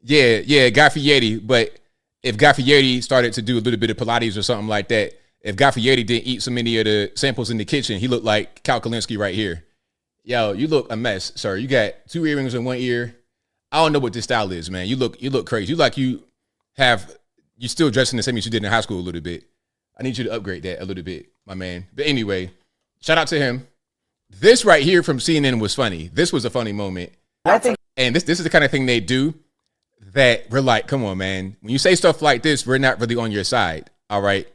Yeah, Gaffietti. But if Gaffietti started to do a little bit of Pilates or something like that, if Gaffietti didn't eat so many of the samples in the kitchen, he looked like Kolinsky right here. Yo, you look a mess, sir. You got 2 earrings in one ear. I don't know what this style is, man. You look crazy. You still dressing the same as you did in high school a little bit. I need you to upgrade that a little bit, my man. But anyway, shout out to him. This right here from CNN was funny. This was a funny moment. And this is the kind of thing they do that we're like, come on, man. When you say stuff like this, we're not really on your side. All right.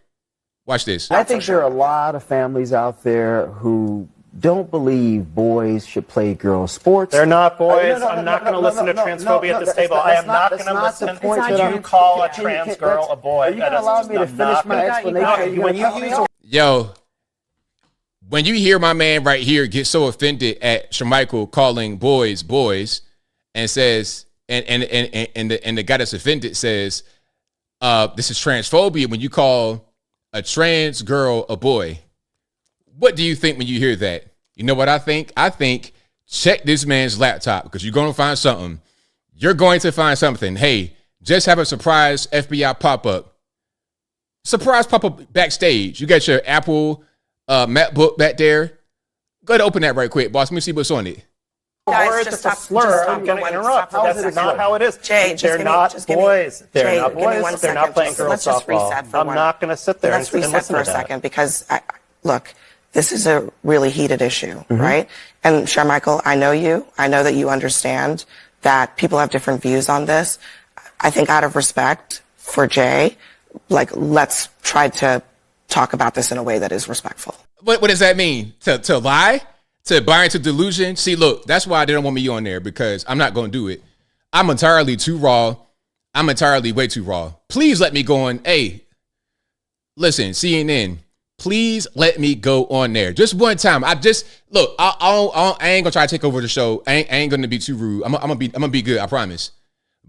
Watch this.
I think there are a lot of families out there who don't believe boys should play girls' sports.
They're not boys. I'm not going to listen to transphobia at this table. I am not going to listen to you call a trans girl a boy.
Are you going to allow me to finish my explanation?
Yo, when you hear my man right here get so offended at Shamichael calling boys and says, and the guy that's offended says, this is transphobia when you call a trans girl a boy. What do you think when you hear that? You know what I think? I think check this man's laptop because you're going to find something. You're going to find something. Hey, just have a surprise FBI pop-up. Surprise pop-up backstage. You got your Apple MacBook back there. Go ahead and open that right quick, boss. Let me see what's on it.
Guys, just a slur. I'm going to interrupt. That's not how it is. Jay, they're not boys. They're not boys. They're not playing girls softball. I'm not going to sit there and listen to that. Let's reset for a second because, look, this is a really heated issue, right? And Sharmichael, I know you. I know that you understand that people have different views on this. I think out of respect for Jay, like, let's try to talk about this in a way that is respectful.
What does that mean? To lie? To buy into delusion? See, look, that's why they don't want me on there because I'm not going to do it. I'm entirely too raw. I'm entirely way too raw. Please let me go on. Hey, listen, CNN. Please let me go on there. Just one time. I ain't gonna try to take over the show. I ain't gonna be too rude. I'm gonna be good. I promise.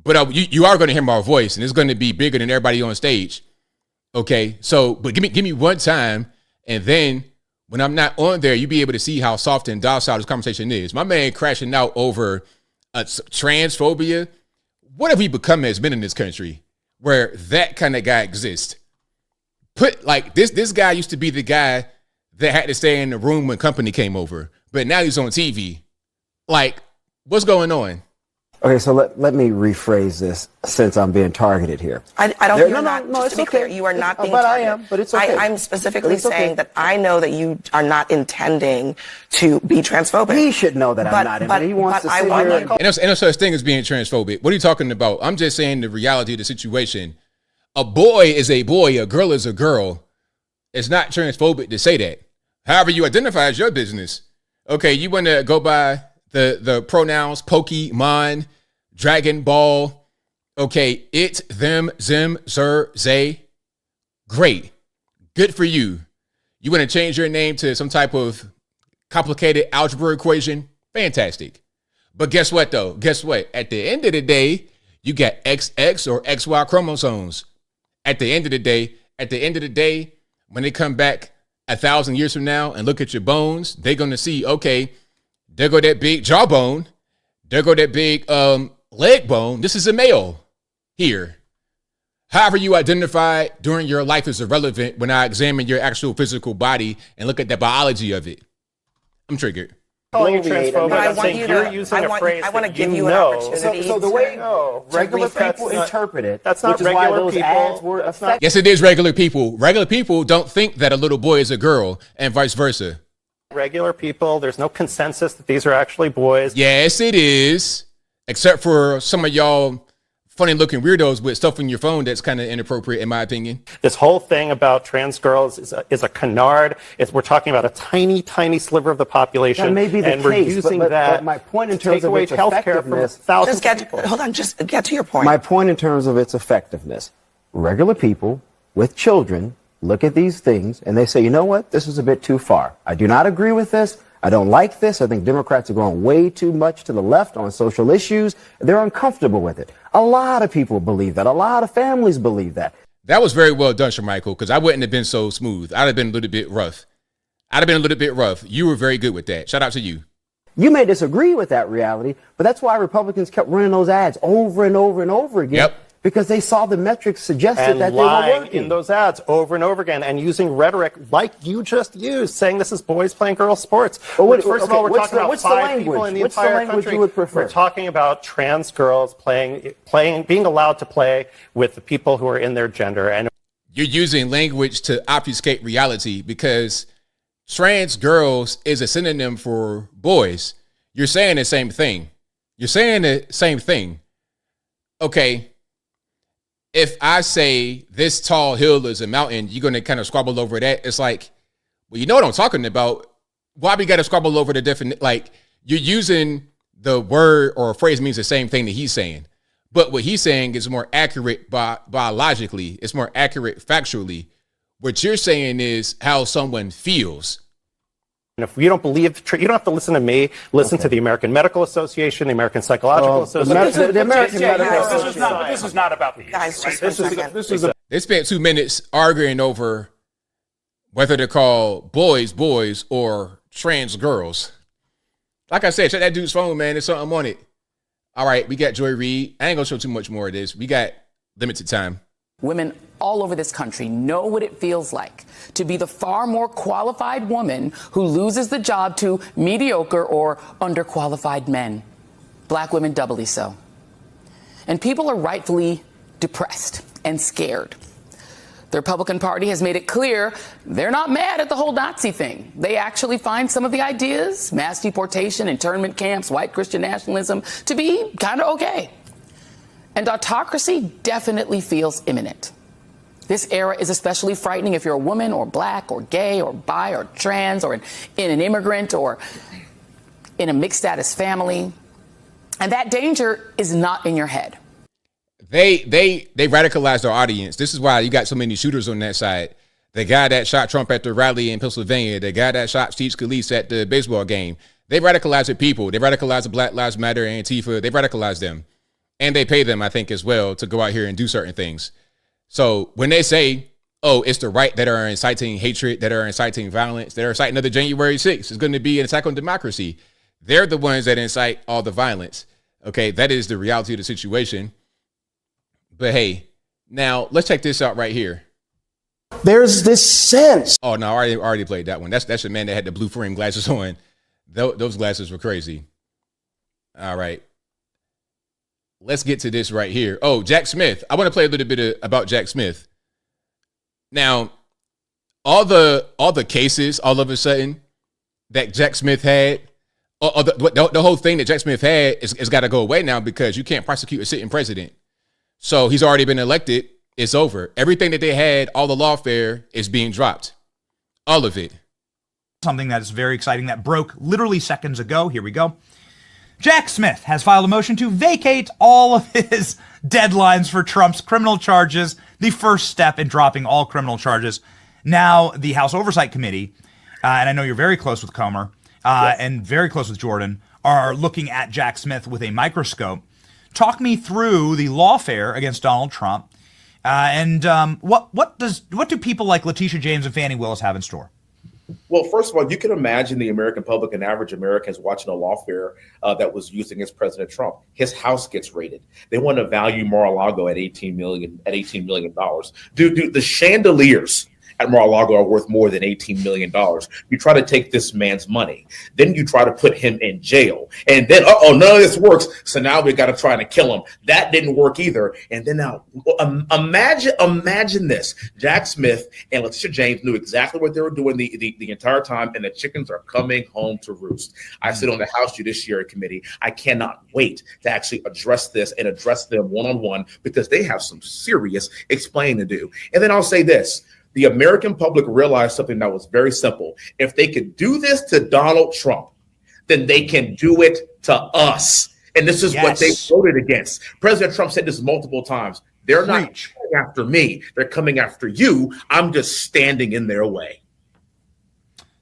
But you are gonna hear my voice, and it's gonna be bigger than everybody on stage. Okay. So, but give me one time, and then when I'm not on there, you be able to see how soft and docile this conversation is. My man crashing out over transphobia. What have we become as men in this country, where that kind of guy exists? put like this guy used to be the guy that had to stay in the room when company came over, but now he's on TV. Like, what's going on?
Okay, so let me rephrase this since I'm being targeted here.
I don't. You're not. Just to be clear, you are not being
but
targeted.
I am. But it's okay.
I'm specifically saying that I know that you are not intending to be transphobic.
He should know that I'm not. But he wants to sit here.
And no such thing as being transphobic. What are you talking about? I'm just saying the reality of the situation. A boy is a boy. A girl is a girl. It's not transphobic to say that. However you identify is your business. Okay, you want to go by the pronouns Pokemon, Dragon Ball. Okay, it, them, zim, zer, zay. Great. Good for you. You want to change your name to some type of complicated algebra equation? Fantastic. But guess what, though? Guess what? At the end of the day, you got XX or XY chromosomes. At the end of the day, when they come back 1,000 years from now and look at your bones, they're going to see, okay, there go that big jawbone. There go that big leg bone. This is a male here. However you identify during your life is irrelevant when I examine your actual physical body and look at the biology of it. I'm triggered.
Calling you transphobic, I'm saying you're using a phrase
I want to give you an opportunity.
So the way regular people interpret it,
that's not regular people.
Ads were effective.
Yes, it is regular people. Regular people don't think that a little boy is a girl and vice versa.
Regular people, there's no consensus that these are actually boys.
Yes, it is. Except for some of y'all funny looking weirdos with stuff on your phone that's kind of inappropriate, in my opinion.
This whole thing about trans girls is a canard. We're talking about a tiny, tiny sliver of the population.
That may be the
and
case,
we're using
but my point in terms of its effectiveness.
Just get to your point.
My point in terms of its effectiveness. Regular people with children look at these things and they say, you know what? This is a bit too far. I do not agree with this. I don't like this. I think Democrats are going way too much to the left on social issues. They're uncomfortable with it. A lot of people believe that. A lot of families believe that.
That was very well done, Shermichael, because I wouldn't have been so smooth. I'd have been a little bit rough. You were very good with that. Shout out to you.
You may disagree with that reality, but that's why Republicans kept running those ads over and over and over again.
Yep.
Because they saw the metrics suggested that they were
lying
working.
in those ads over and over again and using rhetoric like you just used, saying this is boys playing girls sports.
Well,
First of all, we're talking about 5 people in the entire country.
You would prefer?
We're talking about trans girls being allowed to play with the people who are in their gender. And
you're using language to obfuscate reality because trans girls is a synonym for boys. You're saying the same thing. Okay. If I say this tall hill is a mountain, you're going to kind of squabble over that. It's like, well, you know what I'm talking about. Why we got to squabble over the definition? Like, you're using the word or a phrase means the same thing that he's saying. But what he's saying is more accurate biologically. It's more accurate factually. What you're saying is how someone feels.
And if you don't believe, you don't have to listen to me. Listen to the American Medical Association, the American Psychological Association.
The American Medical Association.
This is not about the
guys.
They spent 2 minutes arguing over whether to call boys boys or trans girls. Like I said, check that dude's phone, man. There's something on it. All right, we got Joy Reid. I ain't gonna show too much more of this. We got limited time.
Women all over this country know what it feels like to be the far more qualified woman who loses the job to mediocre or underqualified men. Black women doubly so. And people are rightfully depressed and scared. The Republican Party has made it clear they're not mad at the whole Nazi thing. They actually find some of the ideas, mass deportation, internment camps, white Christian nationalism, to be kind of okay. And autocracy definitely feels imminent. This era is especially frightening if you're a woman or black or gay or bi or trans or in an immigrant or in a mixed status family. And that danger is not in your head.
They radicalized our audience. This is why you got so many shooters on that side. The guy that shot Trump at the rally in Pennsylvania, the guy that shot Steve Scalise at the baseball game. They radicalized the people. They radicalized the Black Lives Matter and Antifa. They radicalized them. And they pay them, I think, as well to go out here and do certain things. So when they say, oh, it's the right that are inciting hatred, that are inciting violence, that are inciting another January 6th, it's going to be an attack on democracy. They're the ones that incite all the violence. Okay, that is the reality of the situation. But hey, now let's check this out right here.
There's this sense.
Oh no, I already played that one. That's the man that had the blue frame glasses on. Those glasses were crazy. All right. Let's get to this right here. Oh, Jack Smith. I want to play a little bit about Jack Smith. Now, all the cases all of a sudden that Jack Smith had, the whole thing that Jack Smith had is got to go away now because you can't prosecute a sitting president. So he's already been elected. It's over. Everything that they had, all the lawfare is being dropped. All of it.
Something that is very exciting that broke literally seconds ago. Here we go. Jack Smith has filed a motion to vacate all of his deadlines for Trump's criminal charges, the first step in dropping all criminal charges. Now, the House Oversight Committee, and I know you're very close with Comer and very close with Jordan, are looking at Jack Smith with a microscope. Talk me through the lawfare against Donald Trump, and what do people like Letitia James and Fani Willis have in store?
Well, first of all, you can imagine the American public and average Americans watching a lawfare that was used against President Trump. His house gets raided. They want to value Mar-a-Lago at $18 million. Dude, the chandeliers at Mar-a-Lago are worth more than $18 million. You try to take this man's money. Then you try to put him in jail. And then, none of this works. So now we got to try to kill him. That didn't work either. And then now, imagine this. Jack Smith and Letitia James knew exactly what they were doing the entire time, and the chickens are coming home to roost. I sit on the House Judiciary Committee. I cannot wait to actually address this and address them one-on-one because they have some serious explaining to do. And then I'll say this. The American public realized something that was very simple. If they could do this to Donald Trump, then they can do it to us. And this is what they voted against. President Trump said this multiple times. They're not coming after me. They're coming after you. I'm just standing in their way.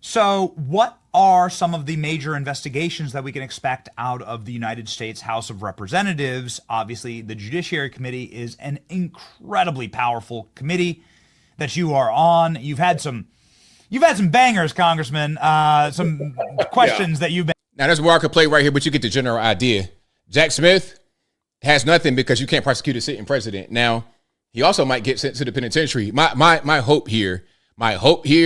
So what are some of the major investigations that we can expect out of the United States House of Representatives? Obviously, the Judiciary Committee is an incredibly powerful committee that you are on. You've had some bangers, Congressman. Some questions that you've been.
Now there's where I could play right here, but you get the general idea. Jack Smith has nothing because you can't prosecute a sitting president. Now he also might get sent to the penitentiary. My hope here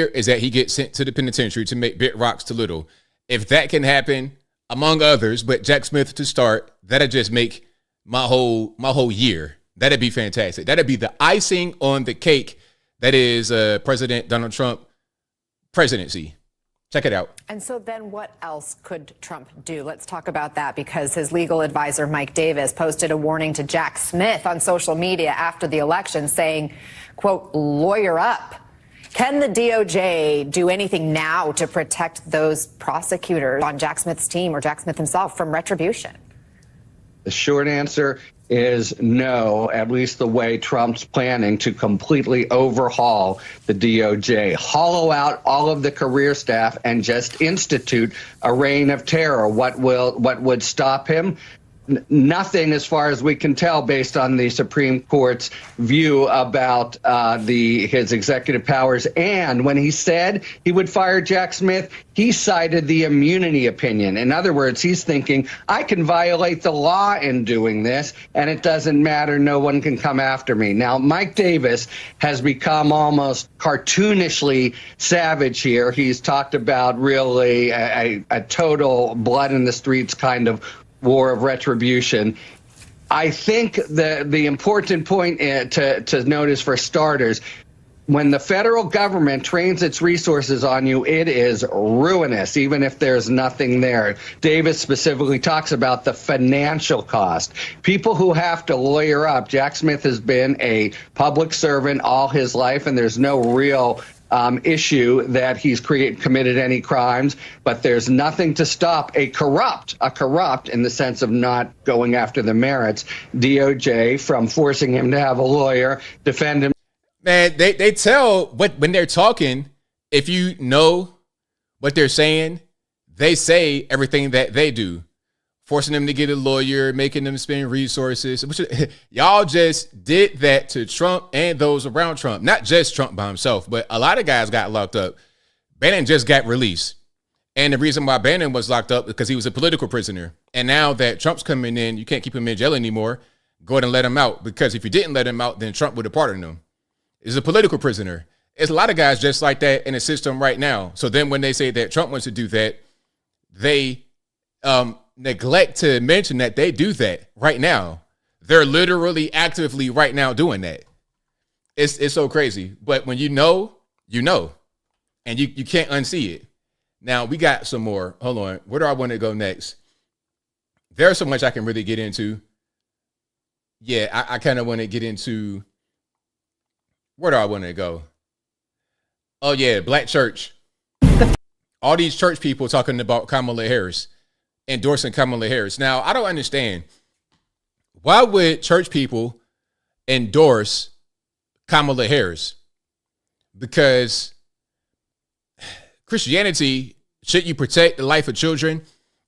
is that he gets sent to the penitentiary to make big rocks to little. If that can happen, among others, but Jack Smith to start, that'd just make my whole year. That'd be fantastic. That'd be the icing on the cake. That is President Donald Trump presidency. Check it out.
And so then what else could Trump do? Let's talk about that because his legal advisor, Mike Davis, posted a warning to Jack Smith on social media after the election saying, quote, lawyer up. Can the DOJ do anything now to protect those prosecutors on Jack Smith's team or Jack Smith himself from retribution?
The short answer is no, at least the way Trump's planning to completely overhaul the DOJ, hollow out all of the career staff and just institute a reign of terror. What would stop him? Nothing, as far as we can tell, based on the Supreme Court's view about his executive powers. And when he said he would fire Jack Smith, he cited the immunity opinion. In other words, he's thinking, I can violate the law in doing this, and it doesn't matter. No one can come after me. Now, Mike Davis has become almost cartoonishly savage here. He's talked about really a total blood in the streets kind of war of retribution. I think the important point to notice for starters, when the federal government trains its resources on you, it is ruinous, even if there's nothing there. Davis specifically talks about the financial cost. People who have to lawyer up. Jack Smith has been a public servant all his life, and there's no real issue that he's committed any crimes, but there's nothing to stop a corrupt in the sense of not going after the merits, DOJ from forcing him to have a lawyer defend him.
Man, they tell when they're talking, if you know what they're saying, they say everything that they do. Forcing them to get a lawyer, making them spend resources. Y'all just did that to Trump and those around Trump. Not just Trump by himself, but a lot of guys got locked up. Bannon just got released. And the reason why Bannon was locked up is because he was a political prisoner. And now that Trump's coming in, you can't keep him in jail anymore. Go ahead and let him out. Because if you didn't let him out, then Trump would have pardoned him. He's a political prisoner. It's a lot of guys just like that in the system right now. So then when they say that Trump wants to do that, they neglect to mention that they do that right now. They're literally actively right now doing that. It's so crazy. But when you know, and you can't unsee it. Now we got some more. Hold on. Where do I want to go next? There's so much I can really get into. Yeah, I kind of want to get into, where do I want to go? Oh yeah, Black church. All these church people talking about Kamala Harris, endorsing Kamala Harris. Now, I don't understand. Why would church people endorse Kamala Harris? Because Christianity, should you protect the life of children?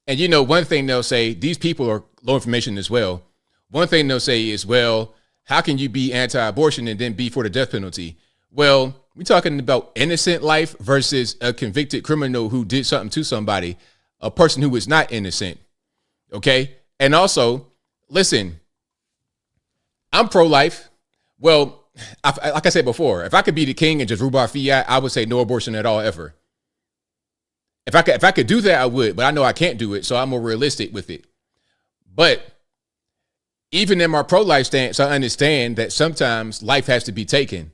And you know, one thing they'll say, these people are low information as well. One thing they'll say is, well, how can you be anti-abortion and then be for the death penalty? Well, we're talking about innocent life versus a convicted criminal who did something to somebody, a person who is not innocent. Okay. And also, listen, I'm pro-life. Well, like I said before, if I could be the king and just rule by fiat, I would say no abortion at all, ever. If I could do that, I would, but I know I can't do it. So I'm more realistic with it. But even in my pro-life stance, I understand that sometimes life has to be taken.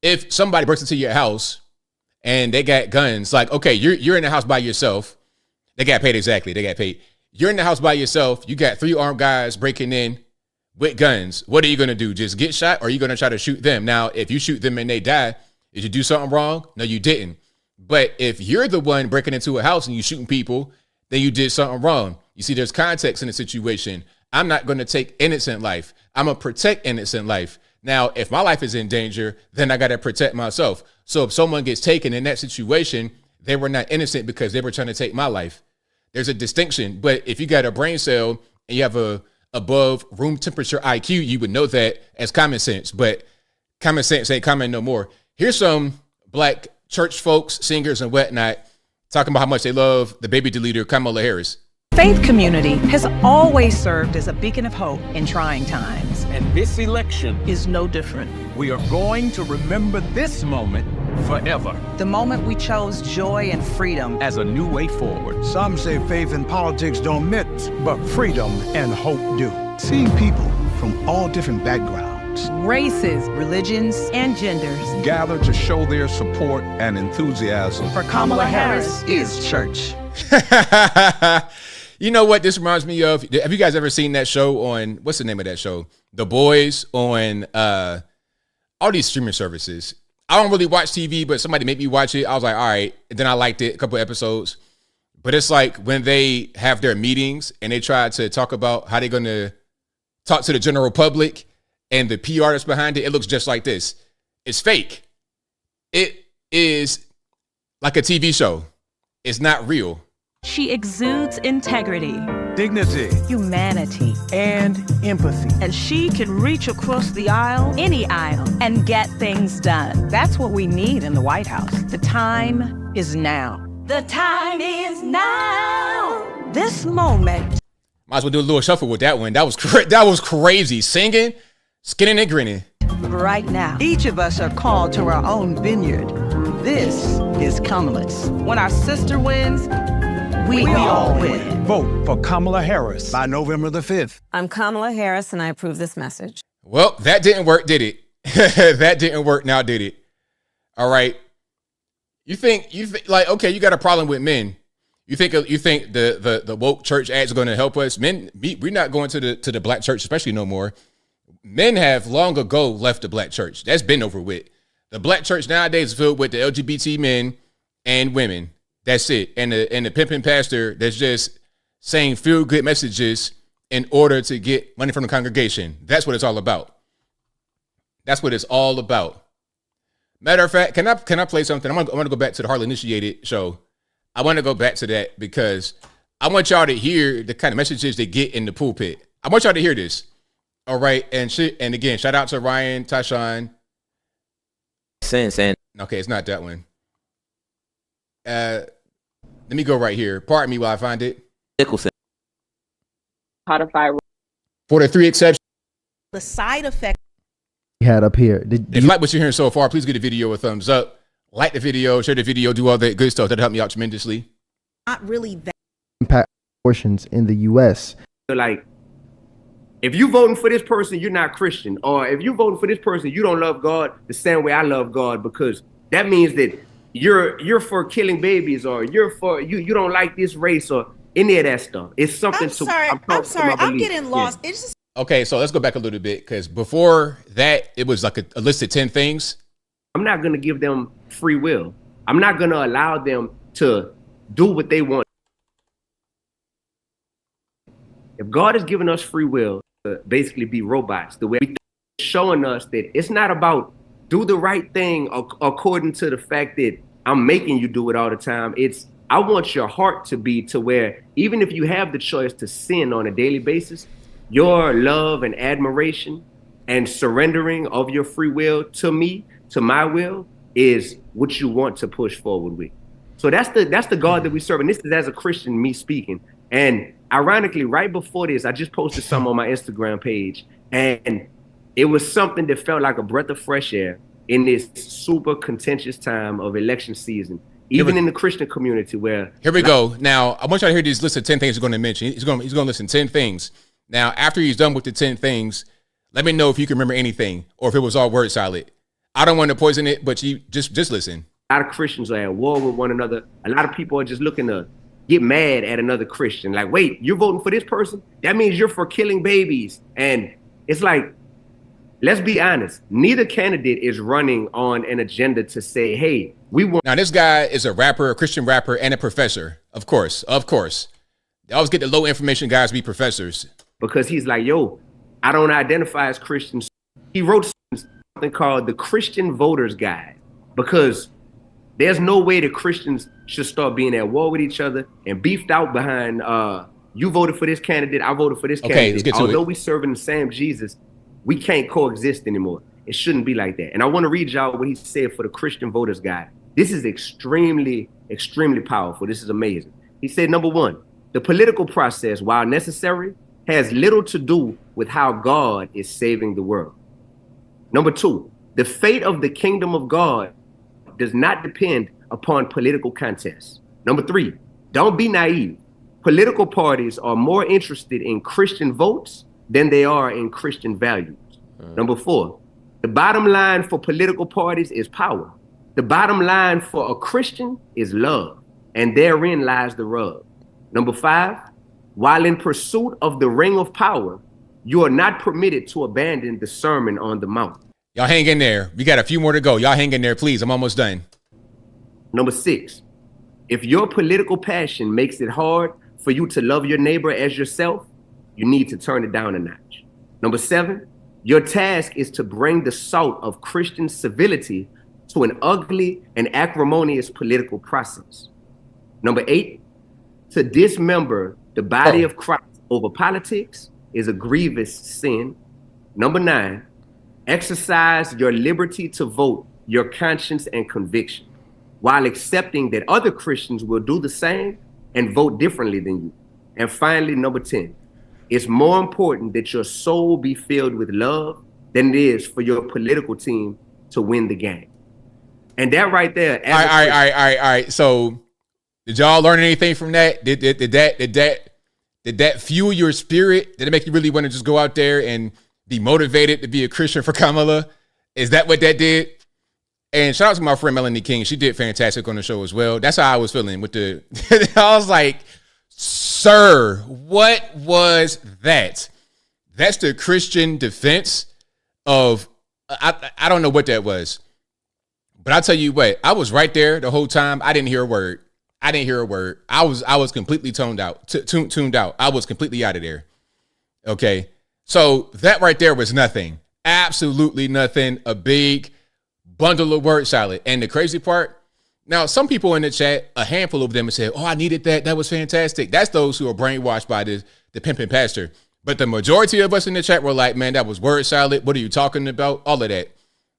If somebody breaks into your house and they got guns, like, okay, you're in the house by yourself. They got paid exactly. They got paid. You're in the house by yourself. You got 3 armed guys breaking in with guns. What are you going to do? Just get shot, or are you going to try to shoot them? Now, if you shoot them and they die, did you do something wrong? No, you didn't. But if you're the one breaking into a house and you shooting people, then you did something wrong. You see, there's context in the situation. I'm not going to take innocent life. I'm going to protect innocent life. Now, if my life is in danger, then I got to protect myself. So if someone gets taken in that situation, they were not innocent because they were trying to take my life. There's a distinction. But if you got a brain cell and you have a above room temperature IQ, you would know that as common sense. But common sense ain't common no more. Here's some Black church folks, singers and whatnot, talking about how much they love the baby deleter, Kamala Harris.
Faith community has always served as a beacon of hope in trying times.
And this election
is no different.
We are going to remember this moment forever.
The moment we chose joy and freedom
as a new way forward.
Some say faith and politics don't mix, but freedom and hope do. Seeing people from all different backgrounds,
races, religions, and genders
gather to show their support and enthusiasm
for Kamala Harris is church.
You know what this reminds me of? Have you guys ever seen that show on, what's the name of that show? The Boys, on all these streaming services. I don't really watch TV, but somebody made me watch it. I was like, all right. And then I liked it, a couple episodes. But it's like when they have their meetings and they try to talk about how they're going to talk to the general public and the PR that's behind it, it looks just like this. It's fake. It is like a TV show. It's not real.
She exudes integrity,
dignity,
humanity,
and empathy.
And she can reach across the aisle, any aisle, and get things done. That's what we need in the White House. The time is now. The time is now. This moment.
Might as well do a little shuffle with that one. That was crazy. Singing, skinning and grinning.
Right now. Each of us are called to our own vineyard. This is Kamala's. When our sister wins, we all win.
Vote for Kamala Harris by November the 5th.
I'm Kamala Harris, and I approve this message.
Well, that didn't work, did it? That didn't work, now did it? All right. You think like, okay, you got a problem with men. You think the woke church ads are going to help us? Men, we're not going to the Black church, especially no more. Men have long ago left the Black church. That's been over with. The Black church nowadays is filled with the LGBT men and women. That's it. And the pimping pastor that's just saying feel good messages in order to get money from the congregation. That's what it's all about. That's what it's all about. Matter of fact, can I play something? I want to go back to the Hardly Initiated show. I want to go back to that because I want y'all to hear the kind of messages they get in the pulpit. I want y'all to hear this. All right. And again, shout out to Ryan, Tashawn. Okay, it's not that one. Let me go right here. Pardon me while I find it.
Nicholson.
Codified. For the 3 exceptions.
The side effect.
had up here.
If you like what you're hearing so far, please give the video a thumbs up. Like the video, share the video, do all that good stuff. That'll help me out tremendously.
Not really that
impact abortions in the U.S.
Like, if you voting for this person, you're not Christian. Or if you voting for this person, you don't love God the same way I love God, because that means that you're for killing babies, or you're for you don't like this race, or any of that stuff. It's something.
I'm sorry. I'm getting lost.
Yeah.
It's just
okay. So let's go back a little bit, because before that, it was like a list of 10 things.
I'm not gonna give them free will. I'm not gonna allow them to do what they want. If God has given us free will to basically be robots, the way he's showing us that it's not about do the right thing according to the fact that I'm making you do it all the time. It's I want your heart to be to where even if you have the choice to sin on a daily basis, your love and admiration and surrendering of your free will to me, to my will, is what you want to push forward with. So that's the God that we serve. And this is as a Christian, me speaking. And ironically, right before this, I just posted some on my Instagram page, and it was something that felt like a breath of fresh air in this super contentious time of election season, even in the Christian community where...
Here we go. Now, I want you to hear these list of 10 things he's going to mention. He's going to listen 10 things. Now, after he's done with the 10 things, let me know if you can remember anything or if it was all word salad. I don't want to poison it, but you just listen.
A lot of Christians are at war with one another. A lot of people are just looking to get mad at another Christian. Like, wait, you're voting for this person? That means you're for killing babies. And it's like, let's be honest. Neither candidate is running on an agenda to say, hey, we want...
Now, this guy is a rapper, a Christian rapper, and a professor. Of course. They always get the low information guys to be professors.
Because he's like, yo, I don't identify as Christian. He wrote something called the Christian Voters Guide, because there's no way that Christians should start being at war with each other and beefed out behind you voted for this candidate, I voted for this candidate.
Let's get to
Although
it.
we serving the same Jesus, we can't coexist anymore. It shouldn't be like that. And I want to read y'all what he said for the Christian Voters Guide. This is extremely, extremely powerful. This is amazing. He said, number one, the political process, while necessary, has little to do with how God is saving the world. Number two, the fate of the kingdom of God does not depend upon political contests. Number three, don't be naive. Political parties are more interested in Christian votes than they are in Christian values. Number four, the bottom line for political parties is power. The bottom line for a Christian is love, and therein lies the rub. Number five, while in pursuit of the ring of power, you are not permitted to abandon the Sermon on the Mount.
Y'all hang in there. We got a few more to go. Y'all hang in there, please. I'm almost done.
Number six, if your political passion makes it hard for you to love your neighbor as yourself, you need to turn it down a notch. Number seven, your task is to bring the salt of Christian civility to an ugly and acrimonious political process. Number eight, to dismember the body of Christ over politics is a grievous sin. Number nine, exercise your liberty to vote, your conscience and conviction, while accepting that other Christians will do the same and vote differently than you. And finally, number 10, it's more important that your soul be filled with love than it is for your political team to win the game. And that right there.
All right. So did y'all learn anything from that? Did that fuel your spirit? Did it make you really want to just go out there and be motivated to be a Christian for Kamala? Is that what that did? And shout out to my friend Melanie King. She did fantastic on the show as well. That's how I was feeling with the, I was like, sir, what was that? That's the Christian defense of, I don't know what that was. But I'll tell you what, I was right there the whole time. I didn't hear a word. I was completely tuned out. I was completely out of there. Okay. So that right there was nothing. Absolutely nothing. A big bundle of word salad. And the crazy part, now some people in the chat, a handful of them have said, oh, I needed that. That was fantastic. That's those who are brainwashed by the pimping pastor. But the majority of us in the chat were like, man, that was word salad. What are you talking about? All of that.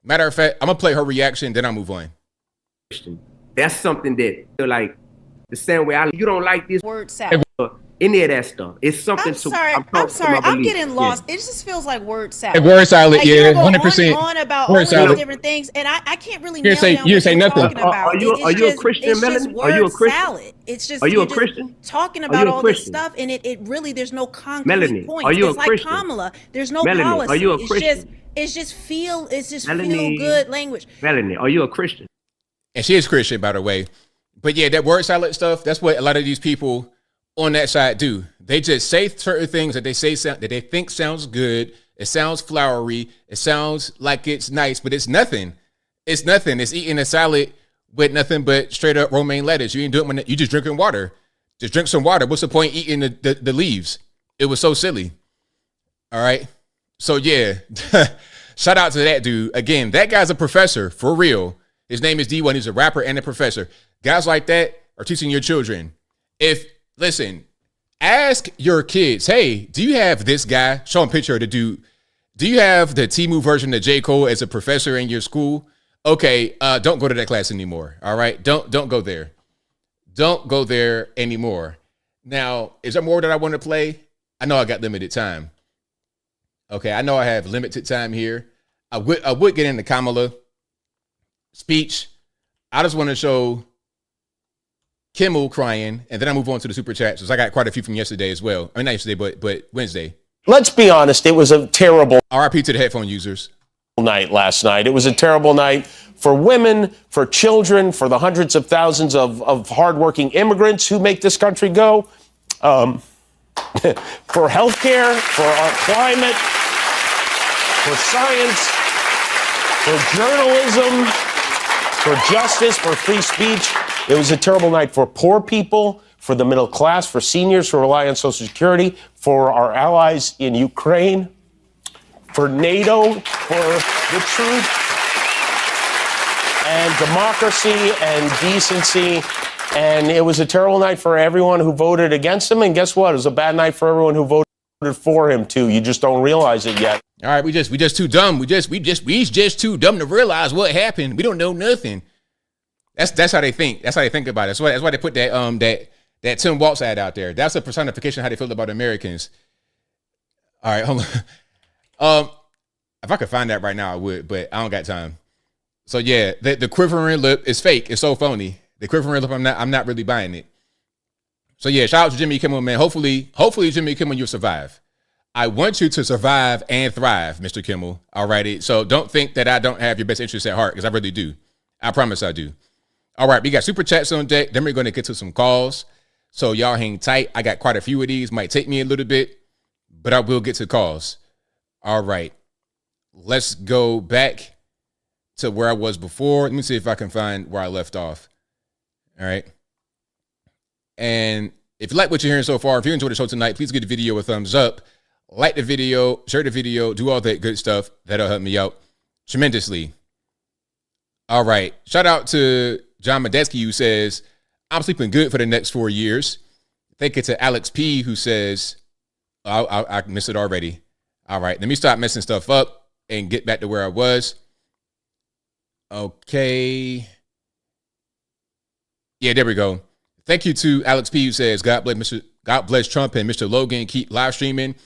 Matter of fact, I'm going to play her reaction, then I'll move on.
That's something that, like, the same way you don't like this
word salad.
Any of that stuff. It's something
I'm sorry. I'm getting lost. It just feels like word salad.
Word salad,
like,
yeah,
100%. On about all these different things, and I can't really nail down what you're talking about.
Are you a Christian, Melanie? Are you a Christian?
Salad. It's just
are you a Christian?
Talking about all this stuff, and it really there's no concrete
Melanie,
point.
Are you
it's
a
like
Christian?
Kamala. There's no
Melanie,
policy.
Are you a Christian?
It's just feel
Melanie,
good language.
Melanie, are you a Christian?
And she is Christian, by the way. But yeah, that word salad stuff, that's what a lot of these people on that side do. They just say certain things that they think sounds good. It sounds flowery. It sounds like it's nice, but it's nothing. It's nothing. It's eating a salad with nothing but straight up romaine lettuce. You ain't doing it. You just drinking water. Just drink some water. What's the point eating the leaves? It was so silly. All right. So yeah, shout out to that dude. Again, that guy's a professor for real. His name is D1. He's a rapper and a professor. Guys like that are teaching your children. Listen, ask your kids, hey, do you have this guy? Show them a picture of the dude. Do you have the Temu version of J. Cole as a professor in your school? Okay, don't go to that class anymore. All right, don't go there. Don't go there anymore. Now, is there more that I want to play? I know I got limited time. Okay, I know I have limited time here. I would get into Kamala speech. I just want to show Kimmel crying, and then I move on to the super chats, because I got quite a few from yesterday as well. I mean, not yesterday, but Wednesday.
Let's be honest, it was a terrible
RIP to the headphone users.
Night last night. It was a terrible night for women, for children, for the hundreds of thousands of hardworking immigrants who make this country go, for healthcare, for our climate, for science, for journalism, for justice, for free speech. It was a terrible night for poor people, for the middle class, for seniors who rely on Social Security, for our allies in Ukraine, for NATO, for the truth and democracy and decency. And it was a terrible night for everyone who voted against him. And guess what? It was a bad night for everyone who voted for him too. You just don't realize it yet.
All right, we just too dumb. We just too dumb to realize what happened. We don't know nothing. That's how they think. That's how they think about it. That's why they put that Tim Walz ad out there. That's a personification of how they feel about Americans. All right, hold on. If I could find that right now, I would, but I don't got time. So yeah, the quivering lip is fake. It's so phony. The quivering lip, I'm not really buying it. So yeah, shout out to Jimmy Kimmel, man. Hopefully Jimmy Kimmel, you'll survive. I want you to survive and thrive, Mr. Kimmel. All righty. So don't think that I don't have your best interests at heart, because I really do. I promise I do. All right, we got super chats on deck. Then we're going to get to some calls. So y'all hang tight. I got quite a few of these. Might take me a little bit, but I will get to calls. All right. Let's go back to where I was before. Let me see if I can find where I left off. All right. And if you like what you're hearing so far, if you enjoyed the show tonight, please give the video a thumbs up. Like the video, share the video, do all that good stuff. That'll help me out tremendously. All right. Shout out to John Medeski, who says, I'm sleeping good for the next 4 years. Thank you to Alex P, who says, I missed it already. All right. Let me stop messing stuff up and get back to where I was. Okay. Yeah, there we go. Thank you to Alex P, who says, God bless Trump and Mr. Logan. Keep live streaming.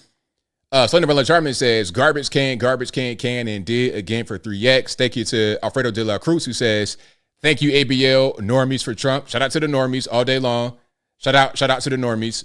Slenderella Charmin says, garbage can, and did again for 3X. Thank you to Alfredo de la Cruz, who says, thank you, ABL normies for Trump. Shout out to the normies all day long. Shout out to the normies.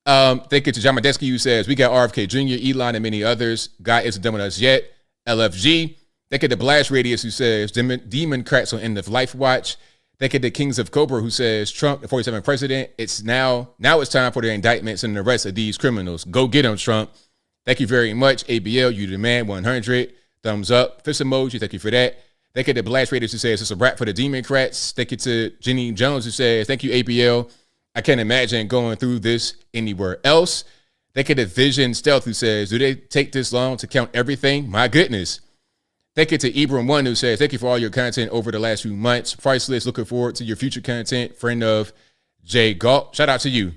Thank you to John Medeski, who says, we got RFK Jr., Elon, and many others. God isn't done with us yet. LFG. Thank you to Blast Radius, who says, Demon Cracks on End of Life Watch. Thank you to Kings of Cobra, who says, Trump, the 47th president. It's now it's time for the indictments and the arrest of these criminals. Go get them, Trump. Thank you very much, ABL. You demand 100. Thumbs up. Fist emoji. Thank you for that. Thank you to Blast Radius, who says, it's a wrap for the Democrats. Thank you to Jenny Jones, who says, thank you, ABL. I can't imagine going through this anywhere else. Thank you to Vision Stealth, who says, do they take this long to count everything? My goodness. Thank you to Ibram1, who says, thank you for all your content over the last few months. Priceless. Looking forward to your future content. Friend of Jay Galt. Shout out to you.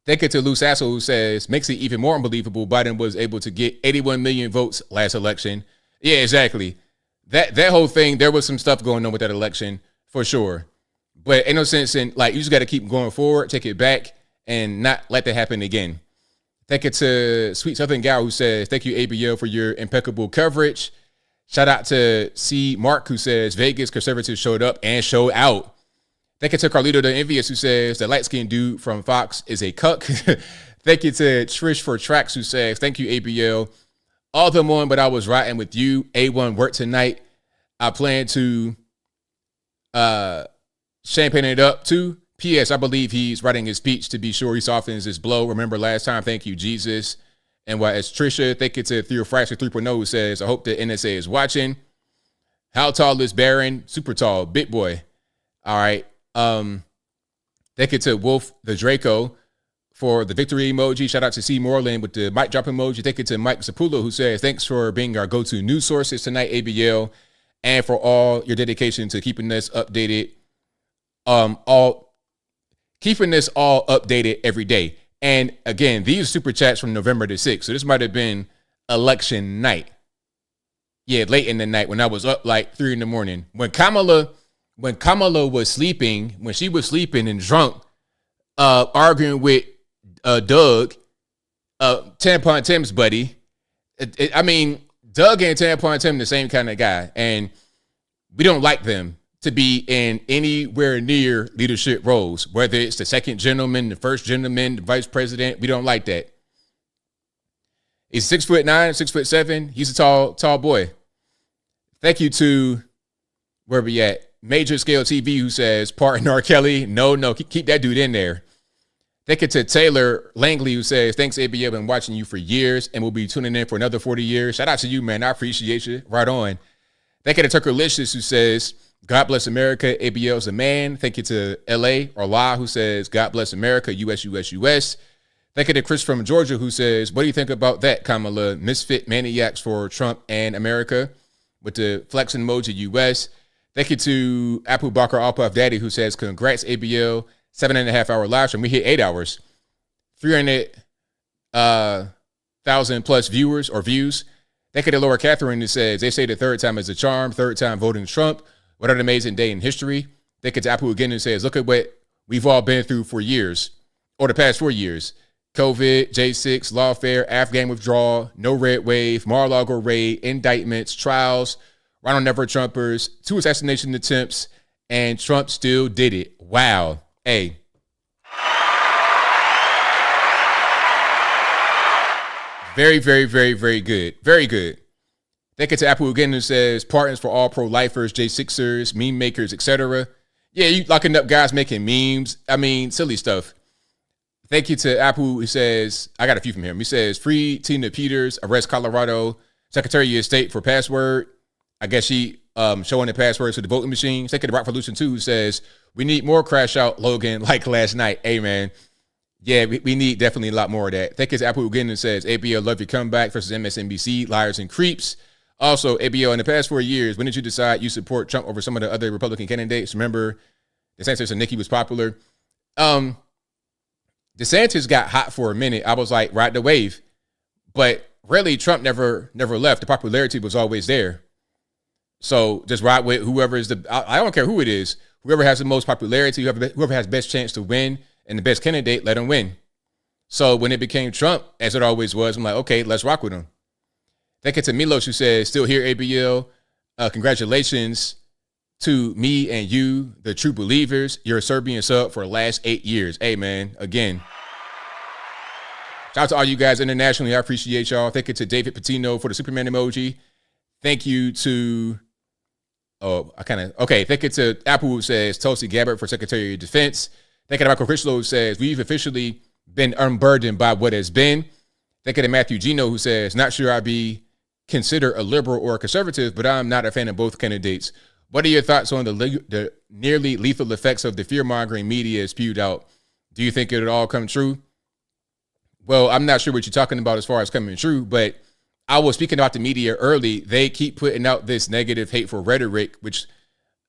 Thank you to Lou Sasso, who says, makes it even more unbelievable Biden was able to get 81 million votes last election. Yeah, exactly. That whole thing, there was some stuff going on with that election, for sure. But ain't no sense in, like, you just got to keep going forward, take it back, and not let that happen again. Thank you to Sweet Southern Gal who says, thank you, ABL, for your impeccable coverage. Shout out to C. Mark who says, Vegas conservatives showed up and showed out. Thank you to Carlito the Envious who says, the light-skinned dude from Fox is a cuck. Thank you to Trish for Tracks who says, thank you, ABL. All them on, but I was riding with you. A1 work tonight. I plan to champagne it up too. P.S. I believe he's writing his speech to be sure he softens his blow. Remember last time? Thank you, Jesus. And as Trisha, thank you to Theo Fraxer 3.0 who says, I hope the NSA is watching. How tall is Baron? Super tall. Big boy. All right. Thank you to Wolf the Draco for the victory emoji. Shout out to C. Moreland with the mic drop emoji. Thank you to Mike Zappulo who says, thanks for being our go-to news sources tonight, ABL, and for all your dedication to keeping us updated. Keeping this all updated every day. And again, these super chats from November the 6th. So this might have been election night. Yeah, late in the night when I was up like 3 in the morning. When Kamala was sleeping, when she was sleeping and drunk, arguing with Doug, Tampon Tim's buddy. I mean, Doug and Tampon Tim the same kind of guy. And we don't like them to be in anywhere near leadership roles, whether it's the second gentleman, the first gentleman, the vice president. We don't like that. He's 6'9", 6'7". He's a tall boy. Thank you to where we at? Major Scale TV who says, pardon R. Kelly. No, keep that dude in there. Thank you to Taylor Langley who says, thanks, ABL. Been watching you for years and we'll be tuning in for another 40 years. Shout out to you, man. I appreciate you. Right on. Thank you to Tucker Licious who says, God bless America, ABL's a man. Thank you to LA or La who says, God bless America, US, US, US. Thank you to Chris from Georgia who says, what do you think about that, Kamala? Misfit maniacs for Trump and America with the flex emoji, US. Thank you to Apu Bakar Alpuff Daddy who says, congrats, ABL, 7.5 hour live stream. We hit 8 hours, 300,000 plus viewers or views. Thank you to Laura Catherine who says, they say the third time is a charm, third time voting Trump. What an amazing day in history. Thank you to Apu again and says, look at what we've all been through for years, or the past 4 years. COVID, J6, lawfare, Afghan withdrawal, no red wave, Mar-a-Lago raid, indictments, trials, Ronald Never Trumpers, 2 assassination attempts, and Trump still did it. Wow. Hey. Very, very, very, very good. Very good. Thank you to Apple again who says, pardons for all pro-lifers, J6ers, meme makers, etc. Yeah, you locking up guys making memes. I mean, silly stuff. Thank you to Apple who says, I got a few from him. He says, free Tina Peters, arrest Colorado Secretary of State for password. I guess she showing the passwords to the voting machine. Thank you to Rock Revolution 2 who says, we need more crash out Logan like last night. Hey, man. Yeah, we need definitely a lot more of that. Thank you to Apple again who says, ABL, love your comeback versus MSNBC, liars and creeps. Also, ABL, in the past 4 years, when did you decide you support Trump over some of the other Republican candidates? Remember, DeSantis and Nikki was popular. DeSantis got hot for a minute. I was like, ride the wave. But really, Trump never left. The popularity was always there. So just ride with whoever is I don't care who it is. Whoever has the most popularity, whoever has best chance to win, and the best candidate, let him win. So when it became Trump, as it always was, I'm like, okay, let's rock with him. Thank you to Milos who says, still here, ABL. Congratulations to me and you, the true believers. You're a Serbian sub for the last 8 years. Hey, man, again. Shout out to all you guys internationally. I appreciate y'all. Thank you to David Patino for the Superman emoji. Thank you to, thank you to Apple who says, Tulsi Gabbard for Secretary of Defense. Thank you to Michael Critchlow who says, we've officially been unburdened by what has been. Thank you to Matthew Gino who says, not sure I'd be considered a liberal or a conservative, but I'm not a fan of both candidates. What are your thoughts on the nearly lethal effects of the fear-mongering media spewed out? Do you think it'll all come true? Well, I'm not sure what you're talking about as far as coming true, but I was speaking about the media early. They keep putting out this negative, hateful rhetoric, which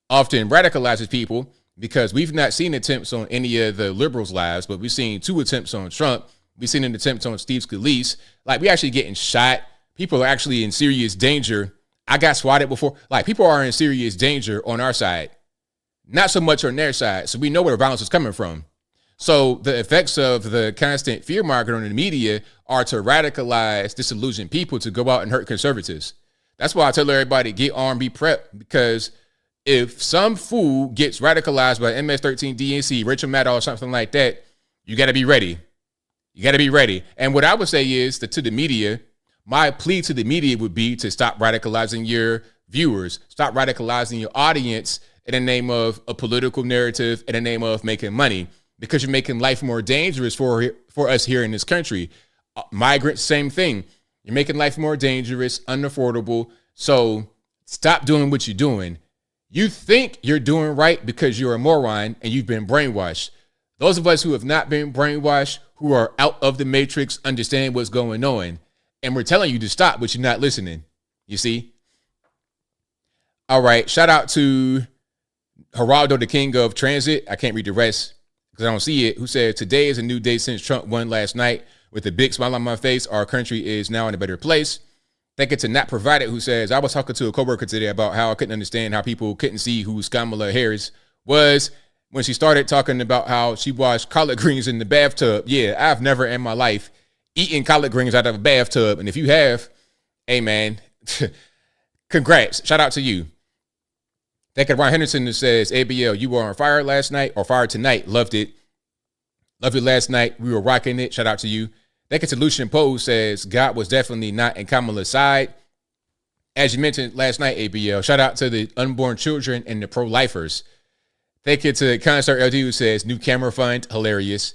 often radicalizes people because we've not seen attempts on any of the liberals' lives, but we've seen 2 attempts on Trump. We've seen an attempt on Steve Scalise. Like, we actually getting shot. People are actually in serious danger. I got swatted before. Like, people are in serious danger on our side. not so much on their side. So we know where the violence is coming from. So the effects of the constant fear mongering on the media are to radicalize disillusioned people to go out and hurt conservatives. That's why I tell everybody, get armed, be prepped, because if some fool gets radicalized by MS-13 DNC, Rachel Maddow or something like that, you got to be ready. You got to be ready. And what I would say is that to the media, my plea to the media would be to stop radicalizing your viewers, stop radicalizing your audience in the name of a political narrative, in the name of making money, because you're making life more dangerous for us here in this country. Migrants, same thing. You're making life more dangerous, unaffordable. So stop doing what you're doing. You think you're doing right because you're a moron and you've been brainwashed. Those of us who have not been brainwashed, who are out of the matrix, understand what's going on. And we're telling you to stop, but you're not listening. You see? All right. Shout out to Geraldo, the king of transit. I can't read the rest because I don't see it. Who said, today is a new day since Trump won last night. With a big smile on my face, our country is now in a better place. Thank you to Not Provided, who says, I was talking to a coworker today about how I couldn't understand how people couldn't see who Kamala Harris was when she started talking about how she washed collard greens in the bathtub. Yeah, I've never in my life eaten collard greens out of a bathtub. And if you have, hey, man, congrats. Shout out to you. Thank you to Ron Henderson, who says, ABL, you were on fire last night or fire tonight. Loved it. Loved it last night. We were rocking it. Shout out to you. Thank you to Lucian Poe, says, God was definitely not in Kamala's side. As you mentioned last night, ABL, shout out to the unborn children and the pro-lifers. Thank you to Concert LD, who says, new camera fund, hilarious.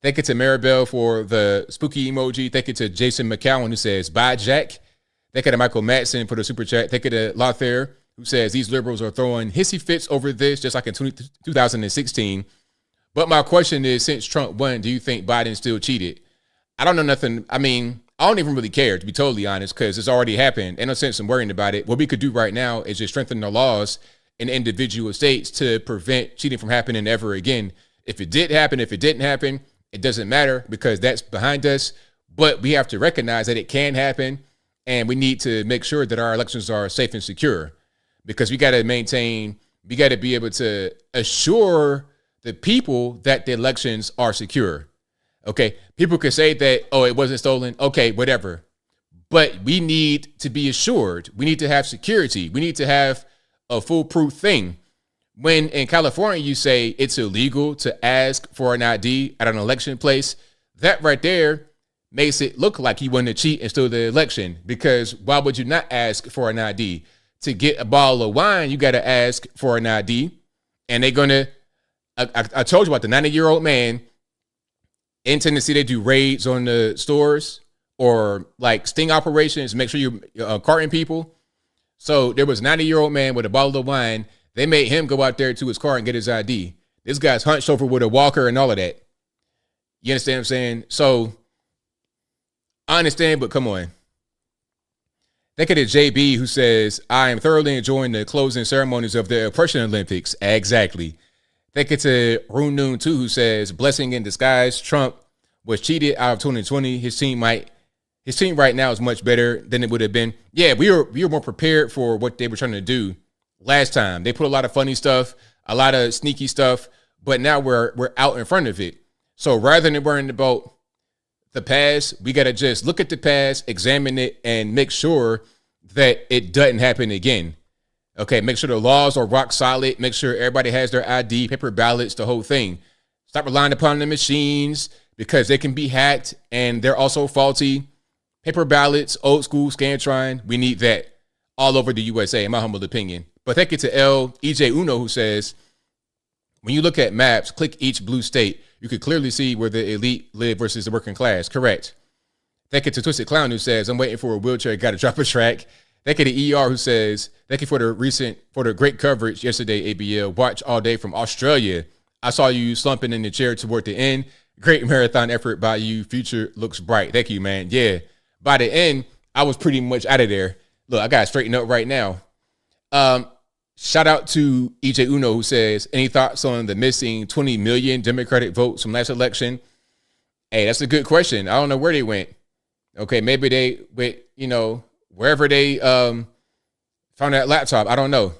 Thank you to Maribel for the spooky emoji. Thank you to Jason McCowan, who says, bye, Jack. Thank you to Michael Madsen for the super chat. Thank you to Lothair, who says, these liberals are throwing hissy fits over this, just like in 2016. But my question is, since Trump won, do you think Biden still cheated? I don't know nothing. I mean, I don't even really care, to be totally honest, because it's already happened. Ain't no sense in worrying about it. What we could do right now is just strengthen the laws in individual states to prevent cheating from happening ever again. If it did happen, if it didn't happen, it doesn't matter because that's behind us. But we have to recognize that it can happen, and we need to make sure that our elections are safe and secure, because we got to be able to assure the people that the elections are secure. Okay, people could say that, oh, it wasn't stolen. Okay, whatever. But we need to be assured. We need to have security. We need to have a foolproof thing. When in California, you say it's illegal to ask for an ID at an election place, that right there makes it look like you want to cheat and steal the election. Because why would you not ask for an ID? To get a bottle of wine, you got to ask for an ID. And they're going to, I told you about the 90-year-old man. In Tennessee, they do raids on the stores or like sting operations, make sure you're carting people. So there was a 90-year-old man with a bottle of wine. They made him go out there to his car and get his ID. This guy's hunched over with a walker and all of that. You understand what I'm saying? So I understand, but come on. Think of the JB, who says, I am thoroughly enjoying the closing ceremonies of the Oppression Olympics. Exactly. Thank you to Rune Noon, too, who says, blessing in disguise. Trump was cheated out of 2020. His team right now is much better than it would have been. Yeah, we were more prepared for what they were trying to do last time. They put a lot of funny stuff, a lot of sneaky stuff, but now we're out in front of it. So rather than worrying about the past, we got to just look at the past, examine it, and make sure that it doesn't happen again. Okay, make sure the laws are rock solid. Make sure everybody has their ID, paper ballots, the whole thing. Stop relying upon the machines because they can be hacked and they're also faulty. Paper ballots, old school Scantron, we need that all over the USA, in my humble opinion. But thank you to EJ Uno, who says, when you look at maps, click each blue state, you can clearly see where the elite live versus the working class. Correct. Thank you to Twisted Clown, who says, I'm waiting for a wheelchair, got to drop a track. Thank you to ER, who says, thank you for the great coverage yesterday, ABL. Watch all day from Australia. I saw you slumping in the chair toward the end. Great marathon effort by you. Future looks bright. Thank you, man. Yeah. By the end, I was pretty much out of there. Look, I got to straighten up right now. Shout out to EJ Uno, who says, any thoughts on the missing 20 million Democratic votes from last election? Hey, that's a good question. I don't know where they went. Okay, maybe they went, wherever they found that laptop. I don't know.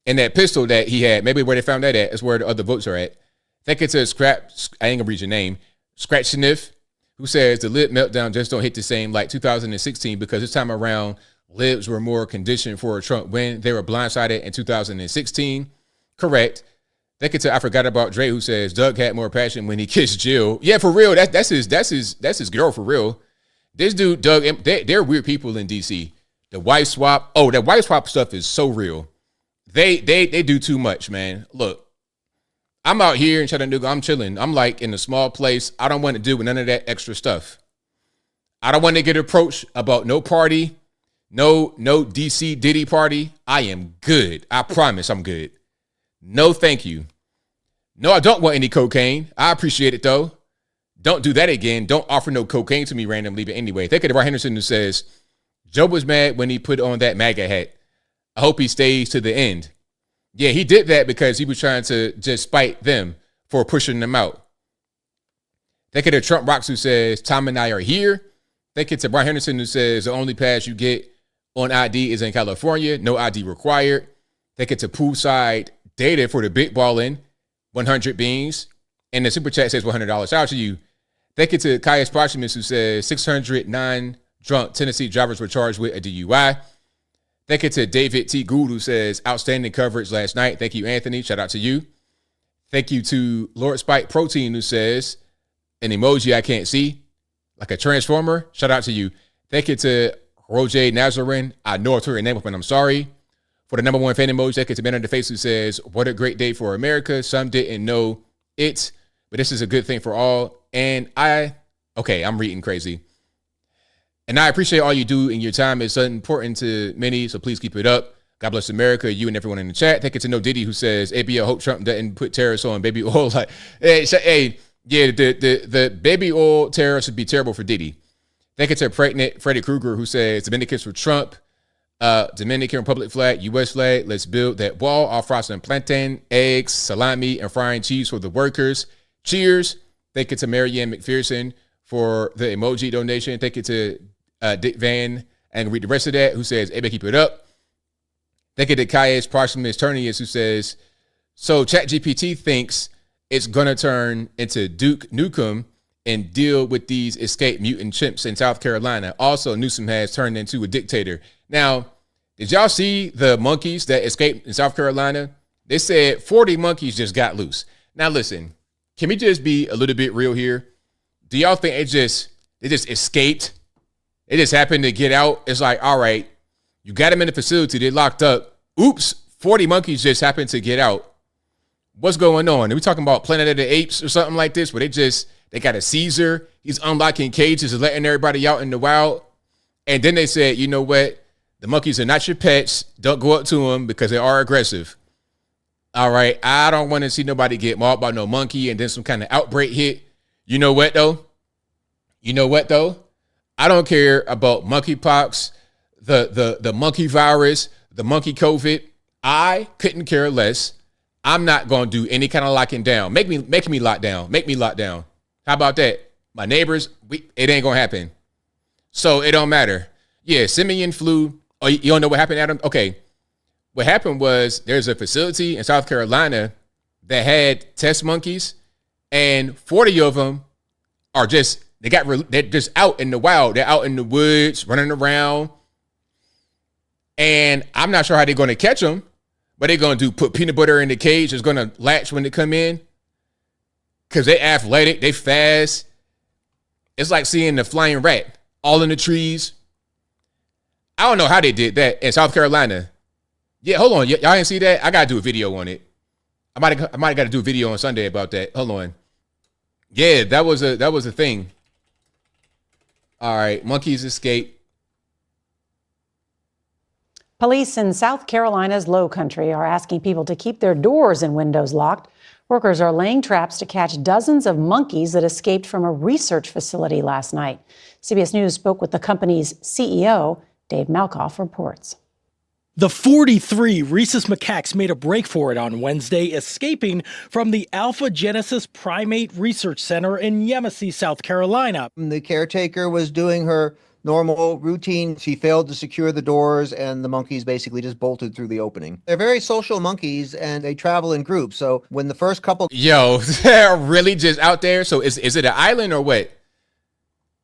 And that pistol that he had, maybe where they found that at is where the other votes are at. Thank you to I ain't gonna read your name, Scratch Sniff, who says the lib meltdown just don't hit the same like 2016 because this time around, libs were more conditioned for a Trump win. They were blindsided in 2016. Correct. Thank you to I forgot about Dre, who says Doug had more passion when he kissed Jill. Yeah, for real. That's his girl for real. This dude, Doug, they're weird people in DC. The wife swap. Oh, that wife swap stuff is so real. They do too much, man. Look, I'm out here in Chattanooga. I'm chilling. I'm like in a small place. I don't want to do with none of that extra stuff. I don't want to get approached about no party, no DC Diddy party. I am good. I promise I'm good. No, thank you. No, I don't want any cocaine. I appreciate it though. Don't do that again. Don't offer no cocaine to me randomly. But anyway, think of Brian Henderson who says, Joe was mad when he put on that MAGA hat. I hope he stays to the end. Yeah, he did that because he was trying to just spite them for pushing them out. Think of Trump Rocks who says, Tom and I are here. Think it's Brian Henderson who says the only pass you get on ID is in California. No ID required. Think it's poolside data for the big ballin'. 100 beans. And the super chat says $100. Shout out to you. Thank you to Caius Parchements who says 609 drunk Tennessee drivers were charged with a DUI. Thank you to David T. Gould who says outstanding coverage last night. Thank you, Anthony. Shout out to you. Thank you to Lord Spike Protein who says an emoji I can't see, like a transformer. Shout out to you. Thank you to Roger Nazarin. I know it's her name, but I'm sorry. For the #1 fan emoji, thank you to Man on the Face who says, what a great day for America. Some didn't know it, but this is a good thing for all. And I'm reading crazy. And I appreciate all you do in your time. It's important to many, so please keep it up. God bless America, you and everyone in the chat. Thank you to No Diddy who says, ABL, hope Trump doesn't put tariffs on baby oil. Like, the baby oil tariffs would be terrible for Diddy. Thank you to pregnant Freddy Krueger who says, Dominicans for Trump. Dominican Republic flag, U.S. flag. Let's build that wall. All frosting plantain, eggs, salami, and frying cheese for the workers. Cheers. Thank you to Marianne McPherson for the emoji donation. Thank you to Dick Van, and read the rest of that, who says, hey, keep it up. Thank you to Caius Parchment Turnius, who says, so ChatGPT thinks it's going to turn into Duke Nukem and deal with these escaped mutant chimps in South Carolina. Also, Newsom has turned into a dictator. Now, did y'all see the monkeys that escaped in South Carolina? They said 40 monkeys just got loose. Now, listen, can we just be a little bit real here? Do y'all think they just escaped? It just happened to get out? It's like, all right, you got them in the facility. They're locked up. Oops, 40 monkeys just happened to get out. What's going on? Are we talking about Planet of the Apes or something like this where they got a Caesar? He's unlocking cages and letting everybody out in the wild. And then they said, you know what? The monkeys are not your pets. Don't go up to them because they are aggressive. All right. I don't want to see nobody get mauled by no monkey and then some kind of outbreak hit. You know what, though? I don't care about monkeypox, the monkey virus, the monkey COVID. I couldn't care less. I'm not going to do any kind of locking down. Make me lock down. Make me lock down. How about that? My neighbors, it ain't going to happen. So it don't matter. Yeah, simian flu. Oh, you don't know what happened, Adam? Okay. What happened was there's a facility in South Carolina that had test monkeys, and 40 of them are they're just out in the wild. They're out in the woods, running around. And I'm not sure how they're going to catch them, but they're going to put peanut butter in the cage. It's going to latch when they come in because they're athletic. They fast. It's like seeing the flying rat all in the trees. I don't know how they did that in South Carolina. Yeah, hold on. Y'all didn't see that? I got to do a video on it. I might have got to do a video on Sunday about that. Hold on. Yeah, that was a thing. All right, monkeys escape.
Police in South Carolina's Low Country are asking people to keep their doors and windows locked. Workers are laying traps to catch dozens of monkeys that escaped from a research facility last night. CBS News spoke with the company's CEO. Dave Malkoff reports.
The 43 rhesus macaques made a break for it on Wednesday, escaping from the Alpha Genesis Primate Research Center in Yemassee, South Carolina.
The caretaker was doing her normal routine. She failed to secure the doors, and the monkeys basically just bolted through the opening. They're very social monkeys, and they travel in groups. So when the first couple
they're really just out there. So is it an island or what?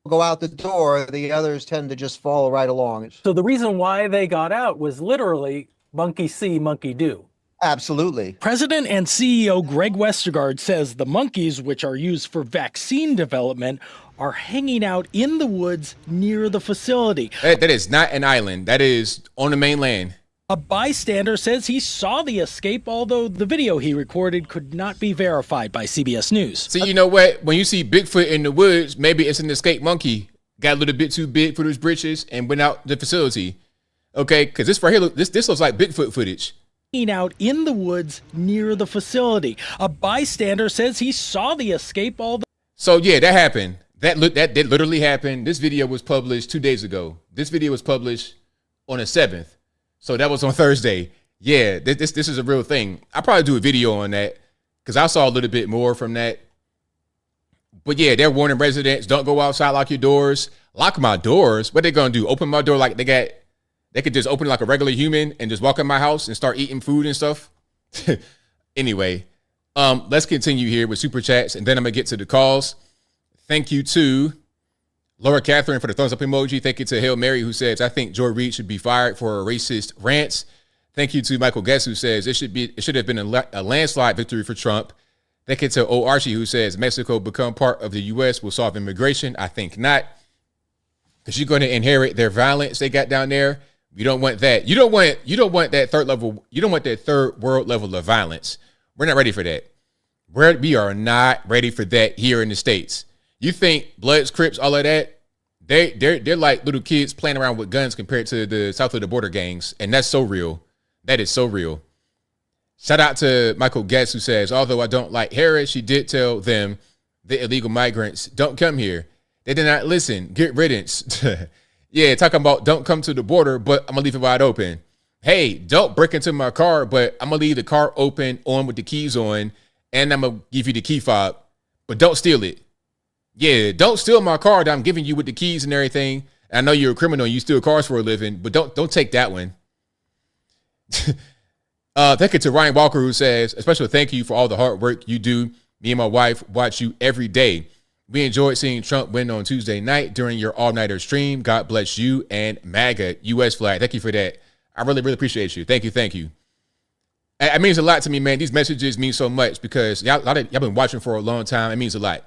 Go out the door, the others tend to just follow right along.
So the reason why they got out was literally monkey see, monkey do.
Absolutely.
President and CEO Greg Westergaard says the monkeys, which are used for vaccine development, are hanging out in the woods near the facility.
That is not an island. That is on the mainland.
A bystander says he saw the escape, although the video he recorded could not be verified by CBS News.
See, you know what? When you see Bigfoot in the woods, maybe it's an escaped monkey. Got a little bit too big for his britches and went out the facility. Okay, because this right here, this looks like Bigfoot footage.
Out in the woods near the facility. A bystander says he saw the escape, although...
So yeah, that happened. That literally happened. This video was published 2 days ago. This video was published on the 7th. So that was on Thursday. Yeah, this is a real thing. I'll probably do a video on that because I saw a little bit more from that. But yeah, they're warning residents, don't go outside, lock your doors. Lock my doors? What they gonna do? Open my door like they could just open like a regular human and just walk in my house and start eating food and stuff? Anyway, let's continue here with Super Chats, and then I'm gonna get to the calls. Thank you to Laura Catherine for the thumbs up emoji. Thank you to Hail Mary, who says, I think Joy Reid should be fired for racist rants. Thank you to Michael Guest, who says it should have been a landslide victory for Trump. Thank you to O. Archie, who says Mexico become part of the U.S. will solve immigration. I think not, because you're going to inherit their violence they got down there. You don't want that. You don't want that third level. You don't want that third world level of violence. We're not ready for that. We are not ready for that here in the States. You think Bloods, Crips, all of that, they're like little kids playing around with guns compared to the south of the border gangs. And that's so real. That is so real. Shout out to Michael Guest, who says, although I don't like Harris, she did tell them the illegal migrants don't come here. They did not listen. Get riddance. Yeah, talking about don't come to the border, but I'm going to leave it wide open. Hey, don't break into my car, but I'm going to leave the car open on with the keys on, and I'm going to give you the key fob, but don't steal it. Yeah, don't steal my car that I'm giving you with the keys and everything. I know you're a criminal and you steal cars for a living, but don't take that one. Thank you to Ryan Walker, who says, a special thank you for all the hard work you do. Me and my wife watch you every day. We enjoyed seeing Trump win on Tuesday night during your all-nighter stream. God bless you and MAGA, U.S. flag. Thank you for that. I really, really appreciate you. Thank you. Thank you. It means a lot to me, man. These messages mean so much because y'all been watching for a long time. It means a lot.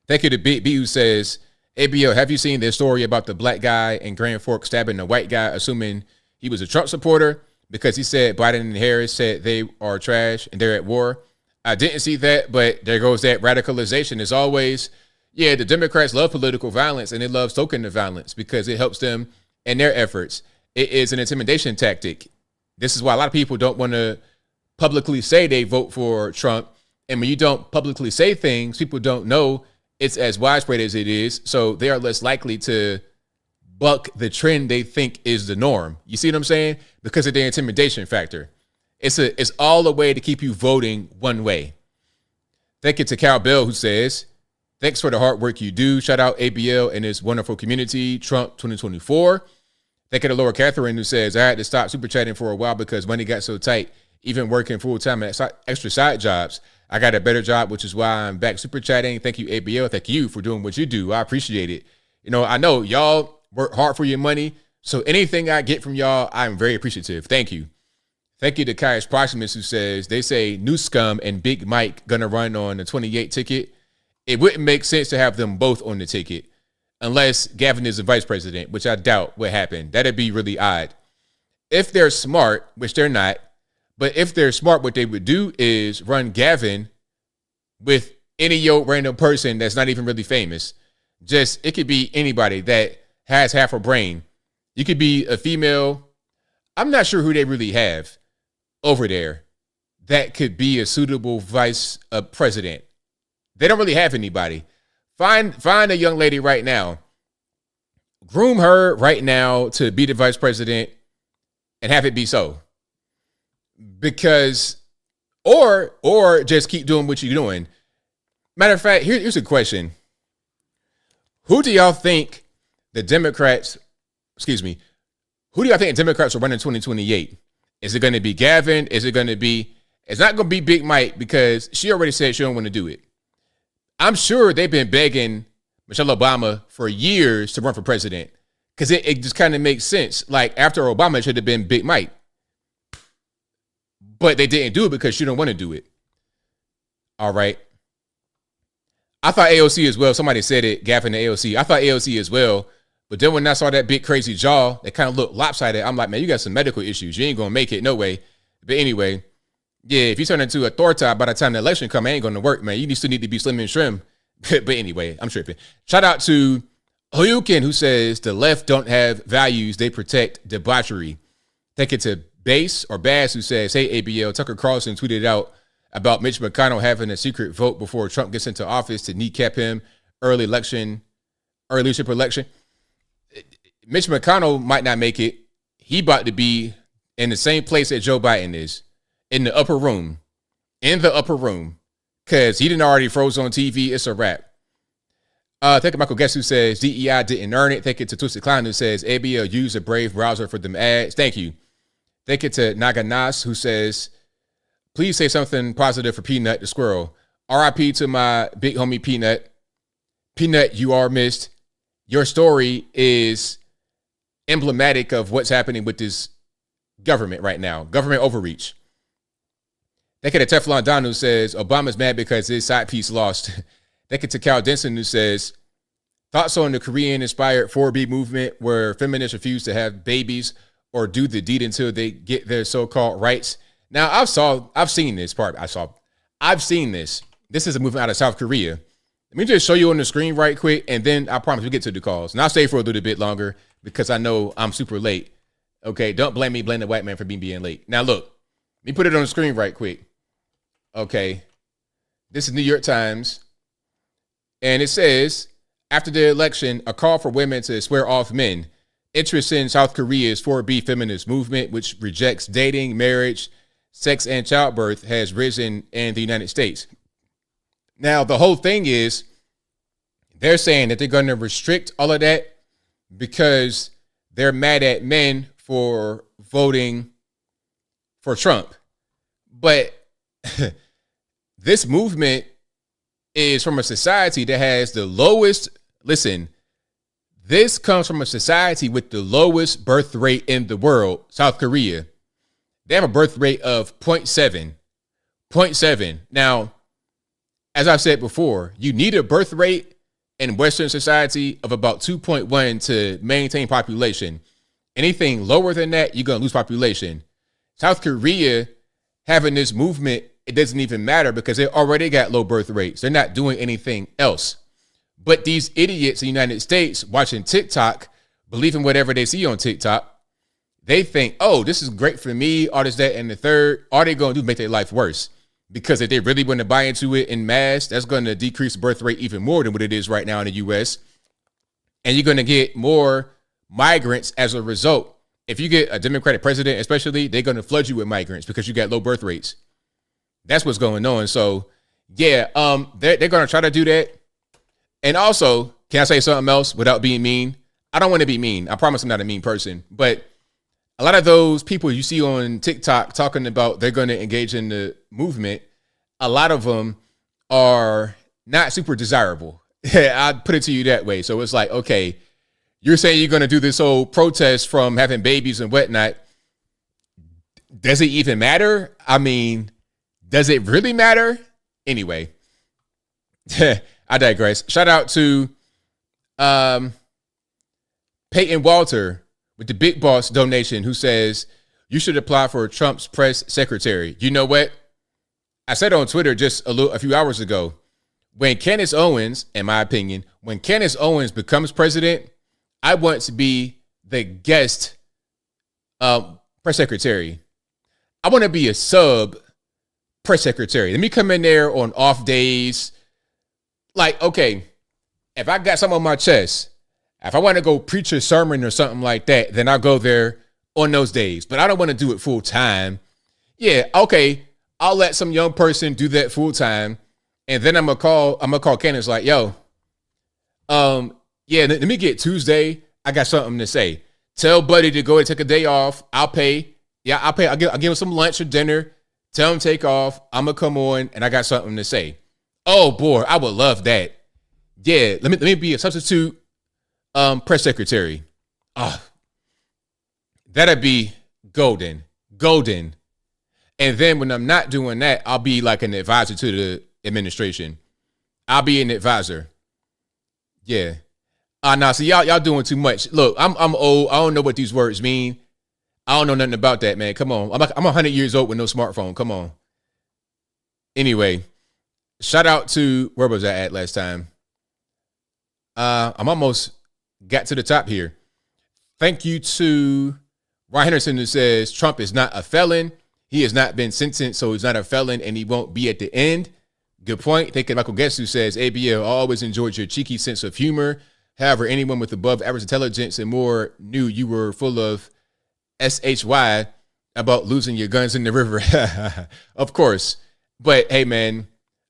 Thank you to Big B, who says, ABL, have you seen this story about the black guy in Grand Forks stabbing the white guy, assuming he was a Trump supporter because he said Biden and Harris said they are trash and they're at war? I didn't see that, but there goes that radicalization. As always, yeah, the Democrats love political violence and they love stoking the violence because it helps them in their efforts. It is an intimidation tactic. This is why a lot of people don't want to publicly say they vote for Trump. And when you don't publicly say things, people don't know it's as widespread as it is. So they are less likely to buck the trend they think is the norm. You see what I'm saying? Because of the intimidation factor. It's all a way to keep you voting one way. Thank you to Cal Bell, who says, thanks for the hard work you do. Shout out ABL and his wonderful community, Trump 2024. Thank you to Laura Catherine, who says, I had to stop super chatting for a while because money got so tight, even working full time at extra side jobs. I got a better job, which is why I'm back super chatting. Thank you, ABL. Thank you for doing what you do. I appreciate it. You know, I know y'all work hard for your money. So anything I get from y'all, I'm very appreciative. Thank you. Thank you to Caius Proximus, who says, they say New Scum and Big Mike gonna run on the 28 ticket. It wouldn't make sense to have them both on the ticket unless Gavin is the vice president, which I doubt would happen. That'd be really odd. If they're smart, which they're not, but if they're smart, what they would do is run Gavin with any old random person that's not even really famous. Just, it could be anybody that has half a brain. You could be a female. I'm not sure who they really have over there that could be a suitable vice president. They don't really have anybody. Find a young lady right now. Groom her right now to be the vice president and have it be so. Because, or just keep doing what you're doing. Matter of fact, here's a question. Who do y'all think the Democrats, who do y'all think the Democrats will run in 2028? Is it going to be Gavin? It's not going to be Big Mike because she already said she don't want to do it. I'm sure they've been begging Michelle Obama for years to run for president because it just kind of makes sense. Like after Obama, it should have been Big Mike. But they didn't do it because she don't want to do it. All right. I thought AOC as well. Somebody said it, Gavin and AOC. I thought AOC as well. But then when I saw that big crazy jaw that kind of looked lopsided, I'm like, man, you got some medical issues. You ain't going to make it. No way. But anyway, yeah, if you turn into a Thor top by the time the election come, it ain't going to work, man. You still need to be slim and trim. But anyway, I'm tripping. Shout out to Hoyukin, who says the left don't have values. They protect debauchery. Take it to Bass or Bass, who says, hey, ABL, Tucker Carlson tweeted out about Mitch McConnell having a secret vote before Trump gets into office to kneecap him early leadership election. Mitch McConnell might not make it. He about to be in the same place that Joe Biden is, in the upper room, because he didn't already froze on TV. It's a wrap. Thank you, Michael Guest, who says DEI didn't earn it. Thank you to Twisted Clown, who says ABL used a Brave browser for them ads. Thank you. Thank you to Naganas, who says, please say something positive for Peanut the squirrel. RIP to my big homie Peanut. Peanut, you are missed. Your story is emblematic of what's happening with this government right now. Government overreach. Thank you to Teflon Don, who says Obama's mad because his side piece lost. Thank you to Cal Denson, who says thoughts on the Korean-inspired 4B movement where feminists refuse to have babies or do the deed until they get their so-called rights. Now, I've seen this part. I've seen this. This is a movement out of South Korea. Let me just show you on the screen right quick, and then I promise we get to the calls. And I'll stay for a little bit longer because I know I'm super late. Okay, don't blame me, blame the white man for being late. Now, look, let me put it on the screen right quick. Okay, this is New York Times, and it says, after the election, a call for women to swear off men. Interest in South Korea's 4B feminist movement, which rejects dating, marriage, sex, and childbirth, has risen in the United States. Now, the whole thing is they're saying that they're going to restrict all of that because they're mad at men for voting for Trump. But this movement is from a society that has the lowest, listen, this comes from a society with the lowest birth rate in the world, South Korea. They have a birth rate of 0.7. 0.7. Now, as I've said before, you need a birth rate in Western society of about 2.1 to maintain population. Anything lower than that, you're going to lose population. South Korea having this movement, it doesn't even matter because they already got low birth rates. They're not doing anything else. But these idiots in the United States watching TikTok, believing whatever they see on TikTok, they think, oh, this is great for me, all this, that, and the third. All they're going to do is make their life worse. Because if they really want to buy into it in mass, that's going to decrease the birth rate even more than what it is right now in the U.S. And you're going to get more migrants as a result. If you get a Democratic president, especially, they're going to flood you with migrants because you got low birth rates. That's what's going on. So, yeah, they're going to try to do that. And also, can I say something else without being mean? I don't want to be mean. I promise I'm not a mean person. But a lot of those people you see on TikTok talking about they're going to engage in the movement, a lot of them are not super desirable. I'd put it to you that way. So it's like, okay, you're saying you're going to do this whole protest from having babies and whatnot. Does it even matter? I mean, does it really matter? Anyway, I digress. Shout out to Peyton Walter with the Big Boss donation, who says you should apply for Trump's press secretary. You know what? I said on Twitter just a few hours ago, when Candace Owens, in my opinion, when Candace Owens becomes president, I want to be the guest press secretary. I want to be a sub press secretary. Let me come in there on off days. Like, okay, if I got something on my chest, if I want to go preach a sermon or something like that, then I'll go there on those days. But I don't want to do it full time. Yeah, okay, I'll let some young person do that full time, and then I'm gonna call Candace like, yo, yeah, let me get Tuesday I got something to say. Tell Buddy to go and take a day off. I'll pay. Yeah, I'll pay. I'll give him some lunch or dinner. Tell him take off. I'm gonna come on, and I got something to say. Oh boy, I would love that. Yeah, let me be a substitute press secretary. That'd be golden. And then when I'm not doing that, I'll be like an advisor to the administration. I'll be an advisor. Yeah. Nah, see, y'all doing too much. Look, I'm old. I don't know what these words mean. I don't know nothing about that, man. Come on. I'm 100 years old with no smartphone. Come on. Anyway, shout out to, where was I at last time? I'm almost got to the top here. Thank you to Ryan Henderson, who says Trump is not a felon. He has not been sentenced, so he's not a felon, and he won't be at the end. Good point. Thank you, Michael Guest, who says, ABL, I always enjoyed your cheeky sense of humor. However, anyone with above average intelligence and more knew you were full of SHY about losing your guns in the river. Of course. But hey, man,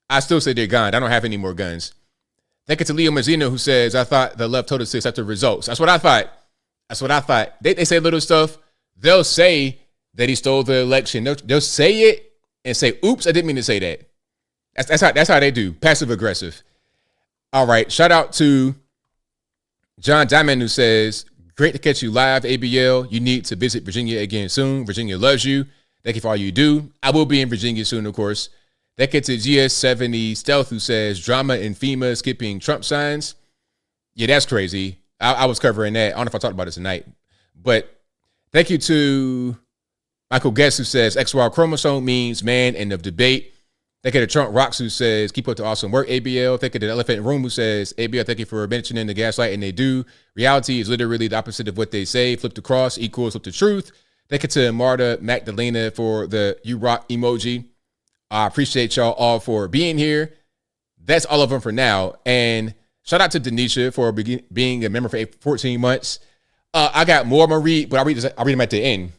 I still say they're gone. I don't have any more guns. Thank you to Leo Mazzino, who says, I thought the left told us this after results. That's what I thought. They say little stuff. They'll say that he stole the election. They'll say it and say, oops, I didn't mean to say that. That's how they do. Passive aggressive. All right. Shout out to John Diamond, who says, great to catch you live, ABL. You need to visit Virginia again soon. Virginia loves you. Thank you for all you do. I will be in Virginia soon, of course. That gets to GS70 Stealth, who says, drama in FEMA skipping Trump signs. Yeah, that's crazy. I was covering that. I don't know if I talked about it tonight. But thank you to Michael Guest, who says, XY chromosome means man end of debate. Thank you to Trump Rocks, who says, keep up the awesome work, ABL. Thank you to the Elephant in the Room, who says, ABL, thank you for mentioning the gaslight, and they do. Reality is literally the opposite of what they say. Flip the cross equals flip the truth. Thank you to Marta Magdalena for the you rock emoji. I appreciate y'all all for being here. That's all of them for now. And shout out to Denisha for being a member for 14 months. I got more I'm going to read, but I'll read them at the end.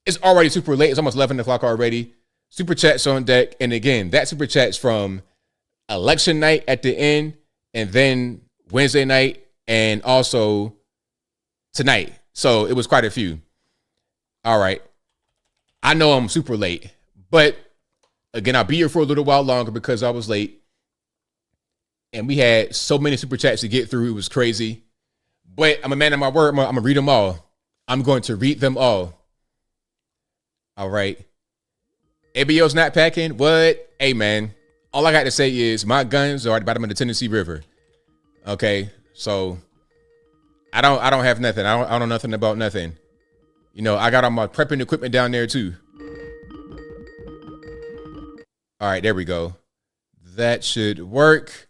It's already super late. It's almost 11 o'clock already. Super chats on deck. And again, that super chat's from election night at the end, and then Wednesday night, and also tonight. So it was quite a few. All right. I know I'm super late, but again, I'll be here for a little while longer because I was late. And we had so many super chats to get through. It was crazy. But I'm a man of my word. I'm going to read them all. I'm going to read them all. All right. ABL's not packing. What? Hey, man. All I got to say is my guns are at the bottom of the Tennessee River. Okay. So I don't have nothing. I don't know nothing about nothing. You know, I got all my prepping equipment down there too. All right, there we go. That should work.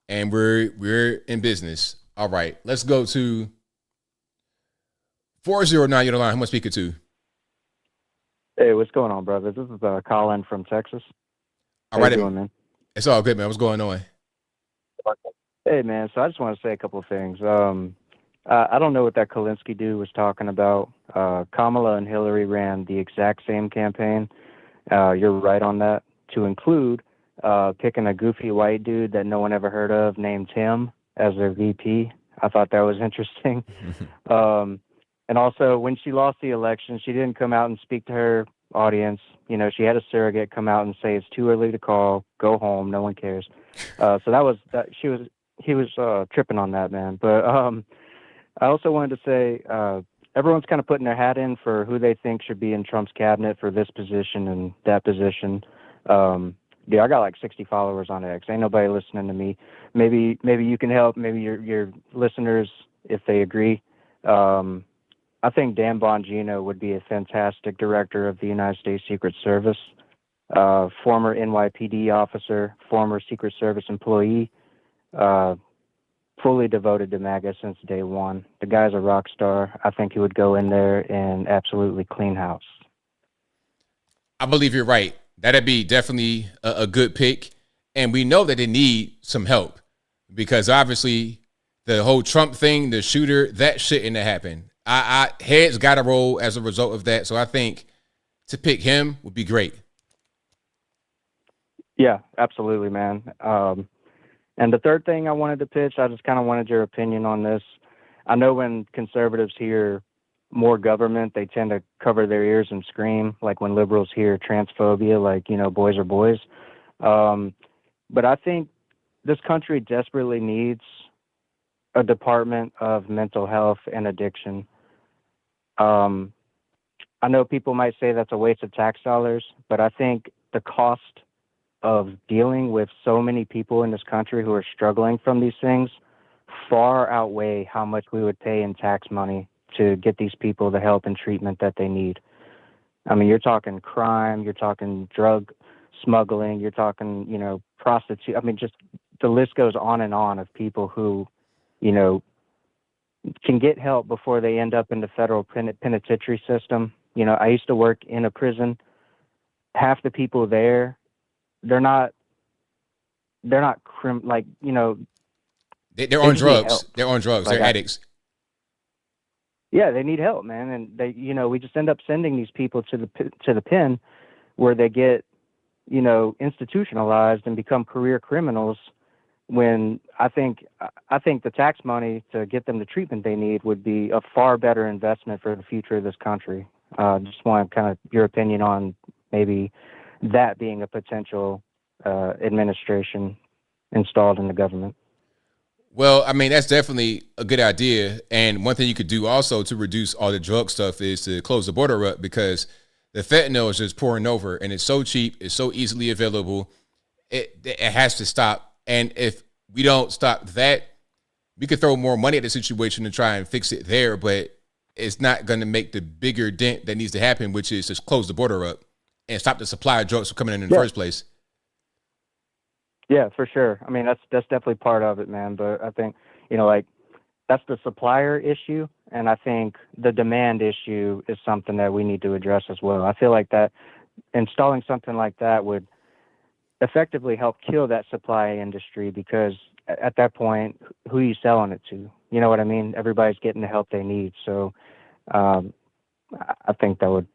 And we're in business. All right, let's go to 409. You're the line. Who am I speaking to?
Hey, what's going on, brother? This is Colin from Texas.
All right,
how you doing, man?
It's all good, man. What's going on?
Hey, man. So I just want to say a couple of things. I don't know what that Kolinsky dude was talking about. Kamala and Hillary ran the exact same campaign. You're right on that. To include picking a goofy white dude that no one ever heard of named Tim as their VP. I thought that was interesting. And also, when she lost the election, she didn't come out and speak to her audience. You know, she had a surrogate come out and say it's too early to call, go home, no one cares. So he was tripping on that, man. But I also wanted to say everyone's kind of putting their hat in for who they think should be in Trump's cabinet for this position and that position. Yeah, I got like 60 followers on X. Ain't nobody listening to me. Maybe you can help. Maybe your listeners, if they agree. I think Dan Bongino would be a fantastic director of the United States Secret Service, former NYPD officer, former Secret Service employee, fully devoted to MAGA since day one. The guy's a rock star. I think he would go in there and absolutely clean house.
I believe you're right. That'd be definitely a good pick. And we know that they need some help because obviously the whole Trump thing, the shooter, that shouldn't have happened. Heads got to roll as a result of that. So I think to pick him would be great.
Yeah, absolutely, man. And the third thing I wanted to pitch, I just kind of wanted your opinion on this. I know when conservatives hear more government, they tend to cover their ears and scream, like when liberals hear transphobia, like, boys are boys. But I think this country desperately needs a department of mental health and addiction. I know people might say that's a waste of tax dollars, but I think the cost of dealing with so many people in this country who are struggling from these things far outweigh how much we would pay in tax money to get these people the help and treatment that they need. I mean, you're talking crime, you're talking drug smuggling, you're talking, prostitute. I mean, just the list goes on and on of people who, can get help before they end up in the federal penitentiary system. I used to work in a prison. Half the people there, they're not they're on
drugs. They're on drugs. They're addicts.
Yeah, they need help, man, and we just end up sending these people to the pen, where they get, institutionalized and become career criminals. When I think the tax money to get them the treatment they need would be a far better investment for the future of this country. Just want kind of your opinion on maybe that being a potential administration installed in the government.
Well, I mean, that's definitely a good idea. And one thing you could do also to reduce all the drug stuff is to close the border up, because the fentanyl is just pouring over and it's so cheap. It's so easily available. It has to stop. And if we don't stop that, we could throw more money at the situation and try and fix it there, but it's not going to make the bigger dent that needs to happen, which is just close the border up and stop the supply of drugs from coming in the first place.
Yeah, for sure. I mean, that's definitely part of it, man. But I think, that's the supplier issue. And I think the demand issue is something that we need to address as well. I feel like that installing something like that would effectively help kill that supply industry, because at that point, who are you selling it to? You know what I mean? Everybody's getting the help they need. So I think that would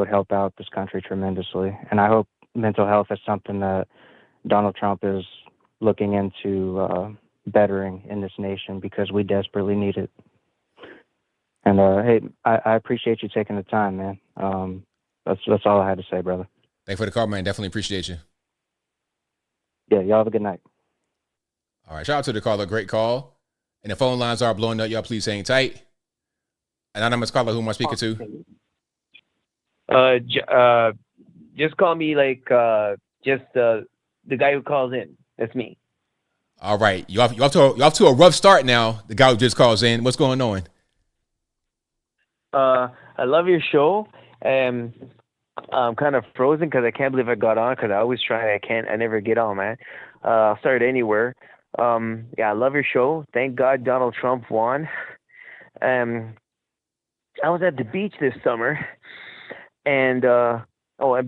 help out this country tremendously. And I hope mental health is something that Donald Trump is looking into bettering in this nation, because we desperately need it. And hey, I appreciate you taking the time, man. That's all I had to say, brother.
Thanks for the call, man. Definitely appreciate you.
Yeah, y'all have a good night.
All right, shout out to the caller. Great call. And the phone lines are blowing up. Y'all please hang tight. Anonymous caller, who am I speaking to?
Just call me the guy who calls in. That's me.
All right, you off to a rough start now. The guy who just calls in. What's going on?
I love your show. I'm kind of frozen because I can't believe I got on, because I always try and I never get on, man. I'll start anywhere. I love your show. Thank God Donald Trump won. I was at the beach this summer, and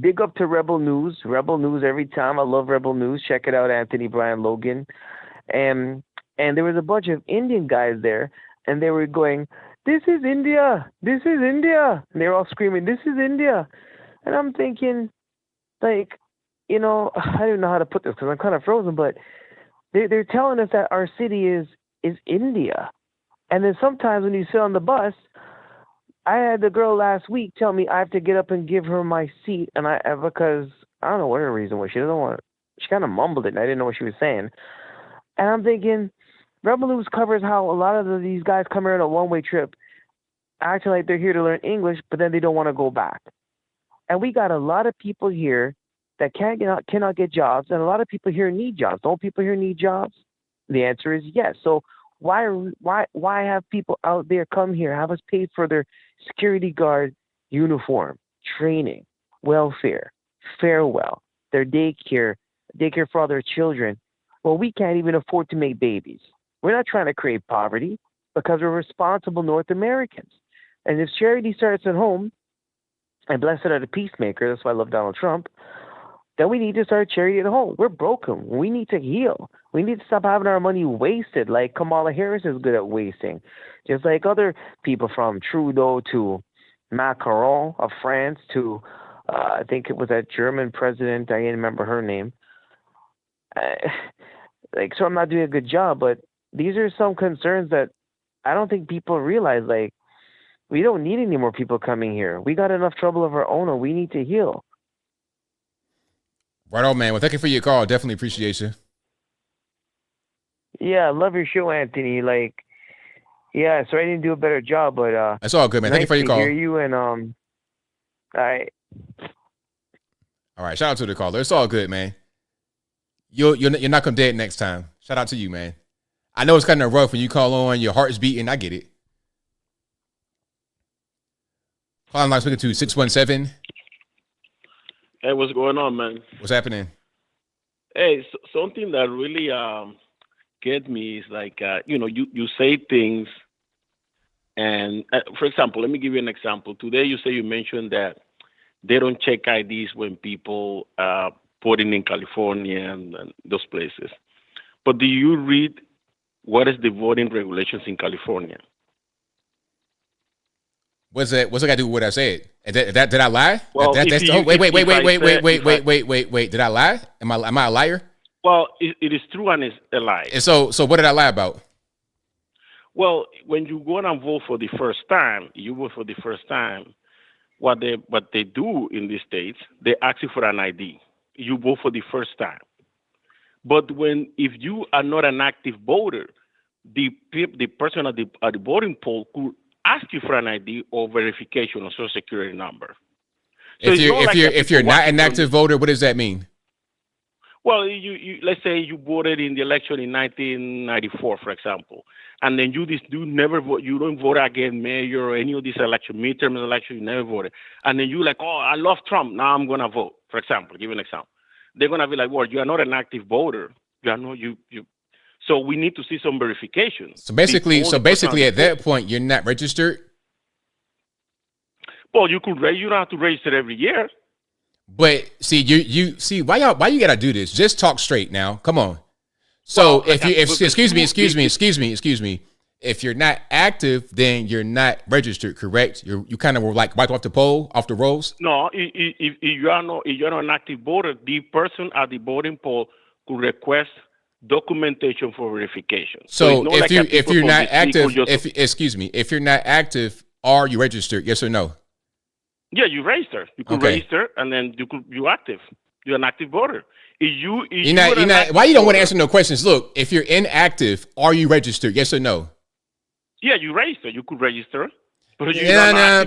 big up to Rebel News. Rebel News every time. I love Rebel News. Check it out, Anthony Brian Logan. And there was a bunch of Indian guys there, and they were going, "This is India. This is India." And they were all screaming, "This is India." And I'm thinking, I don't know how to put this because I'm kind of frozen, but they're telling us that our city is India. And then sometimes when you sit on the bus, I had the girl last week tell me I have to get up and give her my seat, and because I don't know what her reason was. She doesn't want. She kind of mumbled it, and I didn't know what she was saying. And I'm thinking, Rebel News covers how a lot of these guys come here on a one-way trip, acting like they're here to learn English, but then they don't want to go back. And we got a lot of people here that cannot get jobs, and a lot of people here need jobs. Don't people here need jobs? The answer is yes. So why have people out there come here, have us pay for their security guard uniform, training, welfare, farewell, their daycare for all their children? Well, we can't even afford to make babies. We're not trying to create poverty because we're responsible North Americans. And if charity starts at home, and blessed are the peacemaker, that's why I love Donald Trump, then we need to start charity at home. We're broken. We need to heal. We need to stop having our money wasted like Kamala Harris is good at wasting. Just like other people, from Trudeau to Macron of France to, I think it was that German president, I didn't remember her name. So I'm not doing a good job, but these are some concerns that I don't think people realize, like, we don't need any more people coming here. We got enough trouble of our own, and we need to heal.
Right on, man. Well, thank you for your call. Definitely appreciate you.
Yeah, I love your show, Anthony. Like, yeah, sorry I didn't do a better job, but
That's all good, man. Thank you for your call.
Hear you, and all right.
All right, shout out to the caller. It's all good, man. You're not gonna dead next time. Shout out to you, man. I know it's kind of rough when you call on, your heart's beating. I get it. Calling line speaking to 617.
Hey, what's going on, man?
What's happening?
Hey, something that really get me is like, you say things, and for example, let me give you an example. Today, you mentioned that they don't check IDs when people voting in California and those places. But do you read what is the voting regulations in California?
What's that got to do with what I said? Did I lie?
Well,
wait. Did I lie? Am I a liar?
Well, it is true and it's a lie.
And so what did I lie about?
Well, when you go and vote for the first time, what they do in the States, they ask you for an ID. You vote for the first time. But if you are not an active voter, the person at the voting poll could ask you for an ID or verification or social security number. So
if you're not an active voter, what does that mean?
Well, you let's say you voted in the election in 1994, for example, and then you never vote. You don't vote again, mayor or any of these midterm elections. You never voted, and then you like, oh, I love Trump. Now I'm gonna vote. For example, give an example. They're gonna be like, well, you are not an active voter. You are not you. So we need to see some verification.
So basically, at that point, you're not registered.
Well, you don't have to register every year.
But see, you see why you gotta do this? Just talk straight now. Come on. So excuse me. If you're not active, then you're not registered, correct? You kind of were like wiped off the rolls.
No, if you're not an active voter, the person at the voting poll could request documentation for verification.
So if you're not active, if you're not active, are you registered? Yes or no?
Yeah, you register. You could register, and then you're active. You're an active voter. You're not.
Why you don't want to answer no questions? Look, if you're inactive, are you registered? Yes or no?
Yeah, you register. You could register. But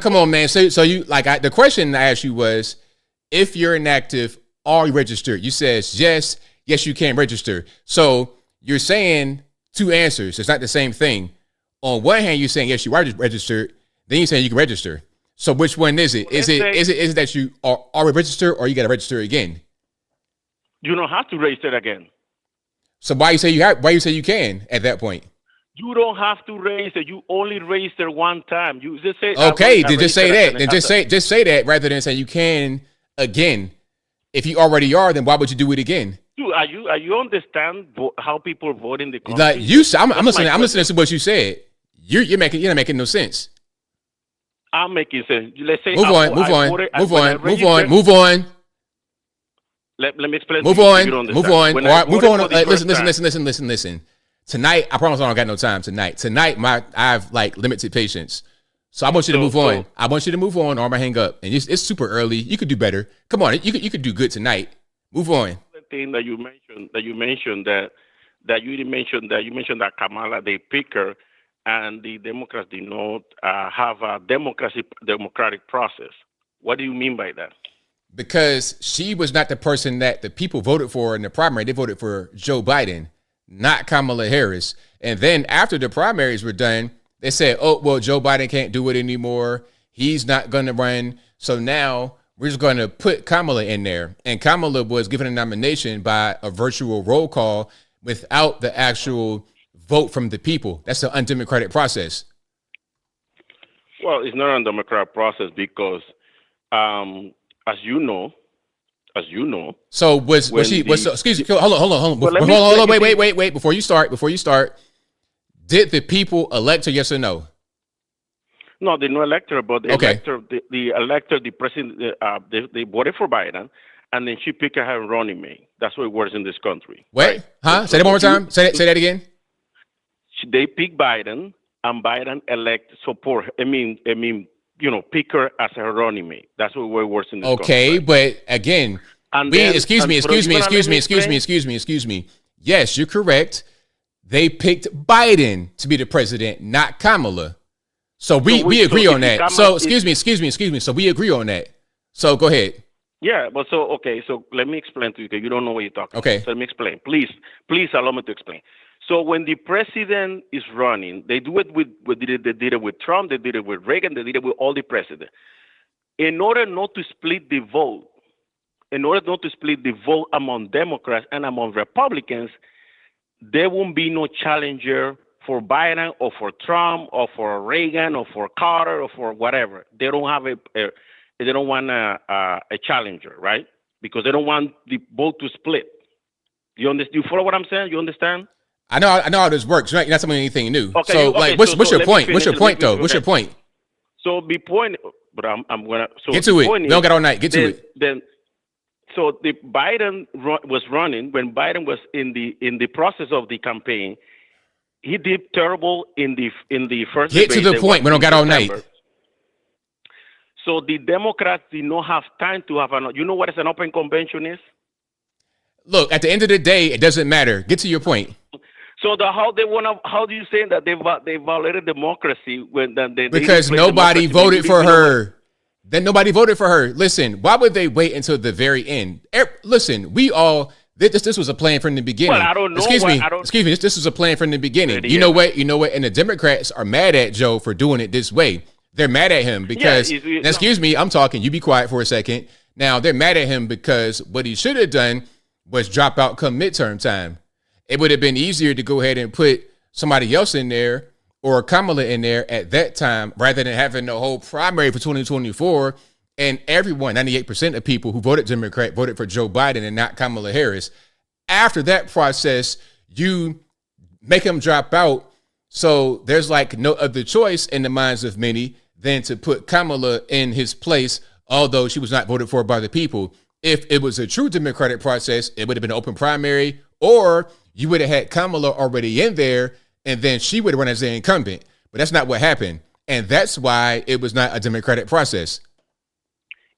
come on, man. So you the question I asked you was, if you're inactive, are you registered? You says yes. Yes, you can register. So you're saying two answers. It's not the same thing. On one hand, you're saying yes, you are registered. Then you're saying you can register. So which one is it? Is it that you are registered, or you got to register again?
You don't have to register again.
So why you say you can at that point?
You don't have to register. You only register one time. You just say
okay. Then just say that. Then just say that rather than saying you can again. If you already are, then why would you do it again?
Are you understand how people vote in the country?
Like I'm listening. I'm listening to what you said. You're not making no sense.
I'm making sense. Let's say
move on.
Let me explain.
Move on. All right, move on. Listen. Tonight, I promise I don't got no time tonight. Tonight, I have like limited patience. So I want you to move on. I want you to move on, or I'm gonna hang up. And it's super early. You could do better. Come on, you could do good tonight. Move on.
The thing that you mentioned that Kamala, they pick her, and the Democrats did not have a democratic process. What do you mean by that?
Because she was not the person that the people voted for in the primary. They voted for Joe Biden, not Kamala Harris. And then after the primaries were done, they said, oh, well, Joe Biden can't do it anymore. He's not going to run. So now we're just going to put Kamala in there. And Kamala was given a nomination by a virtual roll call without the actual vote from the people. That's an undemocratic process.
Well, it's not an undemocratic process because, as you know.
So excuse me, hold on. Wait. Before you start, did the people elect her? Yes or no?
No, they no elect her, but the president, they voted for Biden, and then she picked her running mate. That's what it works in this country.
Wait, right? Huh? Say that one more time. Say that again.
They pick Biden, and Biden support. Pick her as a running mate. That's what we're working.
Okay, but again, excuse me. Yes, you're correct. They picked Biden to be the president, not Kamala. So we agree on that. So excuse me. So we agree on that. So go ahead.
Yeah, but so let me explain to you because you don't know what you're talking
about.
So let me explain. Please allow me to explain. So when the president is running, they do it they did it with Trump, they did it with Reagan, they did it with all the presidents. In order not to split the vote among Democrats and among Republicans, there won't be no challenger for Biden or for Trump or for Reagan or for Carter or for whatever. They don't have they don't want a challenger, right? Because they don't want the vote to split. You follow what I'm saying? You understand?
I know how this works, right? You're not telling me anything new.
Okay,
so, what's your point? What's your point, though? What's your point?
So, the point, but I'm gonna
get to it. We don't got all night. Get to it.
Then, so the Biden was running when Biden was in the process of the campaign. He did terrible in the first.
Get to the point. We don't got all night.
So the Democrats did not have time to have you know what an open convention is?
Look, at the end of the day, it doesn't matter. Get to your point.
So how do you say that they violated democracy when
because nobody voted for her? Then nobody voted for her. Listen, why would they wait until the very end? Listen, this was a plan from the beginning.
Well, I don't know.
Excuse me. This was a plan from the beginning. You know what? And the Democrats are mad at Joe for doing it this way. They're mad at him because. Excuse me. I'm talking. You be quiet for a second. Now they're mad at him because what he should have done was drop out come midterm time. It would have been easier to go ahead and put somebody else in there or Kamala in there at that time rather than having the whole primary for 2024 and everyone, 98% of people who voted Democrat voted for Joe Biden and not Kamala Harris. After that process, you make him drop out. So there's like no other choice in the minds of many than to put Kamala in his place, although she was not voted for by the people. If it was a true democratic process, it would have been an open primary, or you would have had Kamala already in there, and then she would run as the incumbent. But that's not what happened. And that's why it was not a democratic process.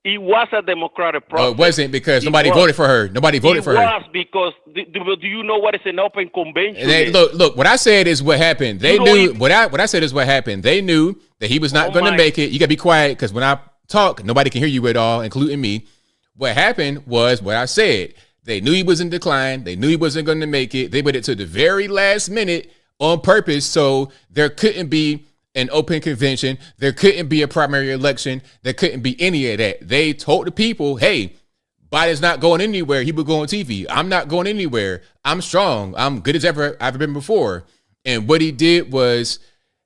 It was a democratic process.
No, it wasn't because nobody voted for her. Nobody voted for her.
It was because, do you know what is an open convention?
Look, what I said is what happened. They knew, what I said is what happened. They knew that he was not going to make it. You got to be quiet because when I talk, nobody can hear you at all, including me. What happened was what I said. They knew he was in decline. They knew he wasn't going to make it. They waited to the very last minute on purpose so there couldn't be an open convention. There couldn't be a primary election. There couldn't be any of that. They told the people, hey, Biden's not going anywhere. He would go on TV. I'm not going anywhere. I'm strong. I'm good as ever I've been before. And what he did was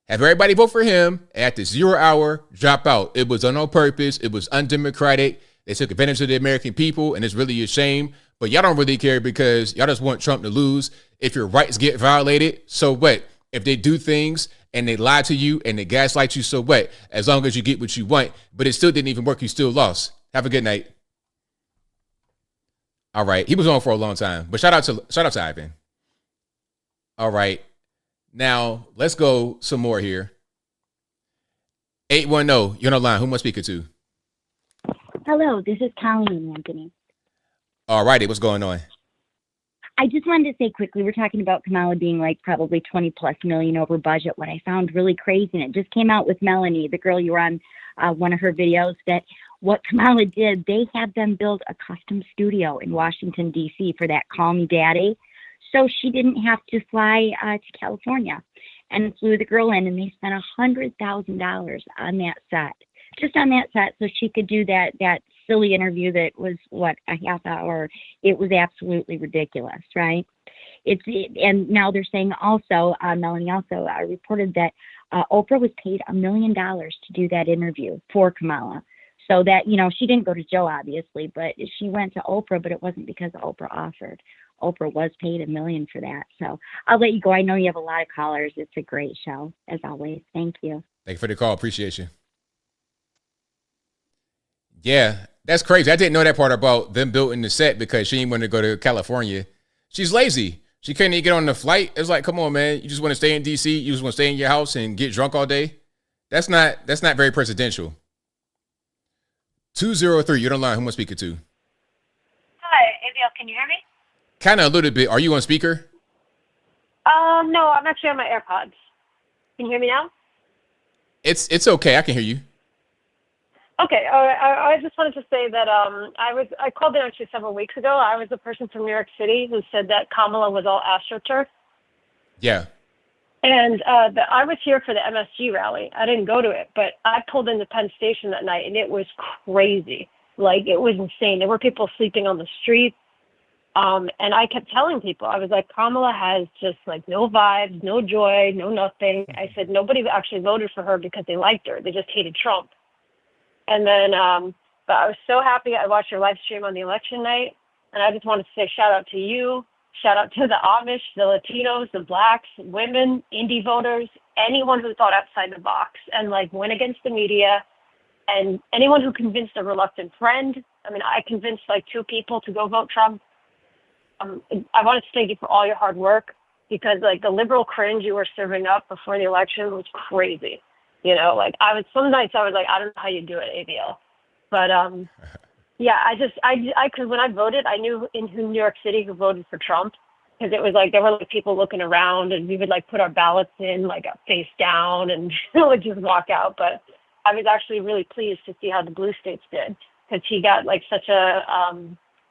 have everybody vote for him at the 0 hour, drop out. It was on purpose. It was undemocratic. They took advantage of the American people, and it's really a shame. But y'all don't really care because y'all just want Trump to lose. If your rights get violated, so what? If they do things and they lie to you and they gaslight you, so what? As long as you get what you want. But it still didn't even work. You still lost. Have a good night. All right. He was on for a long time. But shout out to Ivan. All right. Now, let's go some more here. 810, you're on the line. Who am I speaking to?
Hello, this is Colleen, Anthony.
All righty, what's going on?
I just wanted to say quickly, we're talking about Kamala being like probably 20 plus million over budget. What I found really crazy, and it just came out with Melanie, the girl you were on one of her videos, that what Kamala did, they had them build a custom studio in Washington, D.C. for that Call Me Daddy. So she didn't have to fly to California, and flew the girl in, and they spent $100,000 on that set. Just on that set, so she could do that silly interview that was, a half hour. It was absolutely ridiculous, right? And now they're saying also, Melanie also reported that Oprah was paid $1 million to do that interview for Kamala. So that, she didn't go to Joe, obviously, but she went to Oprah, but it wasn't because Oprah offered. Oprah was paid $1 million for that. So I'll let you go. I know you have a lot of callers. It's a great show, as always. Thank you.
Thank you for the call. Appreciate you. Yeah, that's crazy. I didn't know that part about them building the set because she didn't want to go to California. She's lazy. She couldn't even get on the flight. It's like, come on, man. You just want to stay in DC. You just want to stay in your house and get drunk all day. That's not very presidential. 203, you're on the line. Who am I speaking to?
Hi, ABL, can you hear me?
Kind of a little bit. Are you on speaker?
No, I'm actually on my AirPods. Can you hear me now?
It's okay. I can hear you.
Okay, I just wanted to say that I called in actually several weeks ago. I was the person from New York City who said that Kamala was all AstroTurf.
Yeah.
And I was here for the MSG rally. I didn't go to it, but I pulled into Penn Station that night, and it was crazy. Like, it was insane. There were people sleeping on the streets. And I kept telling people, I was like, Kamala has just like no vibes, no joy, no nothing. I said, nobody actually voted for her because they liked her. They just hated Trump. And then, but I was so happy. I watched your live stream on the election night, and I just wanted to say shout out to you, shout out to the Amish, the Latinos, the Blacks, women, indie voters, anyone who thought outside the box and like went against the media, and anyone who convinced a reluctant friend. I mean, I convinced like 2 people to go vote Trump. I wanted to thank you for all your hard work, because like the liberal cringe you were serving up before the election was crazy. You know, like some nights I was like, I don't know how you do it, ABL. But yeah, because when I voted, I knew in New York City who voted for Trump, because it was like there were like people looking around, and we would like put our ballots in like face down and would just walk out. But I was actually really pleased to see how the blue states did, because he got like such a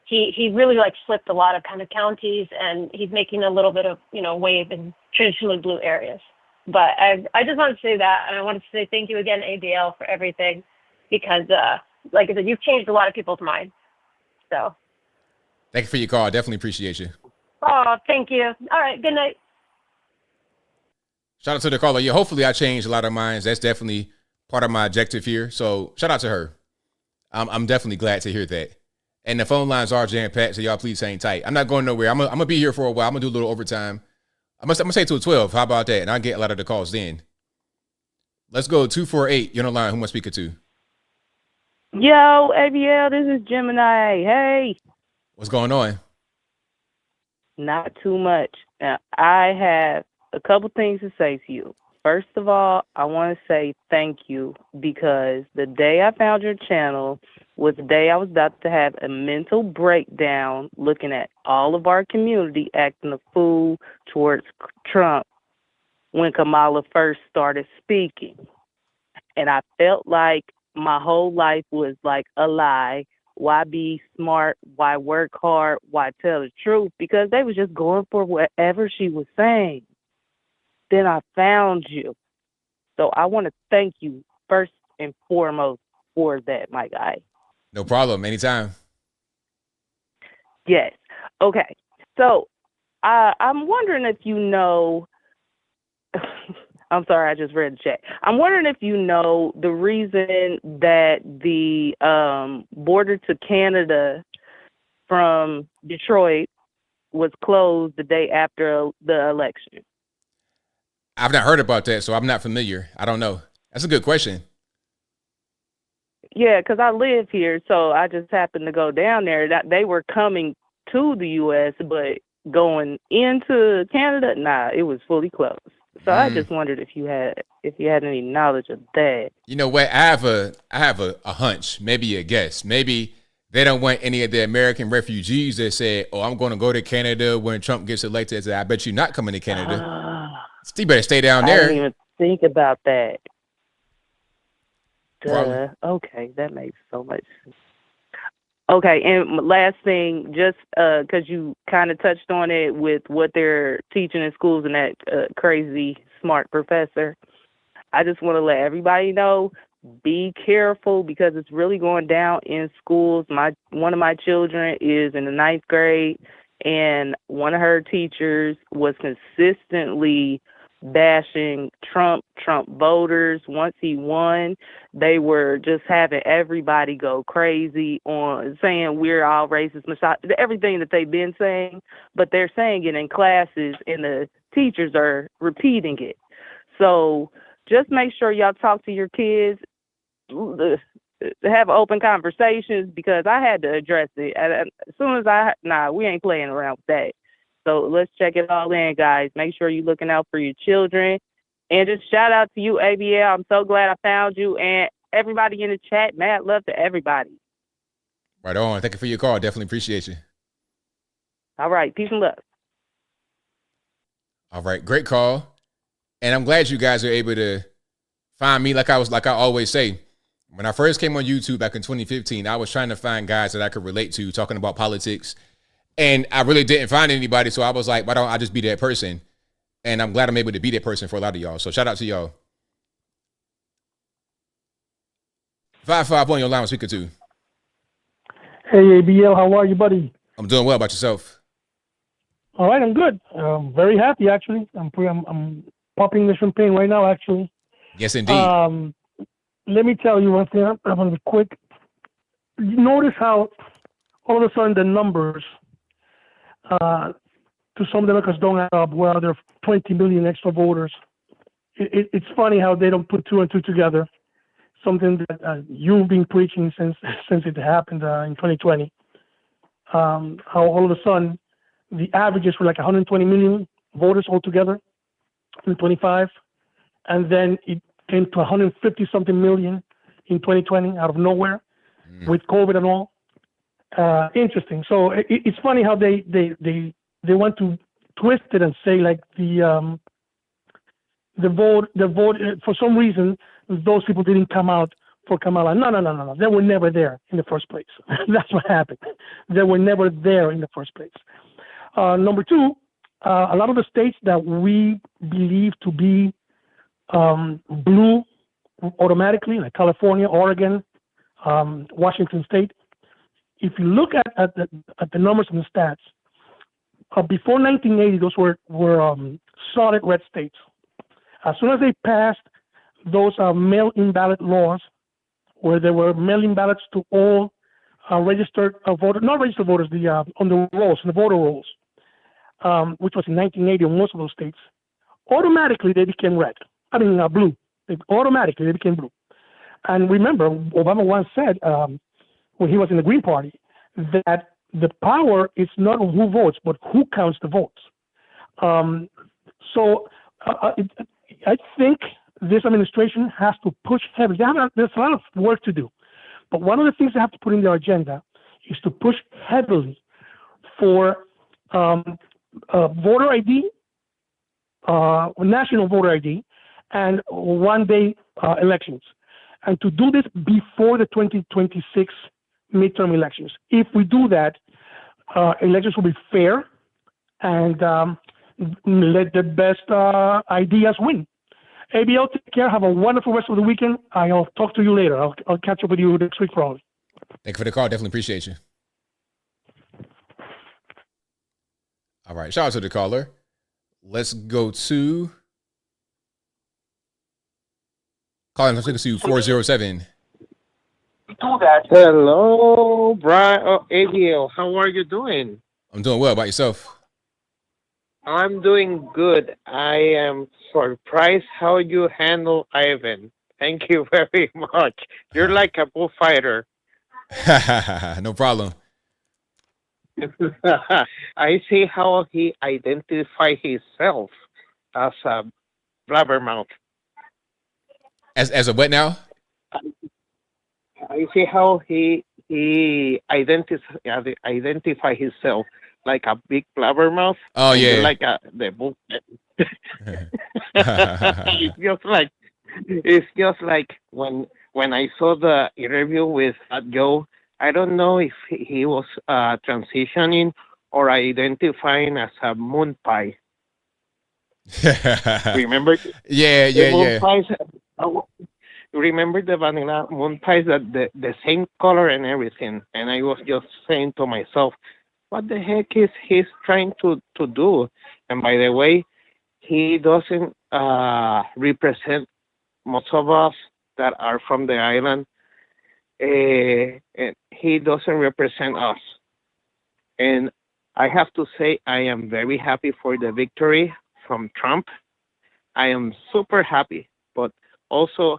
he really like flipped a lot of kind of counties, and he's making a little bit of wave in traditionally blue areas. But I just wanted to say that, and I wanted to say thank you again, ABL, for everything, because like I said, you've changed a lot of people's minds. So
thank you for your call. I definitely appreciate you.
Oh, thank you. All right, good night.
Shout out to the caller. Yeah, hopefully I changed a lot of minds. That's definitely part of my objective here. So shout out to her. I'm definitely glad to hear that. And the phone lines are jam-packed, so y'all please hang tight. I'm not going nowhere. I'm gonna be here for a while. I'm gonna do a little overtime. I'm gonna say till 12. How about that? And I'll get a lot of the calls then. Let's go 248. You're on the line. Who am I speaking to?
Yo, ABL, this is Gemini. Hey.
What's going on?
Not too much. Now, I have a couple things to say to you. First of all, I want to say thank you, because the day I found your channel was the day I was about to have a mental breakdown looking at all of our community acting a fool towards Trump when Kamala first started speaking. And I felt like my whole life was like a lie. Why be smart? Why work hard? Why tell the truth? Because they was just going for whatever she was saying. Then I found you. So I want to thank you first and foremost for that, my guy.
No problem. Anytime.
Yes. Okay. So I'm wondering if you know, I'm sorry, I just read the chat. I'm wondering if you know the reason that the border to Canada from Detroit was closed the day after the election.
I've not heard about that, so I'm not familiar. I don't know. That's a good question.
Yeah, because I live here, so I just happened to go down there. That they were coming to the U.S., but going into Canada, nah, it was fully closed. So I just wondered if you had any knowledge of that.
You know what? I have a hunch, maybe a guess. Maybe they don't want any of the American refugees that said, "Oh, I'm going to go to Canada when Trump gets elected." I said, I bet you're not coming to Canada. You better stay down there.
I didn't even think about that. Duh. Okay, that makes so much sense. Okay, and last thing, just because you kind of touched on it with what they're teaching in schools and that crazy smart professor, I just want to let everybody know, be careful, because it's really going down in schools. One of my children is in the 9th grade, and one of her teachers was consistently bashing Trump voters. Once he won, they were just having everybody go crazy on saying we're all racist, misogynist, everything that they've been saying, but they're saying it in classes and the teachers are repeating it. So just make sure y'all talk to your kids, have open conversations, because I had to address it. As soon as we ain't playing around with that. So let's check it all in, guys. Make sure you're looking out for your children. And just shout out to you, ABL. I'm so glad I found you. And everybody in the chat, mad love to everybody.
Right on. Thank you for your call. Definitely appreciate you.
All right. Peace and love.
All right. Great call. And I'm glad you guys are able to find me like I always say. When I first came on YouTube back in 2015, I was trying to find guys that I could relate to talking about politics. And I really didn't find anybody. So I was like, why don't I just be that person? And I'm glad I'm able to be that person for a lot of y'all. So shout out to y'all. 551 your line, speaker 2.
Hey, ABL, how are you, buddy?
I'm doing well. About yourself?
All right, I'm good. Very happy, actually. I'm popping the champagne right now, actually.
Yes, indeed.
Let me tell you one thing. I'm going to be quick. You notice how all of a sudden the numbers to some Democrats don't add up. Well, there are 20 million extra voters. It's funny how they don't put two and two together. Something that you've been preaching since it happened in 2020. How all of a sudden the averages were like 120 million voters altogether in 25, and then it came to 150 something million in 2020 out of nowhere with COVID and all. Interesting. So it's funny how they want to twist it and say like the vote for some reason those people didn't come out for Kamala. No. They were never there in the first place. That's what happened. They were never there in the first place. Number two, a lot of the states that we believe to be blue automatically, like California, Oregon, Washington State. If you look at the numbers and the stats, before 1980, those were solid red states. As soon as they passed those mail-in ballot laws, where there were mail-in ballots to all registered voters, not registered voters, on the rolls, on the voter rolls, which was in 1980 in most of those states, automatically they became red. I mean blue. Automatically they became blue. And remember, Obama once said when he was in the Green Party that the power is not on who votes, but who counts the votes. I think this administration has to push heavily. There's a lot of work to do. But one of the things they have to put in their agenda is to push heavily for voter ID, national voter ID, and one-day elections. And to do this before the 2026 midterm elections. If we do that, elections will be fair and let the best ideas win. ABL, take care. Have a wonderful rest of the weekend. I'll talk to you later. I'll catch up with you next week probably.
Thank you for the call. Definitely appreciate you. All right. Shout out to the caller. Let's go to calling. Let's take us to 407.
Hello, Brian. ABL. How are you doing?
I'm doing well. About yourself?
I'm doing good. I am surprised how you handle Ivan. Thank you very much. You're like a bullfighter.
No problem.
I see how he identifies himself as a blabbermouth.
As a what now?
I see how he identify himself like a big blabbermouth.
Oh yeah,
like the bull. It's just like when I saw the interview with Joe. I don't know if he was transitioning or identifying as a moon pie. Remember?
Yeah.
Pies, remember the vanilla moon pies that the same color and everything, and I was just saying to myself, what the heck is he trying to do? And by the way, he doesn't represent most of us that are from the island. He doesn't represent us. And I have to say, I am very happy for the victory from Trump. I am super happy, but also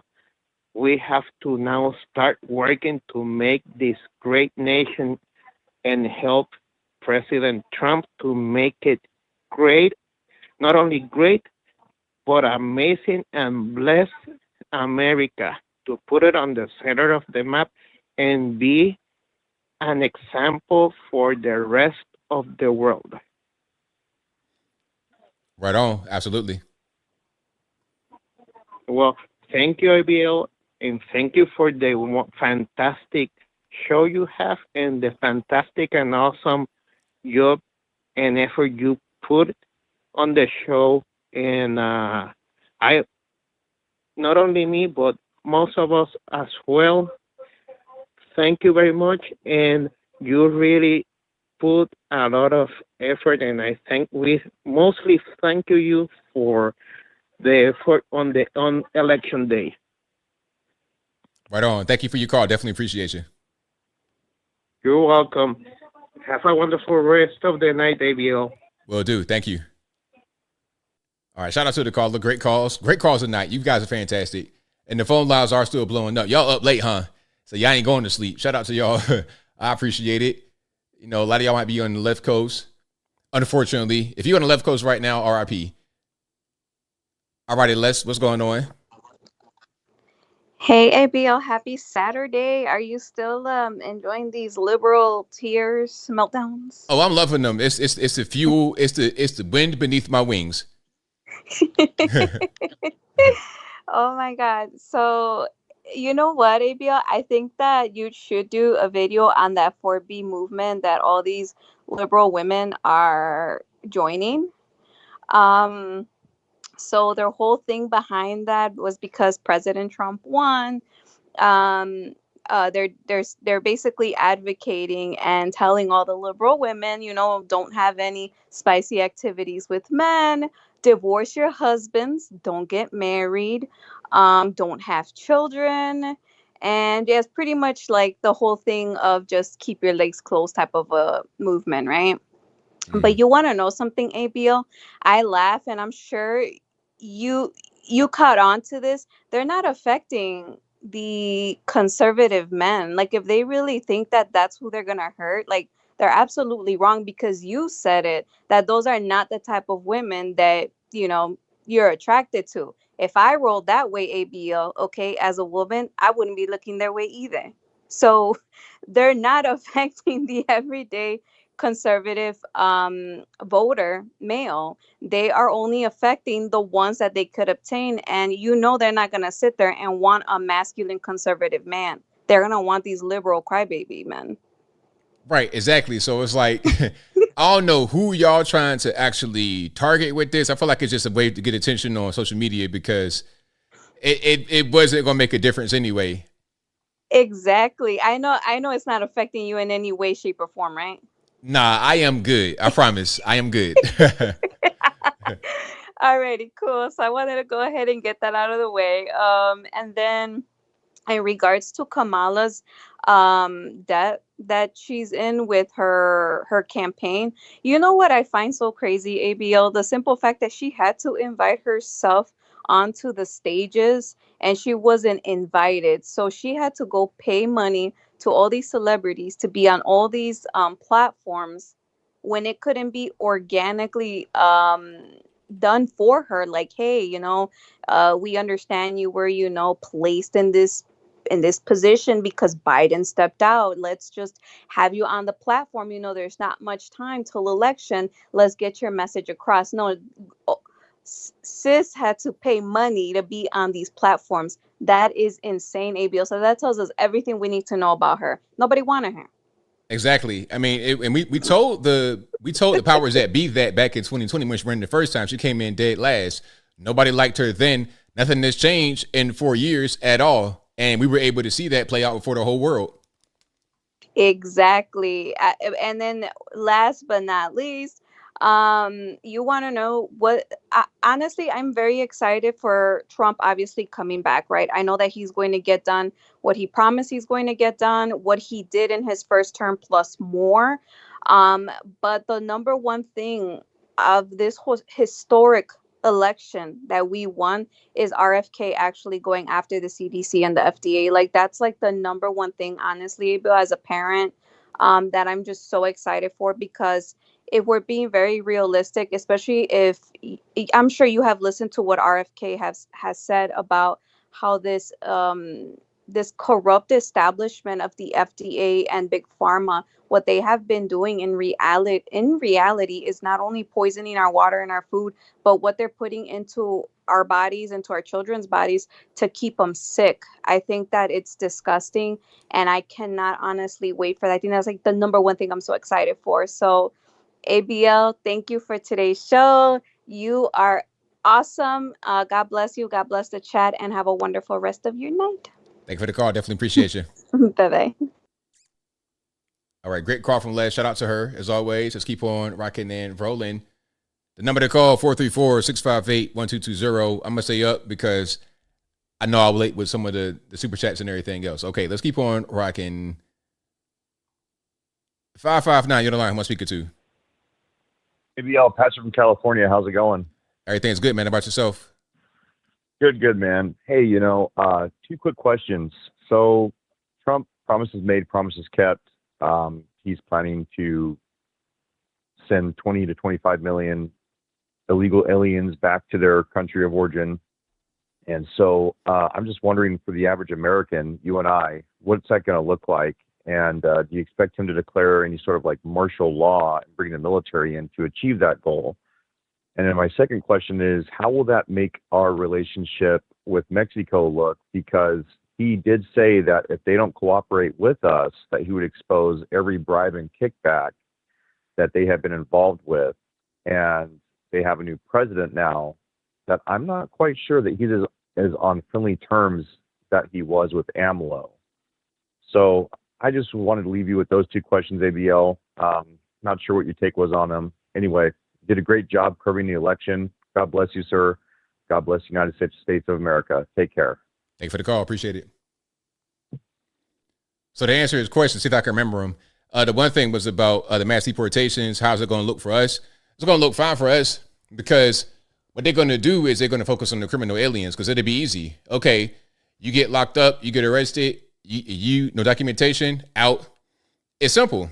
we have to now start working to make this great nation and help President Trump to make it great, not only great, but amazing and blessed America, to put it on the center of the map and be an example for the rest of the world.
Right on. Absolutely.
Well, thank you, ABL, and thank you for the fantastic show you have and the fantastic and awesome job and effort you put on the show. And I, not only me, but most of us as well, thank you very much. And you really put a lot of effort, and I think we mostly thank you for the effort on election day.
Right on. Thank you for your call. Definitely appreciate you.
You're welcome. Have a wonderful rest of the night, ABL.
Will do. Thank you. All right. Shout out to the caller. Great calls. Great calls tonight. You guys are fantastic. And the phone lines are still blowing up. Y'all up late, huh? So y'all ain't going to sleep. Shout out to y'all. I appreciate it. You know, a lot of y'all might be on the left coast. Unfortunately, if you're on the left coast right now, RIP. All righty, Les, what's going on?
Hey ABL, happy Saturday. Are you still enjoying these liberal tears meltdowns?
Oh, I'm loving them. It's the fuel. It's the wind beneath my wings.
Oh my God. So you know what, ABL? I think that you should do a video on that 4B movement that all these liberal women are joining. So their whole thing behind that was because President Trump won. They're basically advocating and telling all the liberal women, you know, don't have any spicy activities with men, divorce your husbands, don't get married, don't have children. And yeah, it's pretty much like the whole thing of just keep your legs closed type of a movement, right? But you want to know something, ABL? I laugh, and I'm sure you caught on to this. They're not affecting the conservative men. Like, if they really think that that's who they're gonna hurt, like, they're absolutely wrong, because you said it, that those are not the type of women that, you know, you're attracted to. If I rolled that way, ABL, okay, as a woman, I wouldn't be looking their way either. So they're not affecting the everyday conservative voter male. They are only affecting the ones that they could obtain. And you know, they're not going to sit there and want a masculine conservative man. They're going to want these liberal crybaby men.
Right, exactly. So it's like, I don't know who y'all trying to actually target with this. I feel like it's just a way to get attention on social media, because it wasn't going to make a difference anyway.
Exactly. I know it's not affecting you in any way, shape, or form, right?
Nah, I am good. I promise. I am good.
Alrighty, cool. So I wanted to go ahead and get that out of the way. And then in regards to Kamala's that she's in with her campaign, you know what I find so crazy, ABL? The simple fact that she had to invite herself onto the stages and she wasn't invited. So she had to go pay money to all these celebrities to be on all these platforms when it couldn't be organically done for her. Like, hey, you know, we understand you were, you know, placed in this position because Biden stepped out. Let's just have you on the platform. You know, there's not much time till election. Let's get your message across. No, sis had to pay money to be on these platforms. That is insane, ABL. So that tells us everything we need to know about her. Nobody wanted her.
Exactly. I mean, and we told the powers that be that back in 2020 when she ran the first time, she came in dead last. Nobody liked her then. Nothing has changed in 4 years at all. And we were able to see that play out before the whole world.
Exactly. And then last but not least, you want to know what, honestly, I'm very excited for Trump obviously coming back, right? I know that he's going to get done what he promised he's going to get done, what he did in his first term plus more. But the number one thing of this whole historic election that we won is RFK actually going after the CDC and the FDA. Like, that's like the number one thing, honestly, as a parent, that I'm just so excited for, because if we're being very realistic, especially if I'm sure you have listened to what RFK has said about how this corrupt establishment of the FDA and big pharma, what they have been doing in reality is not only poisoning our water and our food, but what they're putting into our bodies, into our children's bodies to keep them sick. I think that it's disgusting, and I cannot honestly wait for that. I think that's like the number one thing I'm so excited for. So ABL, thank you for today's show. You are awesome. God bless you. God bless the chat, and have a wonderful rest of your night.
Thank you for the call. Definitely appreciate you.
Bye-bye.
All right, great call from Les. Shout out to her, as always. Let's keep on rocking and rolling. The number to call, 434-658-1220. I'm going to say up because I know I'm late with some of the super chats and everything else. Okay, let's keep on rocking. 559, you're the line. Who am I speaking to?
ABL, Patrick from California. How's it going?
Everything's good, man. How about yourself?
Good, man. Hey, two quick questions. So Trump, promises made, promises kept. He's planning to send 20 to 25 million illegal aliens back to their country of origin. And so I'm just wondering, for the average American, you and I, what's that going to look like? And do you expect him to declare any sort of like martial law and bring the military in to achieve that goal? And then my second question is, how will that make our relationship with Mexico look? Because he did say that if they don't cooperate with us, that he would expose every bribe and kickback that they have been involved with. And they have a new president now that I'm not quite sure that he's as on friendly terms that he was with AMLO. So I just wanted to leave you with those two questions, ABL. Not sure what your take was on them. Anyway, did a great job covering the election. God bless you, sir. God bless the United States of America. Take care.
Thank you for the call. Appreciate it. So to answer his question, see if I can remember him. The one thing was about the mass deportations. How's it going to look for us? It's going to look fine for us because what they're going to do is they're going to focus on the criminal aliens because it'll be easy. Okay, you get locked up, you get arrested, you no documentation, out. It's simple.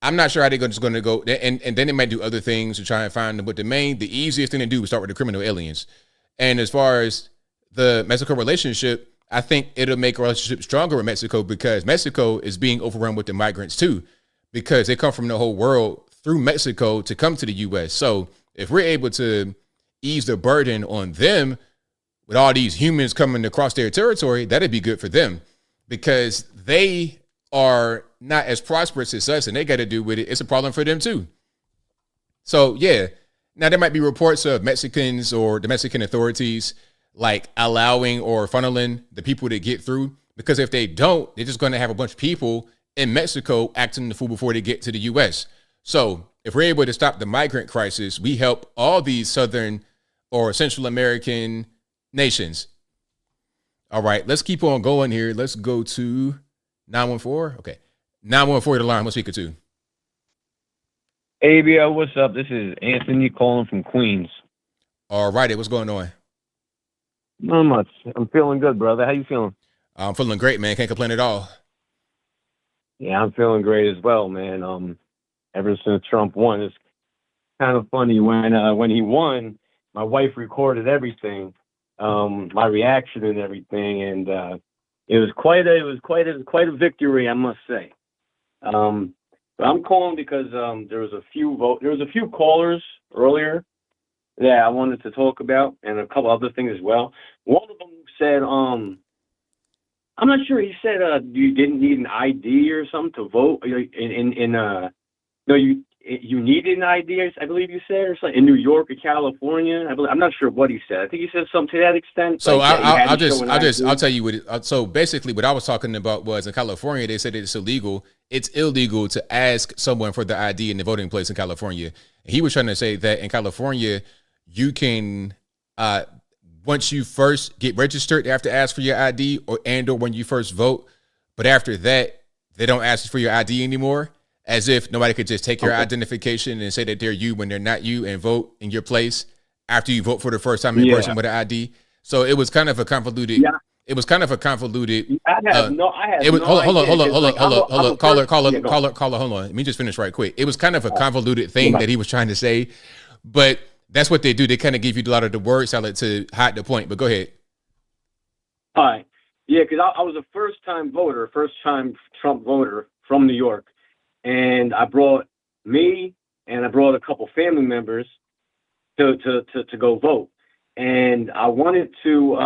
I'm not sure how they're just going to go, and then they might do other things to try and find them. But the easiest thing to do is start with the criminal aliens. And as far as the Mexico relationship, I think it'll make a relationship stronger with Mexico because Mexico is being overrun with the migrants too, because they come from the whole world through Mexico to come to the U.S. So if we're able to ease the burden on them with all these humans coming across their territory, that'd be good for them because they are not as prosperous as us and they got to do with it. It's a problem for them too. So yeah, now there might be reports of Mexicans or the Mexican authorities like allowing or funneling the people to get through, because if they don't, they're just going to have a bunch of people in Mexico acting the fool before they get to the U.S. So if we're able to stop the migrant crisis, we help all these Southern or Central American nations. All right, let's keep on going here. Let's go to 914. Okay. 914 the line. What's speaker to?
ABL, what's up? This is Anthony calling from Queens.
All righty. What's going on?
Not much. I'm feeling good, brother. How you feeling?
I'm feeling great, man. Can't complain at all.
Yeah, I'm feeling great as well, man. Ever since Trump won, it's kind of funny when he won, my wife recorded everything, my reaction and everything, and it was quite a victory, I must say. But I'm calling because there was a few callers earlier that I wanted to talk about, and a couple other things as well. One of them said, I'm not sure. He said you didn't need an ID or something to vote. You needed an ID, I believe you said, or something in New York or California. I'm not sure what he said. I think he said something to that extent.
So
like
I'll tell you what. So basically, what I was talking about was in California, they said it's illegal. It's illegal to ask someone for the ID in the voting place in California. He was trying to say that in California, you can once you first get registered, they have to ask for your ID or when you first vote. But after that, they don't ask for your ID anymore. As if nobody could just take your identification and say that they're you when they're not you and vote in your place after you vote for the first time in person with an ID. So it was kind of a convoluted It was kind of a convoluted.
I had no idea.
Hold on. Caller, hold on. Let me just finish right quick. It was kind of a convoluted thing that he was trying to say, but that's what they do. They kind of give you a lot of the word salad to hide the point. But go ahead.
All right. Yeah, because I was a first-time Trump voter from New York, and I brought me and I brought a couple family members to go vote, and I wanted to.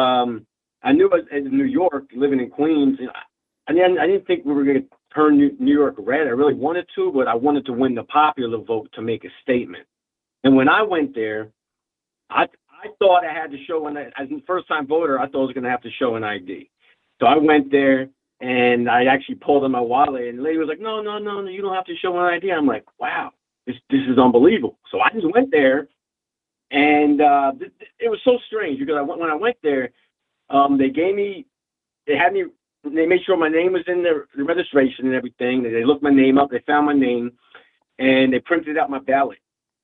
I knew in New York, living in Queens, I didn't think we were going to turn New York red. I really wanted to, but I wanted to win the popular vote to make a statement. And when I went there, I thought I had to show as a first-time voter, I thought I was going to have to show an ID. So I went there and I actually pulled in my wallet, and the lady was like, "No, you don't have to show an ID." I'm like, "Wow, this is unbelievable." So I just went there, and it was so strange because when I went there, they made sure my name was in the registration and everything. They looked my name up, they found my name, and they printed out my ballot.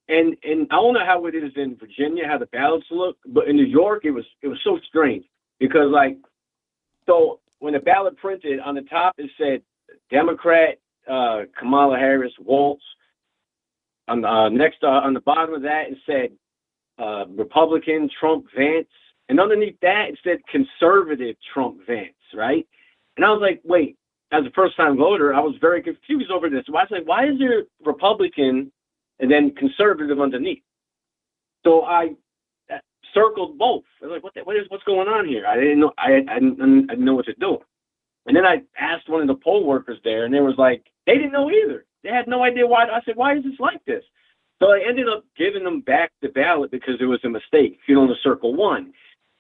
And I don't know how it is in Virginia, how the ballots look, but in New York, it was so strange because so when the ballot printed on the top, it said Democrat, Kamala Harris, Waltz. On the bottom of that, it said Republican, Trump, Vance. And underneath that, it said conservative Trump, Vance, right? And I was like, wait, as a first-time voter, I was very confused over this. I was like, why is there Republican and then conservative underneath? So I circled both. I was like, what's going on here? I didn't know. I didn't know what to do. And then I asked one of the poll workers there, and they was like, they didn't know either. They had no idea why. I said, why is this like this? So I ended up giving them back the ballot because it was a mistake. You know, the circle one.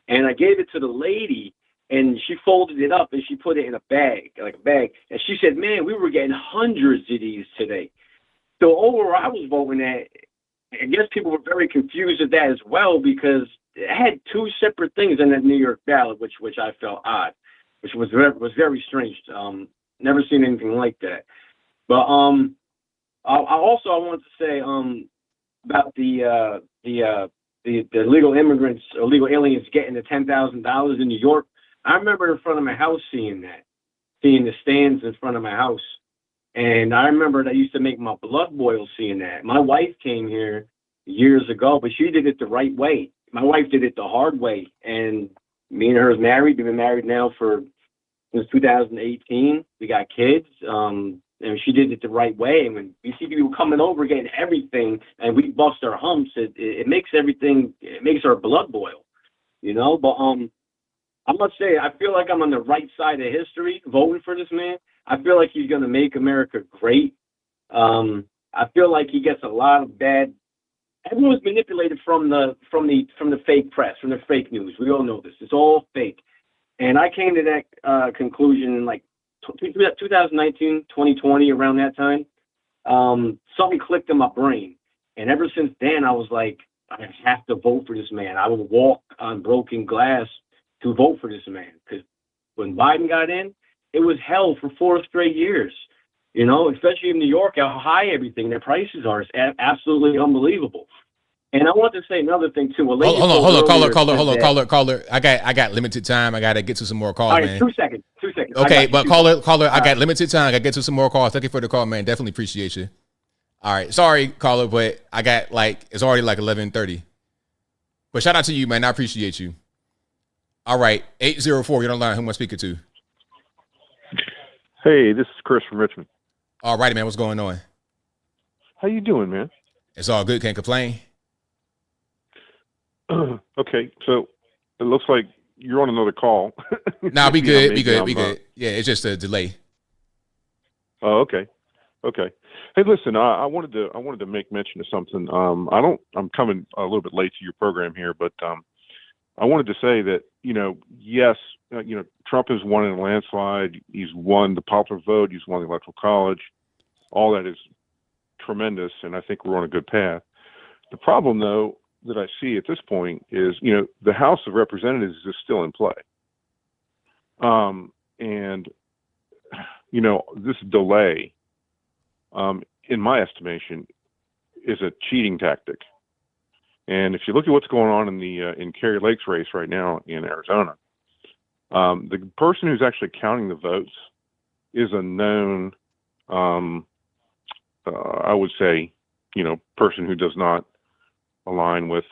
And I gave it to the lady, and she folded it up and she put it in a bag. And she said, "Man, we were getting hundreds of these today." So over I was voting at, I guess people were very confused at that as well because it had two separate things in that New York ballot, which I felt odd, which was very strange. Never seen anything like that. But I wanted to say about the illegal immigrants, illegal aliens getting the $10,000 in New York. I remember in front of my house seeing the stands in front of my house. And I remember that used to make my blood boil seeing that. My wife came here years ago, but she did it the right way. My wife did it the hard way. And me and her is married. We've been married now since 2018. We got kids. And she did it the right way. And when we see people coming over getting everything and we bust our humps, it makes our blood boil, you know? But I must say, I feel like I'm on the right side of history voting for this man. I feel like he's going to make America great. I feel like he gets a lot of bad. Everyone's manipulated from the fake press, from the fake news. We all know this. It's all fake. And I came to that conclusion in 2019, 2020, around that time. Something clicked in my brain. And ever since then, I was like, I have to vote for this man. I will walk on broken glass to vote for this man. Because when Biden got in, it was hell for 4 straight years. You know, especially in New York, how high everything, their prices are. It's absolutely unbelievable. And I want to say another thing too. Hold
on, caller. I got limited time. I got to get to some more calls, man.
2 seconds.
Okay, but caller, I got limited time. I got to get to some more calls. Thank you for the call, man. Definitely appreciate you. All right, sorry, caller, but I got it's already 11:30. But shout out to you, man. I appreciate you. All right, 804. You're on the line. Who am I speaking to?
Hey, this is Chris from Richmond.
All righty, man. What's going on?
How you doing, man?
It's all good. Can't complain.
Okay, so it looks like you're on another call.
Nah, we good. We good. Yeah, it's just a delay.
Oh, okay. Hey, listen, I wanted to make mention of something. I'm coming a little bit late to your program here, but I wanted to say that, yes, Trump has won in a landslide. He's won the popular vote. He's won the Electoral College. All that is tremendous, and I think we're on a good path. The problem, though, that I see at this point is, the House of Representatives is still in play. And, this delay, in my estimation, is a cheating tactic. And if you look at what's going on in Kari Lake's race right now in Arizona, The person who's actually counting the votes is a known, I would say, person who does not align with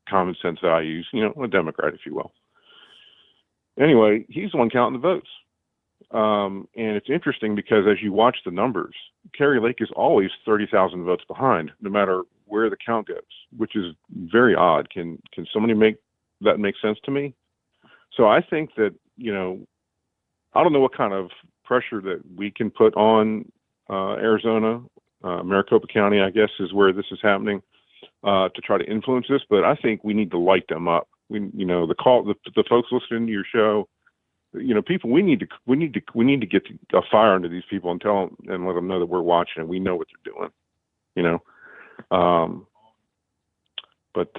common sense values, a Democrat, if you will. Anyway, he's the one counting the votes. And it's interesting because as you watch the numbers, Kari Lake is always 30,000 votes behind, no matter where the count goes, which is very odd. Can somebody make that make sense to me? So I think that, I don't know what kind of pressure that we can put on Arizona, Maricopa County, I guess, is where this is happening, to try to influence this. But I think we need to light them up. The folks listening to your show, people, we need to get a fire under these people and tell them and let them know that we're watching and we know what they're doing. But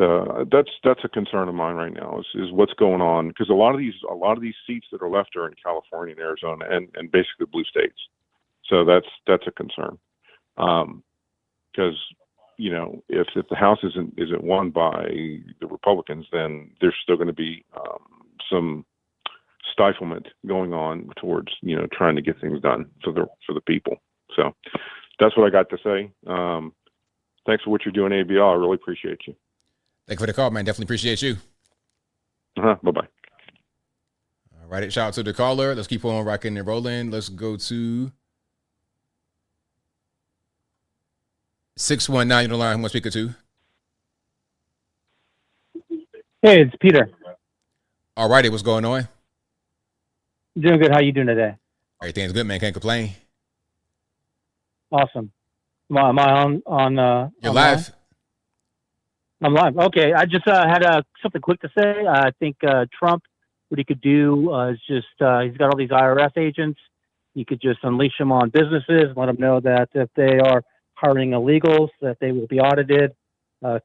that's a concern of mine right now is what's going on, because a lot of these seats that are left are in California and Arizona and basically blue states. So that's a concern. Because if the House isn't won by the Republicans, then there's still going to be some stiflement going on towards trying to get things done for the people. So that's what I got to say. Thanks for what you're doing, ABL. I really appreciate you.
Thank you for the call, man. Definitely appreciate you.
Bye-bye.
All right. Shout out to the caller. Let's keep on rocking and rolling. Let's go to 619 on the line. Who am I speaking to?
Hey, it's Peter.
All righty. What's going on?
Doing good. How you doing today?
Everything's good, man. Can't complain.
Awesome. Am I on
You're live.
I'm live. Okay. I just had something quick to say. I think Trump, what he could do is just, he's got all these IRS agents. He could just unleash them on businesses, let them know that if they are hiring illegals, that they will be audited.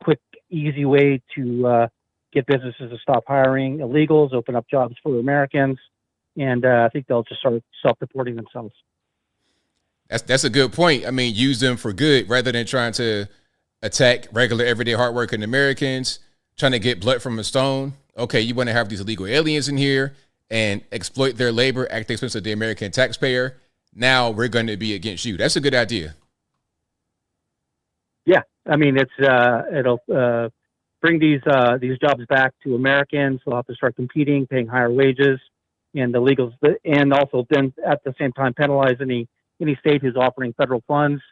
Quick, easy way to get businesses to stop hiring illegals, open up jobs for Americans. And I think they'll just start self-reporting themselves.
That's a good point. I mean, use them for good rather than trying to attack regular, everyday, hardworking Americans, trying to get blood from a stone. Okay, you want to have these illegal aliens in here and exploit their labor at the expense of the American taxpayer. Now we're going to be against you. That's a good idea. Yeah, I mean, it'll bring these jobs back to Americans. They'll have to start competing, paying higher wages, and the legals, and also then at the same time penalize any state who's offering federal funds,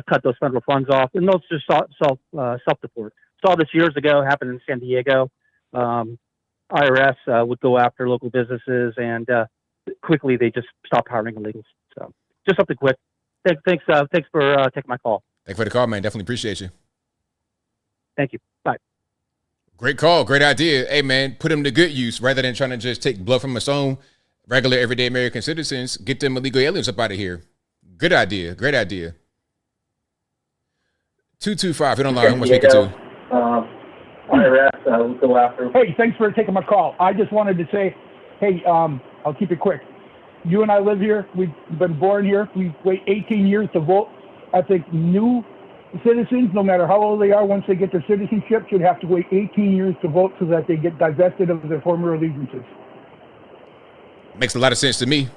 cut those federal funds off, and those just self-deport. Saw this years ago, happened in San Diego. IRS would go after local businesses, and quickly they just stopped hiring illegals. So just something quick. Thanks for taking my call. Thanks for the call, man. Definitely appreciate you.
Thank you. Bye.
Great call. Great idea. Hey, man, put them to good use rather than trying to just take blood from a stone. Regular, everyday American citizens, get them illegal aliens up out of here. Good idea. Great idea. 225. Hit online. Who am I speaking to?
IRS will go after. Hey, thanks for taking my call. I just wanted to say, hey, I'll keep it quick. You and I live here. We've been born here. We wait 18 years to vote. I think new citizens, no matter how old they are, once they get their citizenship, should have to wait 18 years to vote so that they get divested of their former allegiances.
Makes a lot of sense to me.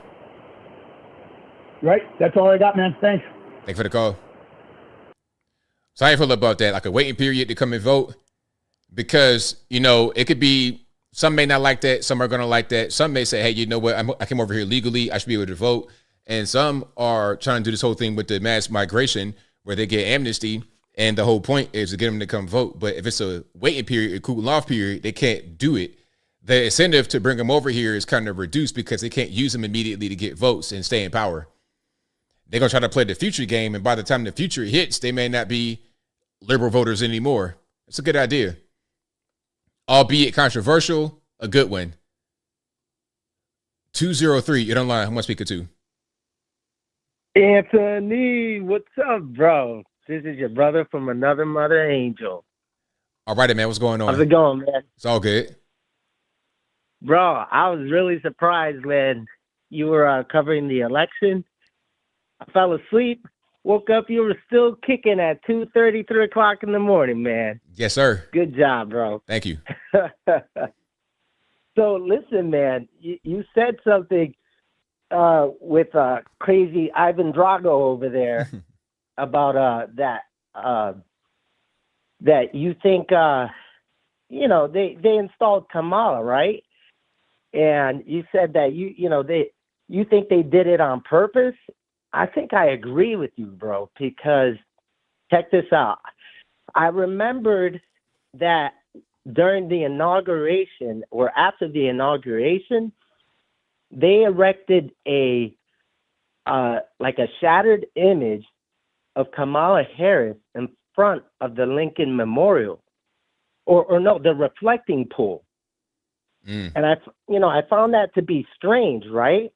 Right? That's all I got, man. Thanks.
Thanks for the call. So how you feel about that? Like a waiting period to come and vote? Because, it could be, some may not like that. Some are going to like that. Some may say, hey, you know what? I came over here legally. I should be able to vote. And some are trying to do this whole thing with the mass migration where they get amnesty. And the whole point is to get them to come vote. But if it's a waiting period, a cooling off period, they can't do it. The incentive to bring them over here is kind of reduced because they can't use them immediately to get votes and stay in power. They're going to try to play the future game. And by the time the future hits, they may not be liberal voters anymore. It's a good idea. Albeit controversial, a good one. 203, you're online. Who am I speaking to?
Anthony, what's up, bro? This is your brother from another mother angel.
All right, man. What's going on?
How's it going, man?
It's all good.
Bro, I was really surprised when you were covering the election. I fell asleep, woke up, you were still kicking at 2:30, 3 o'clock in the morning, man.
Yes, sir.
Good job, bro.
Thank you.
So listen, man, you said something with crazy Ivan Drago over there about that you think they installed Kamala, right? And you said that you think they did it on purpose. I think I agree with you, bro, because check this out. I remembered that during the inauguration or after the inauguration, they erected a shattered image of Kamala Harris in front of the Lincoln Memorial, or no, the reflecting pool. And I found that to be strange, right?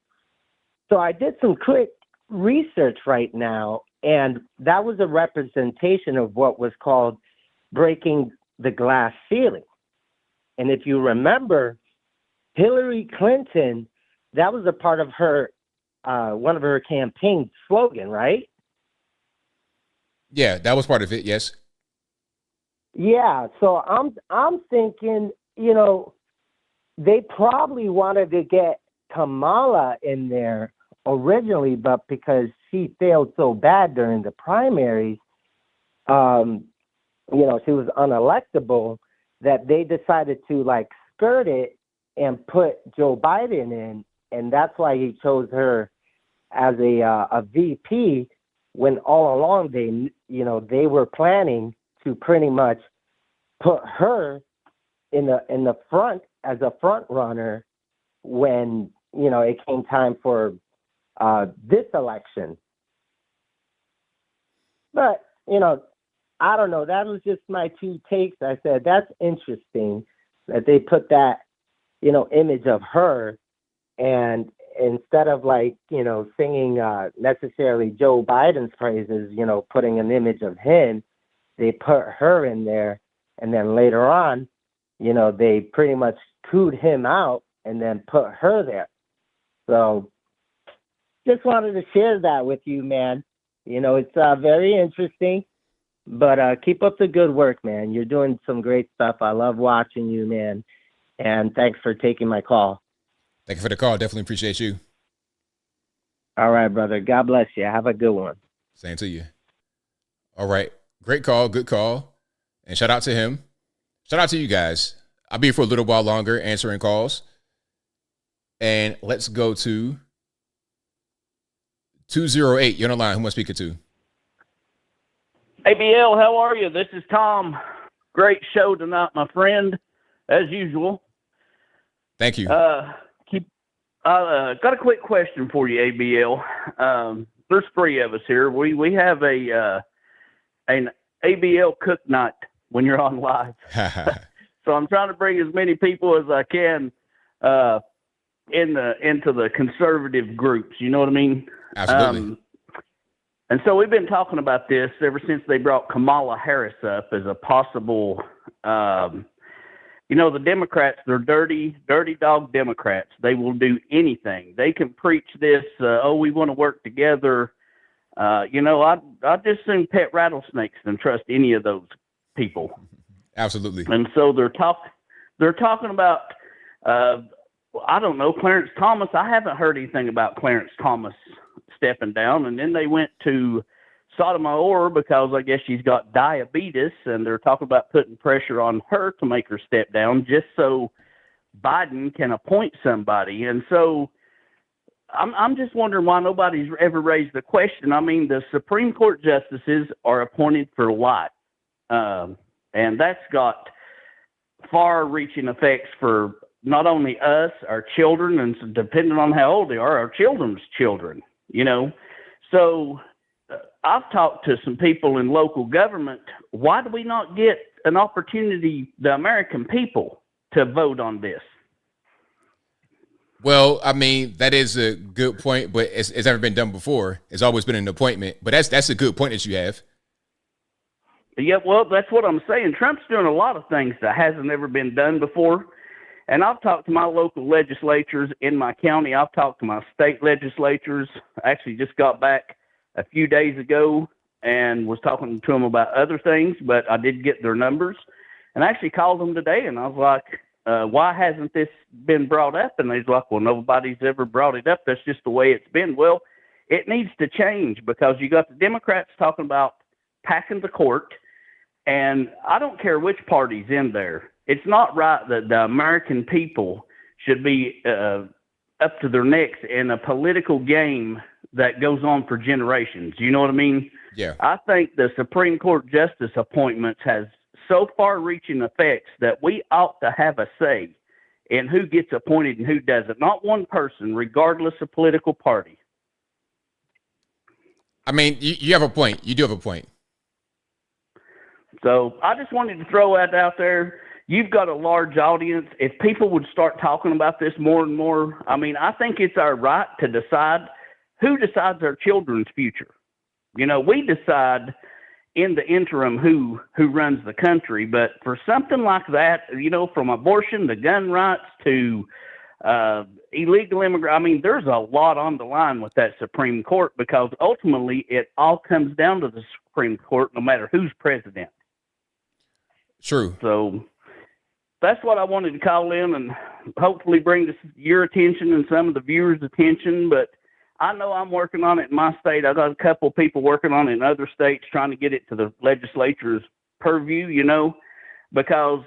So I did some quick research right now, and that was a representation of what was called breaking the glass ceiling. And if you remember, Hillary Clinton, that was a part of her, one of her campaign slogan, right?
Yeah, that was part of it. Yes.
Yeah. So I'm thinking, they probably wanted to get Kamala in there originally, but because she failed so bad during the primaries, she was unelectable, that they decided to skirt it and put Joe Biden in, and that's why he chose her as a VP, when all along they were planning to pretty much put her in the front as a front runner when it came time for this election. But I don't know. That was just my two takes. I said that's interesting that they put that image of her, and instead of singing necessarily Joe Biden's praises, putting an image of him, they put her in there, and then later on, they pretty much cooed him out and then put her there. So just wanted to share that with you, man. It's very interesting, but keep up the good work, man. You're doing some great stuff. I love watching you, man. And thanks for taking my call.
Thank you for the call. Definitely appreciate you.
All right, brother. God bless you. Have a good one.
Same to you. All right. Great call. Good call. And shout out to him. Shout out to you guys. I'll be here for a little while longer answering calls. And let's go to 208. You're on the line. Who am I speaking to?
ABL, how are you? This is Tom. Great show tonight, my friend, as usual.
Thank you.
Got a quick question for you, ABL. There's three of us here. We have an ABL cook night when you're on live. So I'm trying to bring as many people as I can into the conservative groups. You know what I mean?
Absolutely.
And so we've been talking about this ever since they brought Kamala Harris up as a possible, the Democrats, they're dirty dog Democrats. They will do anything. They can preach this, we want to work together. I'd just soon pet rattlesnakes than trust any of those people.
Absolutely.
And so they're talking about, I don't know, Clarence Thomas. I haven't heard anything about Clarence Thomas stepping down. And then they went to Sotomayor because I guess she's got diabetes, and they're talking about putting pressure on her to make her step down just so Biden can appoint somebody. And so I'm just wondering why nobody's ever raised the question. I mean, the Supreme Court justices are appointed for life, and that's got far-reaching effects for not only us, our children, and depending on how old they are, our children's children, So I've talked to some people in local government. Why do we not get an opportunity, the American people, to vote on this?
Well, I mean, that is a good point, but it's never been done before. It's always been an appointment, but that's a good point that you have.
Yeah, well, that's what I'm saying. Trump's doing a lot of things that hasn't ever been done before. And I've talked to my local legislatures in my county. I've talked to my state legislatures. I actually just got back a few days ago and was talking to them about other things, but I did get their numbers. And I actually called them today, and I was like, Why hasn't this been brought up? And he's like, well, nobody's ever brought it up. That's just the way it's been. Well, it needs to change because you got the Democrats talking about packing the court, and I don't care which party's in there. It's not right that the American people should be up to their necks in a political game that goes on for generations. You know what I mean?
Yeah.
I think the Supreme Court justice appointments has so far-reaching effects that we ought to have a say in who gets appointed and who doesn't. Not one person, regardless of political party.
I mean, you have a point. You do have a point.
So I just wanted to throw that out there. You've got a large audience. If people would start talking about this more and more, I mean, I think it's our right to decide who decides our children's future. You know, we decide in the interim who runs the country, but for something like that, you know, from abortion to gun rights to illegal immigrant, I mean, there's a lot on the line with that Supreme Court because ultimately it all comes down to the Supreme Court no matter who's president.
True.
So that's what I wanted to call in and hopefully bring to your attention and some of the viewers' attention. But I know I'm working on it in my state. I got a couple of people working on it in other states trying to get it to the legislature's purview, you know, because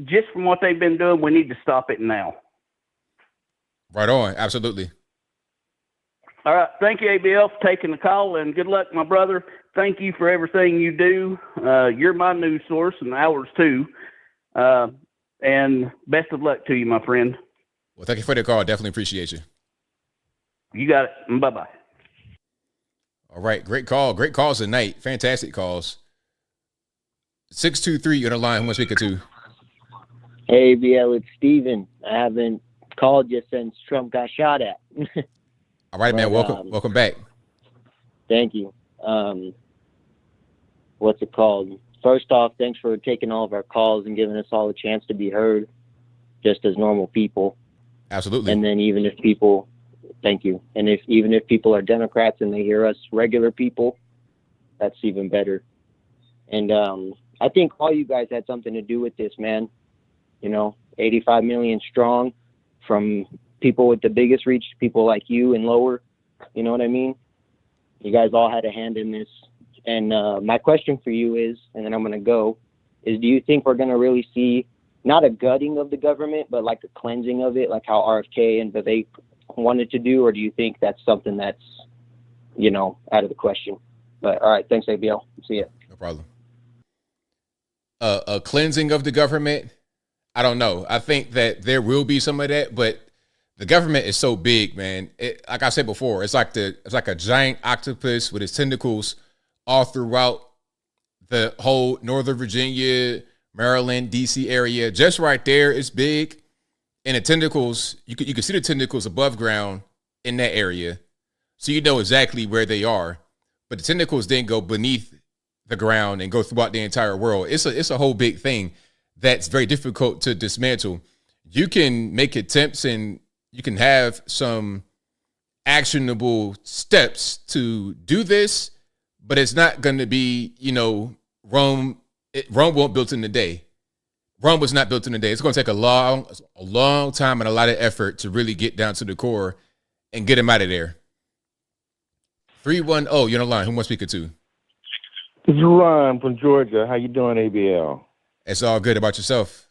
just from what they've been doing, we need to stop it now.
Right on. Absolutely.
All right. Thank you, ABL, for taking the call, and good luck, my brother. Thank you for everything you do. You're my news source and ours too. And best of luck to you, my friend.
Well, thank you for the call. Definitely appreciate you.
You got it. Bye-bye.
All right. Great call. Great calls tonight. Fantastic calls. 623 on the line. Who am I speaking to?
Hey, ABL, it's Steven. I haven't called you since Trump got shot at.
All right, man. Welcome back.
Thank you. What's it called? First off, thanks for taking all of our calls and giving us all a chance to be heard just as normal people.
Absolutely.
And then even if people, thank you. And even if people are Democrats and they hear us regular people, that's even better. And I think all you guys had something to do with this, man. You know, 85 million strong, from people with the biggest reach to people like you and lower. You know what I mean? You guys all had a hand in this. And my question for you is, and then I'm going to go, is do you think we're going to really see not a gutting of the government, but like a cleansing of it, like how RFK and Vivek wanted to do? Or do you think that's something that's, you know, out of the question? But all right. Thanks, ABL. See ya.
No problem. A cleansing of the government? I don't know. I think that there will be some of that, but the government is so big, man. Like I said before, it's like a giant octopus with its tentacles all throughout the whole Northern Virginia, Maryland, DC area. Just right there, it's big. And the tentacles, you can see the tentacles above ground in that area. So you know exactly where they are. But the tentacles then go beneath the ground and go throughout the entire world. It's a whole big thing that's very difficult to dismantle. You can make attempts and you can have some actionable steps to do this, but it's not going to be, you know, Rome won't built in a day. Rome was not built in a day. It's going to take a long time and a lot of effort to really get down to the core and get him out of there. 310, you're on the line. Who am I speaking to?
This is Ron from Georgia. How you doing, ABL?
It's all good. About yourself?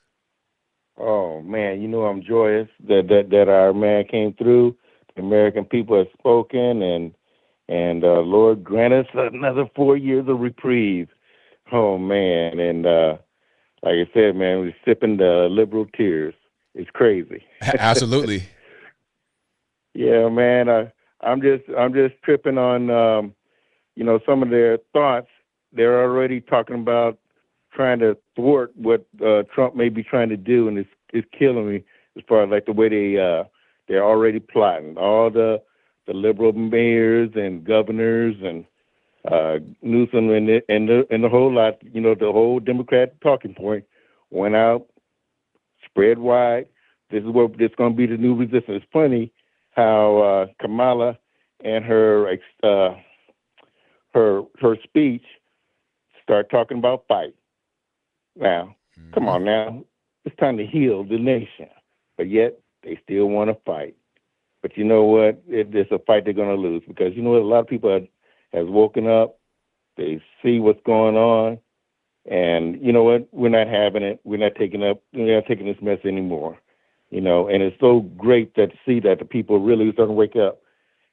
Oh, man, you know I'm joyous that our man came through. The American people have spoken, and Lord grant us another 4 years of reprieve. Oh, man, and like I said, man, we're sipping the liberal tears. It's crazy.
Absolutely.
Yeah, man, I'm just tripping on, you know, some of their thoughts. They're already talking about trying to thwart what Trump may be trying to do, and it's killing me as far as like the way they're already plotting. All the liberal mayors and governors and Newsom and the whole lot, you know, the whole Democrat talking point went out, spread wide. This is what it's going to be, the new resistance. It's funny how Kamala and her speech start talking about fight. Now, come on now. It's time to heal the nation. But yet they still want to fight. But you know what? It's a fight they're going to lose because you know what? A lot of people has woken up. They see what's going on, and you know what? We're not having it. We're not taking this mess anymore. You know, and it's so great to see that the people really starting to wake up.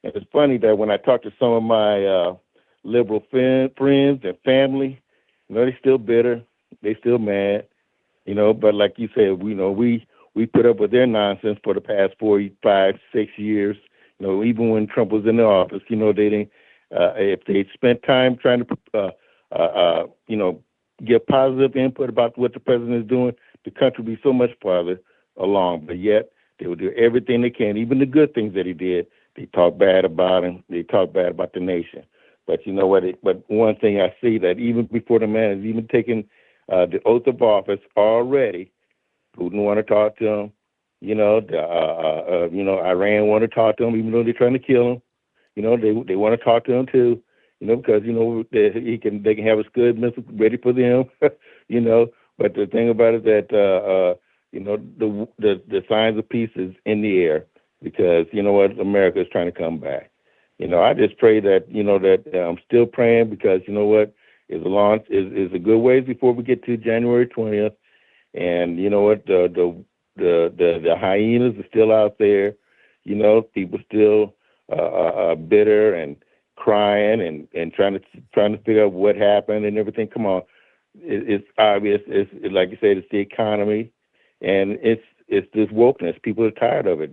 And it's funny that when I talk to some of my liberal friends and family, you know, they're still bitter. They still mad. You know, but like you said, we put up with their nonsense for the past 4, 5, 6 years. You know, even when Trump was in the office, you know, they didn't. If they spent time trying to, you know, give positive input about what the president is doing, the country would be so much farther along. But yet they would do everything they can, even the good things that he did. They talk bad about him. They talk bad about the nation. But you know what? But one thing I see that even before the man has even taken the oath of office already, Putin want to talk to him. You know, Iran want to talk to him, even though they're trying to kill him. You know, they want to talk to him too. You know, because you know they can have a good missile ready for them. You know, but the thing about it is that you know the signs of peace is in the air because you know what, America is trying to come back. You know, I just pray that you know that I'm still praying because you know what is a good ways before we get to January 20th. And you know what, the hyenas are still out there. You know, people still bitter and crying and trying to figure out what happened and everything. Come on, it's obvious. It's like you said, it's the economy, and it's this wokeness. People are tired of it.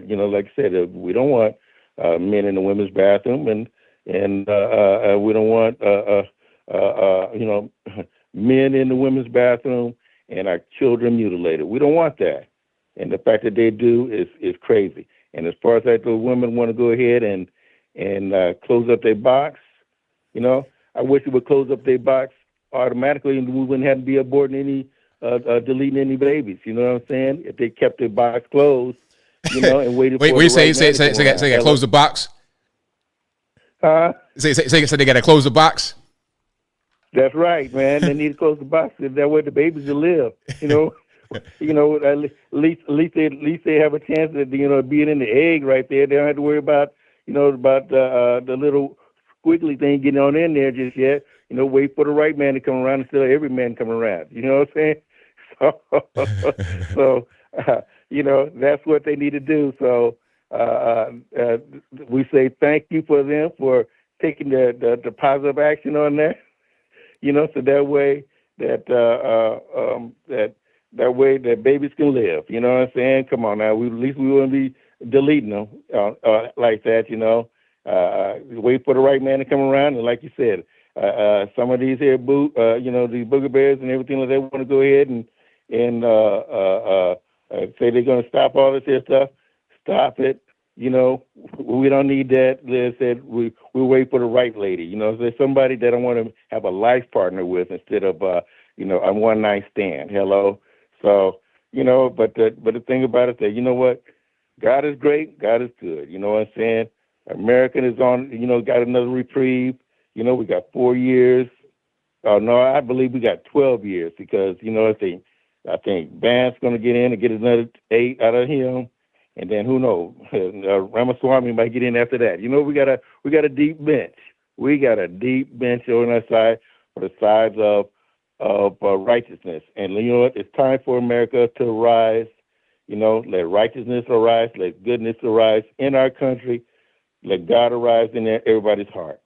You know, like I said, we don't want men in the women's bathroom, and we don't want you know, men in the women's bathroom and our children mutilated. We don't want that. And the fact that they do is crazy. And as far as that, the women want to go ahead and close up their box, you know, I wish it would close up their box automatically and we wouldn't have to be aborting any, deleting any babies. You know what I'm saying? If they kept their box closed, you know, and waited for
Wait,
the
say
right
they got to close the box? Say they got to close the box?
That's right, man. They need to close the box. That way the babies will live. You know, you know. At least they have a chance of being in the egg right there. They don't have to worry about the little squiggly thing getting on in there just yet. You know, wait for the right man to come around until every man come around. You know what I'm saying? So you know, that's what they need to do. So we say thank you for them for taking the positive action on that. You know, so that way that way that babies can live. You know what I'm saying? Come on now, at least we wouldn't be deleting them like that. You know, wait for the right man to come around, and like you said, some of these here these booger bears and everything like that want to go ahead and say they're going to stop all this here stuff. Stop it. You know, we don't need that. They said we wait for the right lady. You know, there's somebody that I want to have a life partner with instead of a one night stand. Hello. So you know, but the thing about it is that you know what, God is great. God is good. You know what I'm saying? American is on. You know, got another reprieve. You know, we got 4 years. Oh no, I believe we got 12 years because you know I think Vance's going to get in and get another 8 out of him. And then who knows? Ramaswamy might get in after that. You know, we got a deep bench. We got a deep bench on our side for the sides of righteousness. And you know what? It's time for America to rise. You know, let righteousness arise, let goodness arise in our country, let God arise in everybody's heart.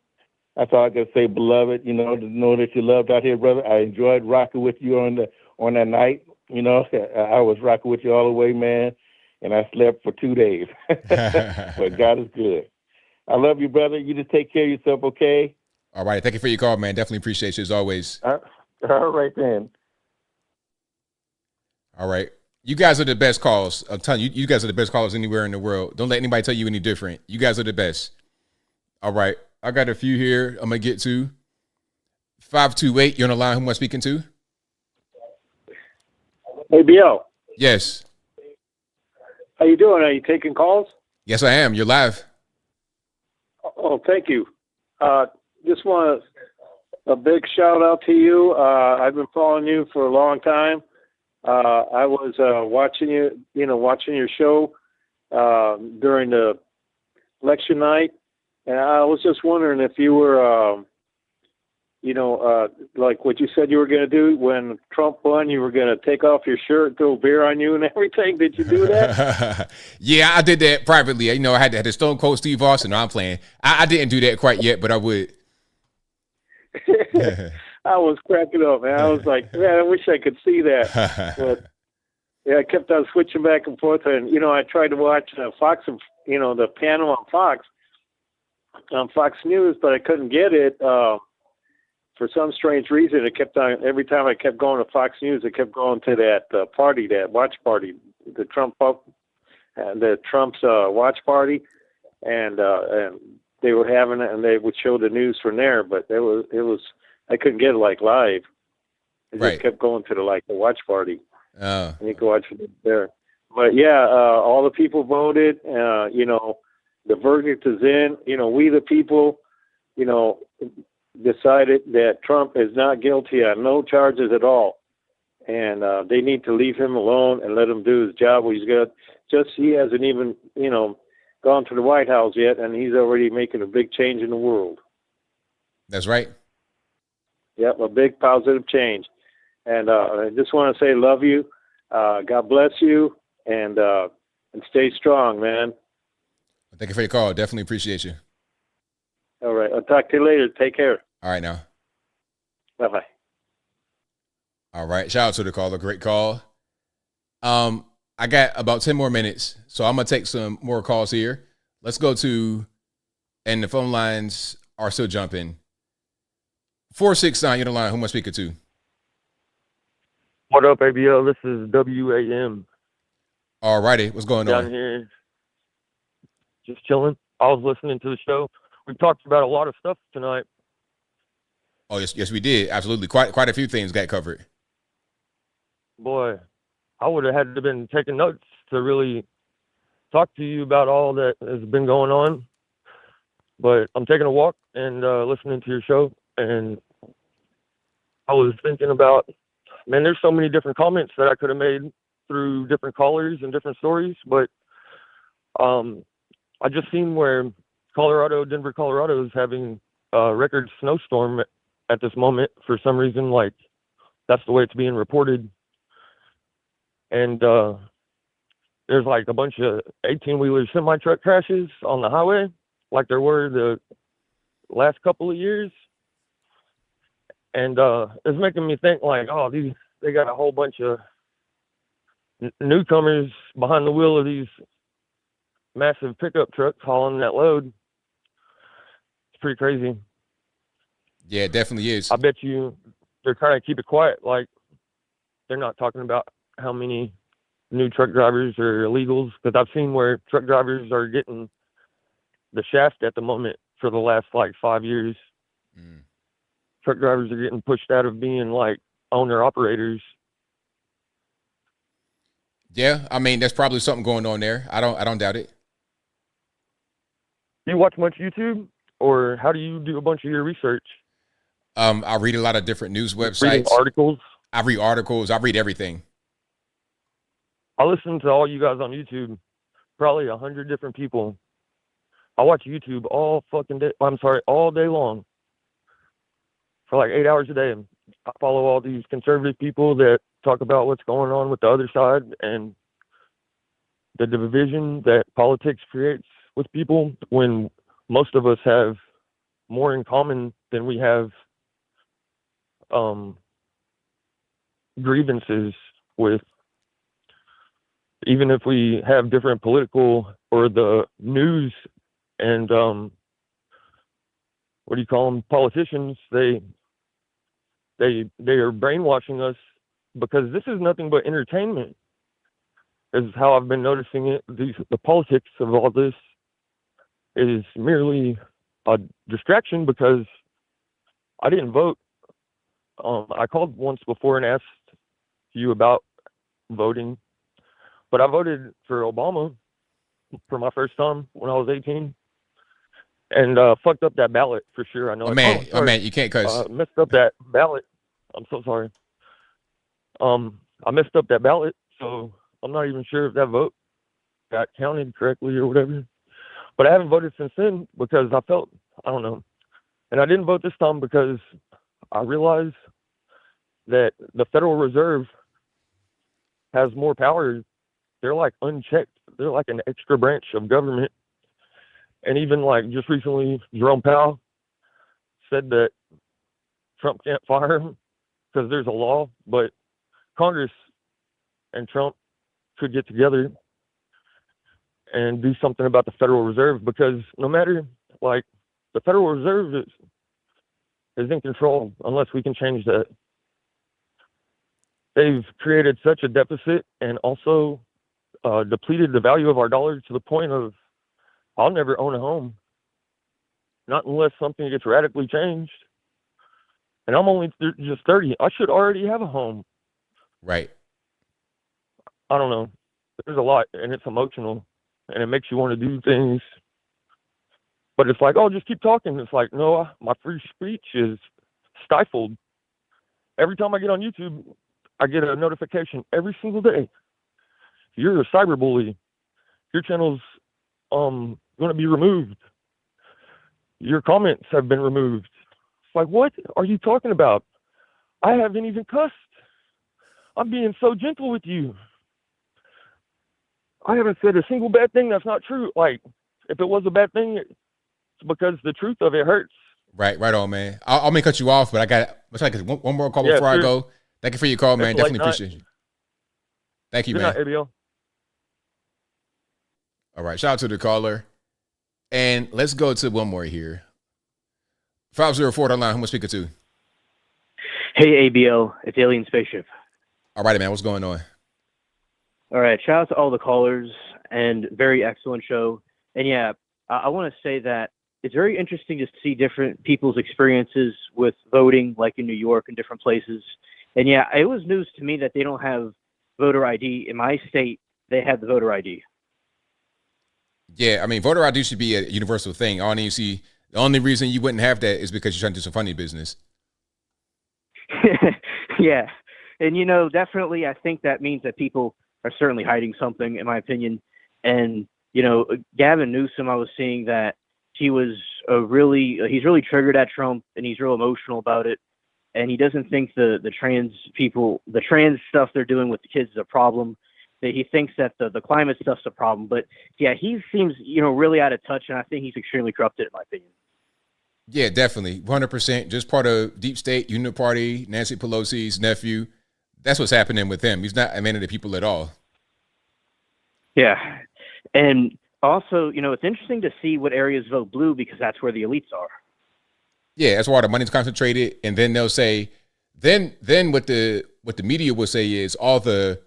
That's all I can say, beloved. You know, to know that you're loved out here, brother. I enjoyed rocking with you on that night. You know, I was rocking with you all the way, man. And I slept for 2 days. But God is good. I love you, brother. You just take care of yourself, okay?
All right. Thank you for your call, man. Definitely appreciate you as always.
All right, then.
All right. You guys are the best calls. I'm telling you, you guys are the best callers anywhere in the world. Don't let anybody tell you any different. You guys are the best. All right. I got a few here I'm going to get to. 528, you're on the line. Who am I speaking to?
ABL.
Yes.
How you doing? Are you taking calls?
Yes, I am. You're live.
Oh, thank you. Just want a big shout out to you. I've been following you for a long time, I was watching watching your show during the election night, and I was just wondering if you were, like what you said you were going to do when Trump won. You were going to take off your shirt, throw beer on you, and everything. Did you do that?
Yeah, I did that privately. I had the Stone Cold Steve Austin. No, I'm playing. I didn't do that quite yet, but I would.
I was cracking up, man. I was like, man, I wish I could see that. But yeah, I kept on switching back and forth, and I tried to watch Fox, the panel on Fox News, but I couldn't get it for some strange reason. It kept on every time I kept going to Fox News, it kept going to that party, that watch party, the Trump's watch party, and they were having it, and they would show the news from there, but it was I couldn't get it live. It just kept going to the watch party.
Oh.
And you can watch it there. But yeah, all the people voted. The verdict is in. We the people, decided that Trump is not guilty on no charges at all, and they need to leave him alone and let him do his job. He's got he hasn't even gone to the White House yet, and he's already making a big change in the world.
That's right.
Yep, a big positive change. And I just want to say, love you. God bless you, and stay strong, man.
Thank you for your call. Definitely appreciate you.
All right. I'll talk to you later. Take care.
All right, now.
Bye-bye.
All right. Shout out to the caller. Great call. I got about 10 more minutes, so I'm going to take some more calls here. Let's go to, and the phone lines are still jumping. 469, you're the line. Who am I speaking to?
What up, ABL? This is WAM.
All righty. What's going on?
Down here. Just chilling. I was listening to the show. We talked about a lot of stuff tonight.
Oh, yes, we did. Absolutely. Quite a few things got covered.
Boy, I would have had to been taking notes to really talk to you about all that has been going on. But I'm taking a walk and listening to your show, and I was thinking about, man, there's so many different comments that I could have made through different callers and different stories, but I just seen where Denver, Colorado is having a record snowstorm at this moment for some reason. That's the way it's being reported. And there's a bunch of 18-wheeler semi-truck crashes on the highway like there were the last couple of years. And it's making me think they got a whole bunch of newcomers behind the wheel of these massive pickup trucks hauling that load. It's pretty crazy.
Yeah, it definitely is.
I bet you they're trying to keep it quiet. They're not talking about how many new truck drivers are illegals, because I've seen where truck drivers are getting the shaft at the moment for the last 5 years. Truck drivers are getting pushed out of being owner operators.
Yeah, I mean, there's probably something going on there. I don't doubt it.
Do you watch much YouTube, or how do you do a bunch of your research?
I read a lot of different news websites.
Reading articles?
I read articles. I read everything.
I listen to all you guys on YouTube, probably 100 different people. I watch YouTube all day long for 8 hours a day. I follow all these conservative people that talk about what's going on with the other side and the division that politics creates with people, when most of us have more in common than we have grievances with. Even if we have different political or the news and politicians, they are brainwashing us, because this is nothing but entertainment, is how I've been noticing it. The politics of all this is merely a distraction, because I didn't vote. I called once before and asked you about voting, but I voted for Obama for my first time when I was 18, and fucked up that ballot for sure. I know.
Man, you can't cuss.
Messed up that ballot. I'm so sorry. I messed up that ballot, so I'm not even sure if that vote got counted correctly or whatever. But I haven't voted since then because I felt, I don't know. And I didn't vote this time because I realized that the Federal Reserve has more power. They're like unchecked. They're like an extra branch of government. And even like just recently, Jerome Powell said that Trump can't fire him because there's a law, but Congress and Trump could get together and do something about the Federal Reserve, because no matter, like, the Federal Reserve is in control unless we can change that. They've created such a deficit and also depleted the value of our dollar to the point of I'll never own a home, not unless something gets radically changed. And I'm only just 30. I should already have a home.
Right.
I don't know. There's a lot, and it's emotional, and it makes you want to do things. But it's like, oh, just keep talking. It's like, no, my free speech is stifled. Every time I get on YouTube, I get a notification every single day. You're a cyberbully. Your channel's going to be removed. Your comments have been removed. It's like, what are you talking about? I haven't even cussed. I'm being so gentle with you. I haven't said a single bad thing that's not true. Like, if it was a bad thing, it's because the truth of it hurts.
Right on, man. I'll may cut you off, but I got one more call before I go. Thank you for your call, man. Definitely appreciate you. Thank you, man.
Good night, ABL.
All right, shout out to the caller. And let's go to one more here. 504 online, who am I speaking to?
Hey, ABL, it's Alien Spaceship.
All right, man, what's going on?
All right, shout out to all the callers and very excellent show. And yeah, I want to say that it's very interesting to see different people's experiences with voting, like in New York and different places. And yeah, it was news to me that they don't have voter ID. In my state, they have the voter ID.
Yeah, I mean, voter ID should be a universal thing. The only reason you wouldn't have that is because you're trying to do some funny business.
Yeah. And, definitely I think that means that people are certainly hiding something, in my opinion. And, Gavin Newsom, I was seeing that he's really triggered at Trump, and he's real emotional about it. And he doesn't think the trans stuff they're doing with the kids is a problem. That he thinks that the climate stuff's a problem. But yeah, he seems, really out of touch, and I think he's extremely corrupted, in my opinion.
Yeah, definitely. 100%. Just part of Deep State, Unit Party, Nancy Pelosi's nephew. That's what's happening with him. He's not a man of the people at all.
Yeah. And also, it's interesting to see what areas vote blue, because that's where the elites are.
Yeah, that's where the money's concentrated. And then they'll say, then what the media will say is all the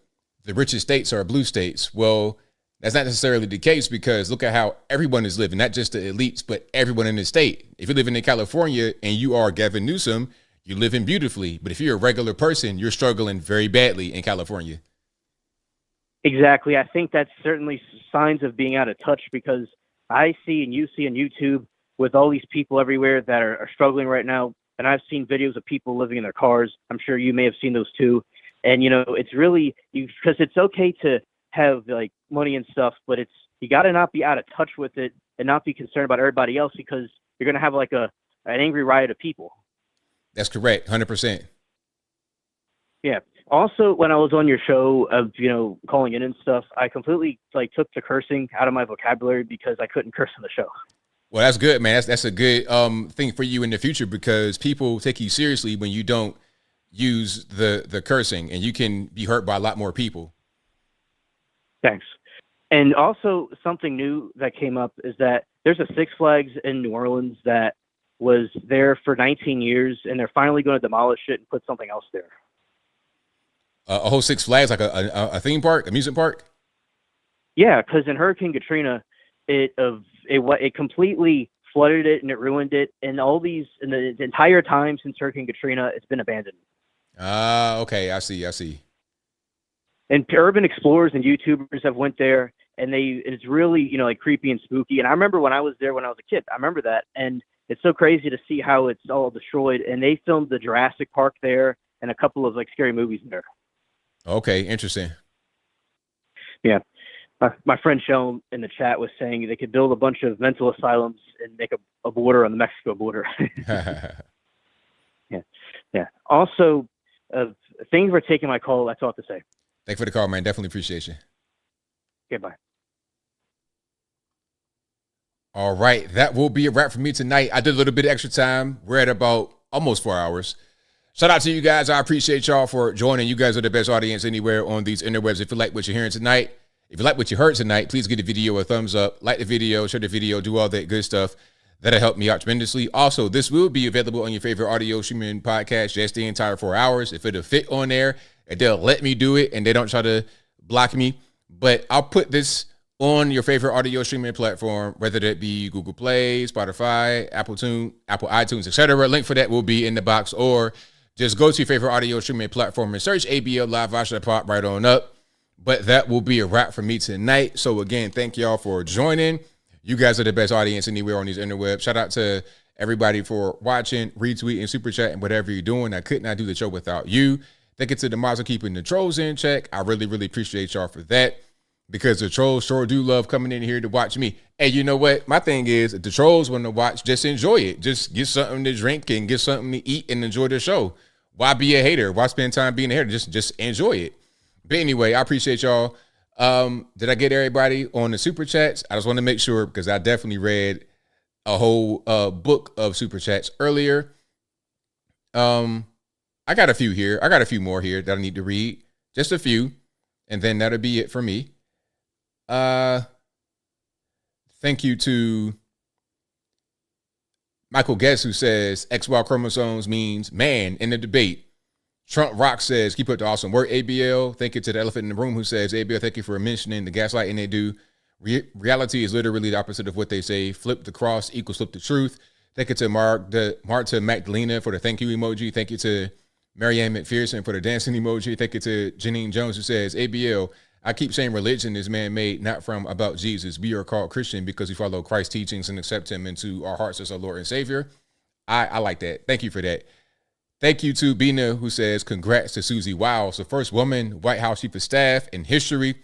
richest states are blue states. Well, that's not necessarily the case, because look at how everyone is living, not just the elites, but everyone in the state. If you're living in California and you are Gavin Newsom, you're living beautifully. But if you're a regular person, you're struggling very badly in California.
Exactly. I think that's certainly signs of being out of touch, because I see and you see on YouTube with all these people everywhere that are struggling right now. And I've seen videos of people living in their cars. I'm sure you may have seen those too. And, it's really, because it's okay to have like money and stuff, but you got to not be out of touch with it and not be concerned about everybody else, because you're going to have like an angry riot of people.
That's correct. 100%.
Yeah. Also, when I was on your show of, calling in and stuff, I completely took the cursing out of my vocabulary because I couldn't curse on the show.
Well, that's good, man. That's a good thing for you in the future, because people take you seriously when you don't use the cursing, and you can be hurt by a lot more people.
Thanks. And also something new that came up is that there's a Six Flags in New Orleans that was there for 19 years, and they're finally going to demolish it and put something else there.
A whole Six Flags, like a theme park, amusement park?
Yeah, because in Hurricane Katrina, it completely flooded it and it ruined it. And the entire time since Hurricane Katrina, it's been abandoned.
Okay, I see.
And urban explorers and YouTubers have went there, and it's really, creepy and spooky. And I remember when I was there when I was a kid, I remember that. And it's so crazy to see how it's all destroyed. And they filmed the Jurassic Park there and a couple of scary movies there.
Okay, interesting.
Yeah. My friend Shell in the chat was saying they could build a bunch of mental asylums and make a border on the Mexico border. Yeah. Also, thank you for taking my call. That's all I have to say.
Thanks for the call, man. Definitely appreciate you.
Goodbye.
All right, that will be a wrap for me tonight. I did a little bit of extra time. We're at about almost 4 hours. Shout out to you guys. I appreciate y'all for joining. You guys are the best audience anywhere on these interwebs. If you like what you're hearing tonight, if you like what you heard tonight, please give the video a thumbs up, like the video, share the video, do all that good stuff. That'll help me out tremendously. Also, this will be available on your favorite audio streaming podcast just the entire 4 hours. If it'll fit on there, and they'll let me do it, and they don't try to block me. But I'll put this on your favorite audio streaming platform, whether that be Google Play, Spotify, Apple iTunes, etc. Link for that will be in the box, or just go to your favorite audio streaming platform and search ABL Live. I should pop right on up. But that will be a wrap for me tonight. So again, thank y'all for joining. You guys are the best audience anywhere on these interwebs. Shout out to everybody for watching, retweeting, super chatting, whatever you're doing. I could not do the show without you. Thank you to the mods for keeping the trolls in check. I really, really appreciate y'all for that, because the trolls sure do love coming in here to watch me. Hey, you know what? My thing is, if the trolls want to watch, just enjoy it. Just get something to drink and get something to eat and enjoy the show. Why be a hater? Why spend time being a hater? Just enjoy it. But anyway, I appreciate y'all. Did I get everybody on the super chats? I just want to make sure, because I definitely read a whole book of super chats earlier. I got a few here. I got a few more here that I need to read. Just a few. And then that'll be it for me. Thank you to Michael Guess, who says XY chromosomes means man in the debate. Trump Rock says, keep up the awesome work, ABL. Thank you to the elephant in the room, who says, ABL, thank you for mentioning the gaslighting they do. Reality is literally the opposite of what they say. Flip the cross equals flip the truth. Thank you to Marta Magdalena for the thank you emoji. Thank you to Marianne McPherson for the dancing emoji. Thank you to Janine Jones, who says, ABL, I keep saying religion is man-made, not from about Jesus. We are called Christian because we follow Christ's teachings and accept him into our hearts as our Lord and Savior. I like that. Thank you for that. Thank you to Bina, who says, congrats to Susie Wiles, the first woman White House Chief of Staff in history.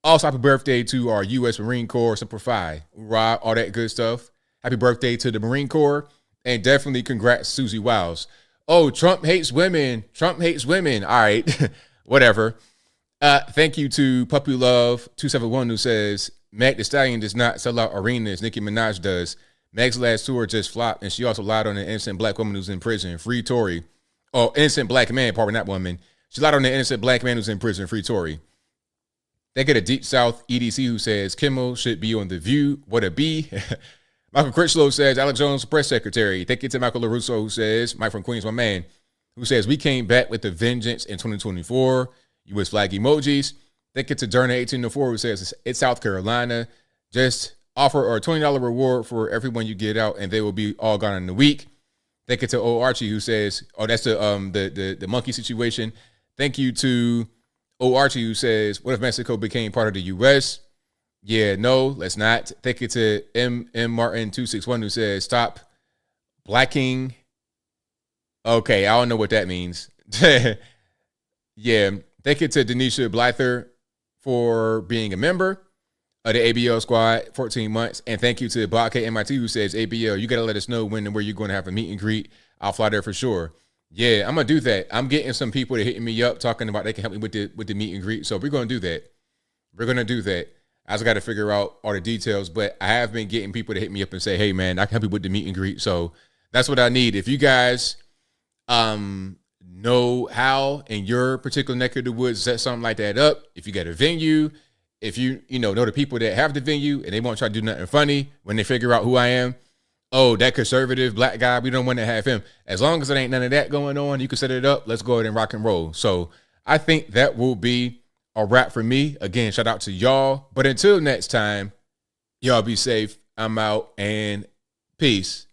Also, happy birthday to our U.S. Marine Corps Semper Fi. Hoorah, all that good stuff. Happy birthday to the Marine Corps. And definitely congrats, Susie Wiles. Oh, Trump hates women. Trump hates women. All right, whatever. Thank you to Puppy Love 271, who says, Meg Thee Stallion does not sell out arenas. Nicki Minaj does. Meg's last tour just flopped, and she also lied on an innocent black woman who's in prison. Free Tory. Oh, innocent black man, pardon, not woman. She lied on an innocent black man who's in prison. Free Tory. They get a Deep South EDC, who says Kimmel should be on The View. What a B. Michael Critchlow says Alex Jones, press secretary. Thank you to Michael LaRusso, who says, Mike from Queens, my man, who says, we came back with a vengeance in 2024. U.S. flag emojis. Thank you to Derna1804, who says it's South Carolina. Just offer a $20 reward for everyone you get out, and they will be all gone in a week. Thank you to O Archie, who says, oh, that's the monkey situation. Thank you to O Archie, who says, what if Mexico became part of the U.S.? Yeah, no, let's not. Thank you to M Martin 261, who says, stop blacking. Okay, I don't know what that means. Yeah. Thank you to Denisha Blyther for being a member of the ABL squad, 14 months. And thank you to Bobcat MIT, who says, ABL, you got to let us know when and where you're going to have a meet and greet. I'll fly there for sure. Yeah, I'm going to do that. I'm getting some people that hitting me up talking about they can help me with the meet and greet. So we're going to do that. We're going to do that. I just got to figure out all the details. But I have been getting people to hit me up and say, hey, man, I can help you with the meet and greet. So that's what I need. If you guys know how in your particular neck of the woods set something like that up, if you got a venue, if you know the people that have the venue and they won't try to do nothing funny when they figure out who I am, oh, that conservative black guy, we don't want to have him. As long as there ain't none of that going on, you can set it up. Let's go ahead and rock and roll. So I think that will be a wrap for me. Again, shout out to y'all. But until next time, y'all be safe. I'm out, and peace.